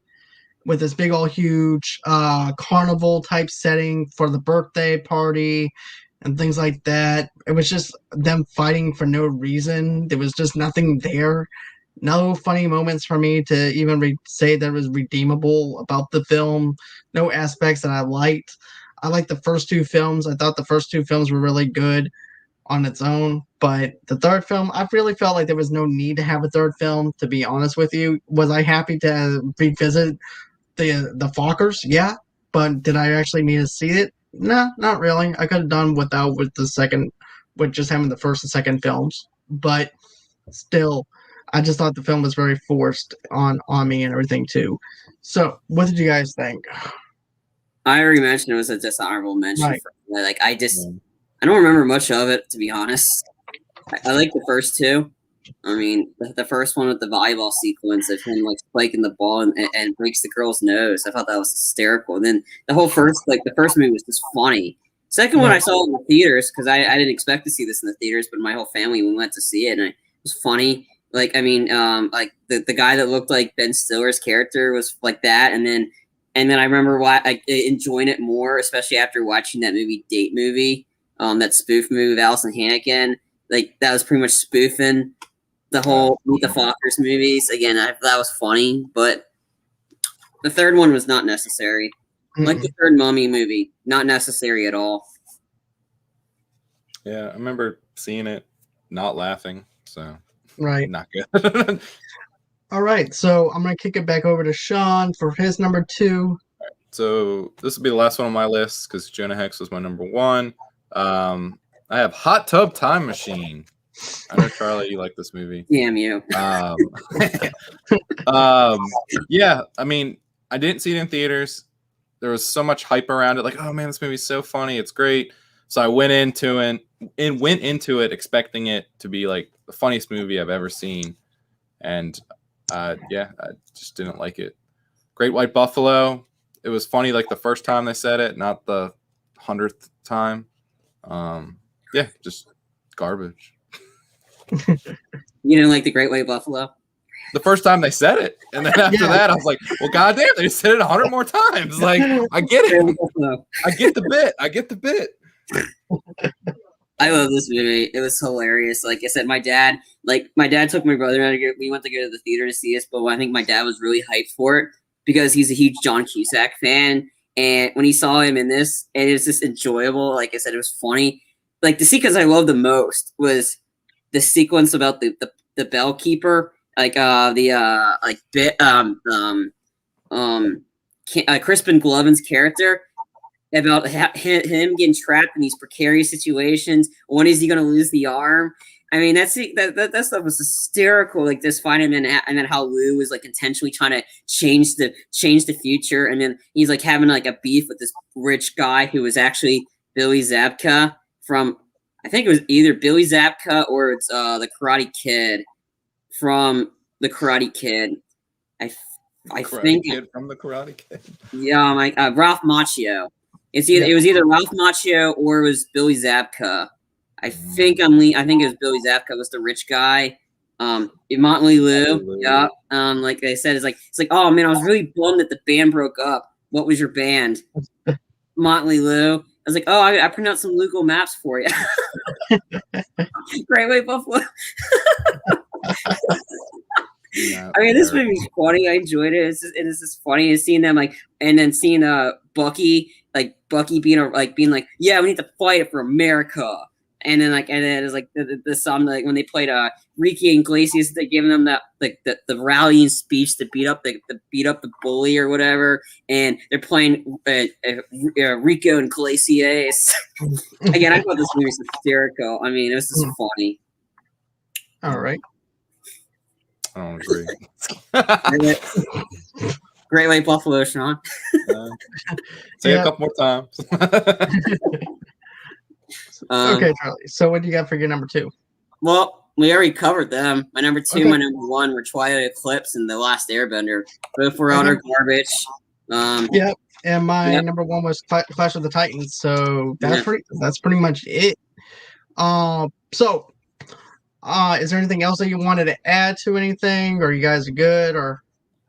With this big old huge carnival type setting for the birthday party and things like that. It was just them fighting for no reason. There was just nothing there. No funny moments for me to even say that was redeemable about the film. No aspects that I liked. I liked the first 2 films. I thought the first 2 films were really good on its own. But the third film, I really felt like there was no need to have a third film, to be honest with you. Was I happy to revisit the Fockers? Yeah. But did I actually need to see it? No, not really. I could have done without with just having the first and second films. But still, I just thought the film was very forced on me and everything too. So, what did you guys think?
I already mentioned it was a dishonorable mention. Right. I don't remember much of it, to be honest. I like the first 2. I mean, the first one with the volleyball sequence of him like spiking the ball and breaks the girl's nose. I thought that was hysterical. And then the first movie was just funny. Second one I saw in the theaters because I didn't expect to see this in the theaters, but my whole family we went to see it and it was funny. Like I mean, like the guy that looked like Ben Stiller's character was like that, and then I remember enjoying it more, especially after watching that Date Movie, that spoof movie with Allison Hannigan. Like that was pretty much spoofing the whole Meet the Fockers movies. Again, that was funny, but the third one was not necessary. Like the third Mummy movie, not necessary at all.
Yeah, I remember seeing it, not laughing, so not
good. All right, so I'm going to kick it back over to Sean for his number 2.
Right, so this will be the last one on my list because Jonah Hex was my number 1. I have Hot Tub Time Machine. I know, Charlie, you like this movie.
Damn you.
Yeah, I mean, I didn't see it in theaters. There was so much hype around it, like, oh man, this movie's so funny, it's great. So I went into it expecting it to be like the funniest movie I've ever seen, and I just didn't like it. Great White Buffalo. It was funny like the first time they said it, not the 100th time. Just garbage.
You didn't like the Great White Buffalo?
The first time they said it, and then after that, I was like, "Well, goddamn, they said it 100 more times." Like, I get it. I get the bit.
I love this movie. It was hilarious. Like I said, my dad took my brother and we went to go to the theater to see this, but I think my dad was really hyped for it because he's a huge John Cusack fan. And when he saw him in this, and it was just enjoyable. Like I said, it was funny. Like the sequence I loved the most was the sequence about the bellkeeper, Crispin Gloven's character, about him getting trapped in these precarious situations. When is he going to lose the arm? I mean, that stuff was hysterical. Like this finding and then how Lou was like intentionally trying to change the future, and then he's like having like a beef with this rich guy who was actually Billy Zabka from, I think it was either Billy Zabka or it's the Karate Kid from the Karate Kid. I think
Kid from the Karate Kid.
Yeah, like Ralph Macchio. It was either Ralph Macchio or it was Billy Zabka. I think it was Billy Zabka was the rich guy. Motley Lou. Yeah. Like I said, it's like, oh man, I was really bummed that the band broke up. What was your band? Motley Lou. I was like, oh, I printed out some Google Maps for you. Great White Buffalo. I mean, this movie's funny. I enjoyed it. It's just funny. And seeing them and then seeing Bucky being like, yeah, we need to fight it for America. And then it's like the song, like when they played Ricky Iglesias, they giving them that the rallying speech to beat up the bully or whatever, and they're playing Rico Iglesias. Again, I thought this movie was hysterical. I mean, it was just funny.
All right.
I don't agree.
Great White Buffalo, Sean.
Say it a couple more times.
Okay, Charlie. So what do you got for your number 2?
Well, we already covered them. My number 2, my number 1 were Twilight Eclipse and The Last Airbender. Both were utter garbage.
And my number 1 was Clash of the Titans. So that's pretty much it. So is there anything else that you wanted to add to anything, or you guys are good? Or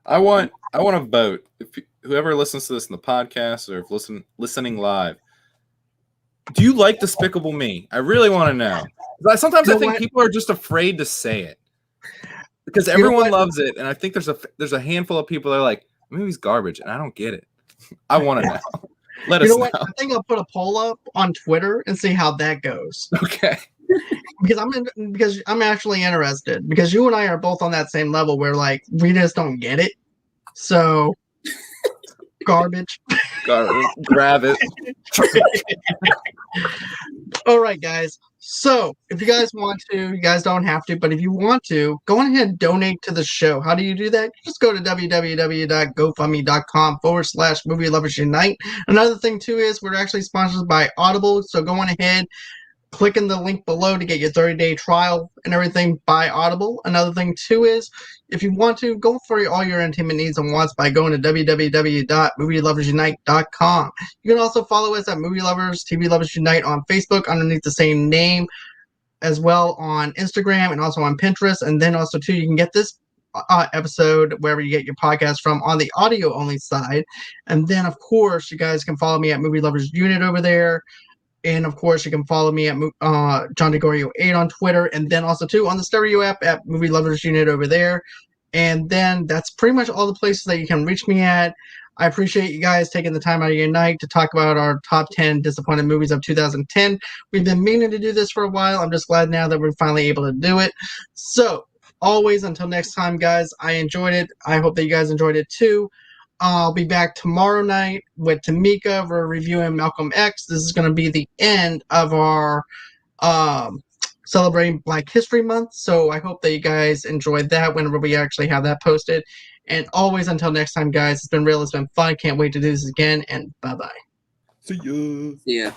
I want a vote. If whoever listens to this in the podcast or if listening live, do you like Despicable Me? I really want to know. Sometimes I think people are just afraid to say it because everyone loves it, and I think there's a handful of people that are like, the movie's garbage, and I don't get it. I want to know. Let us know.
What? I think I'll put a poll up on Twitter and see how that goes.
Okay.
Because I'm actually interested, because you and I are both on that same level where like we just don't get it. So garbage.
Grab it.
All right, guys. So if you guys want to, you guys don't have to, but if you want to, go on ahead and donate to the show. How do you do that? Just go to www.gofundme.com/Movie Lovers Unite. Another thing too is we're actually sponsored by Audible, so go on ahead, clicking the link below to get your 30-day trial and everything by Audible. Another thing, too, is if you want to, go for all your entertainment needs and wants by going to www.movieloversunite.com. You can also follow us at Movie Lovers, TV Lovers Unite on Facebook underneath the same name, as well on Instagram and also on Pinterest. And then also, too, you can get this episode wherever you get your podcast from on the audio only side. And then, of course, you guys can follow me at Movie Lovers Unit over there. And of course, you can follow me at John DeGorio 8 on Twitter, and then also too on the Stereo app at Movie Lovers Unit over there. And then that's pretty much all the places that you can reach me at. I appreciate you guys taking the time out of your night to talk about our top 10 disappointed movies of 2010. We've been meaning to do this for a while. I'm just glad now that we're finally able to do it. So, always, until next time, guys, I enjoyed it. I hope that you guys enjoyed it too. I'll be back tomorrow night with Tamika. We're reviewing Malcolm X. This is going to be the end of our celebrating Black History Month. So I hope that you guys enjoyed that whenever we actually have that posted. And always, until next time, guys, it's been real. It's been fun. Can't wait to do this again. And bye-bye.
See ya.
See ya.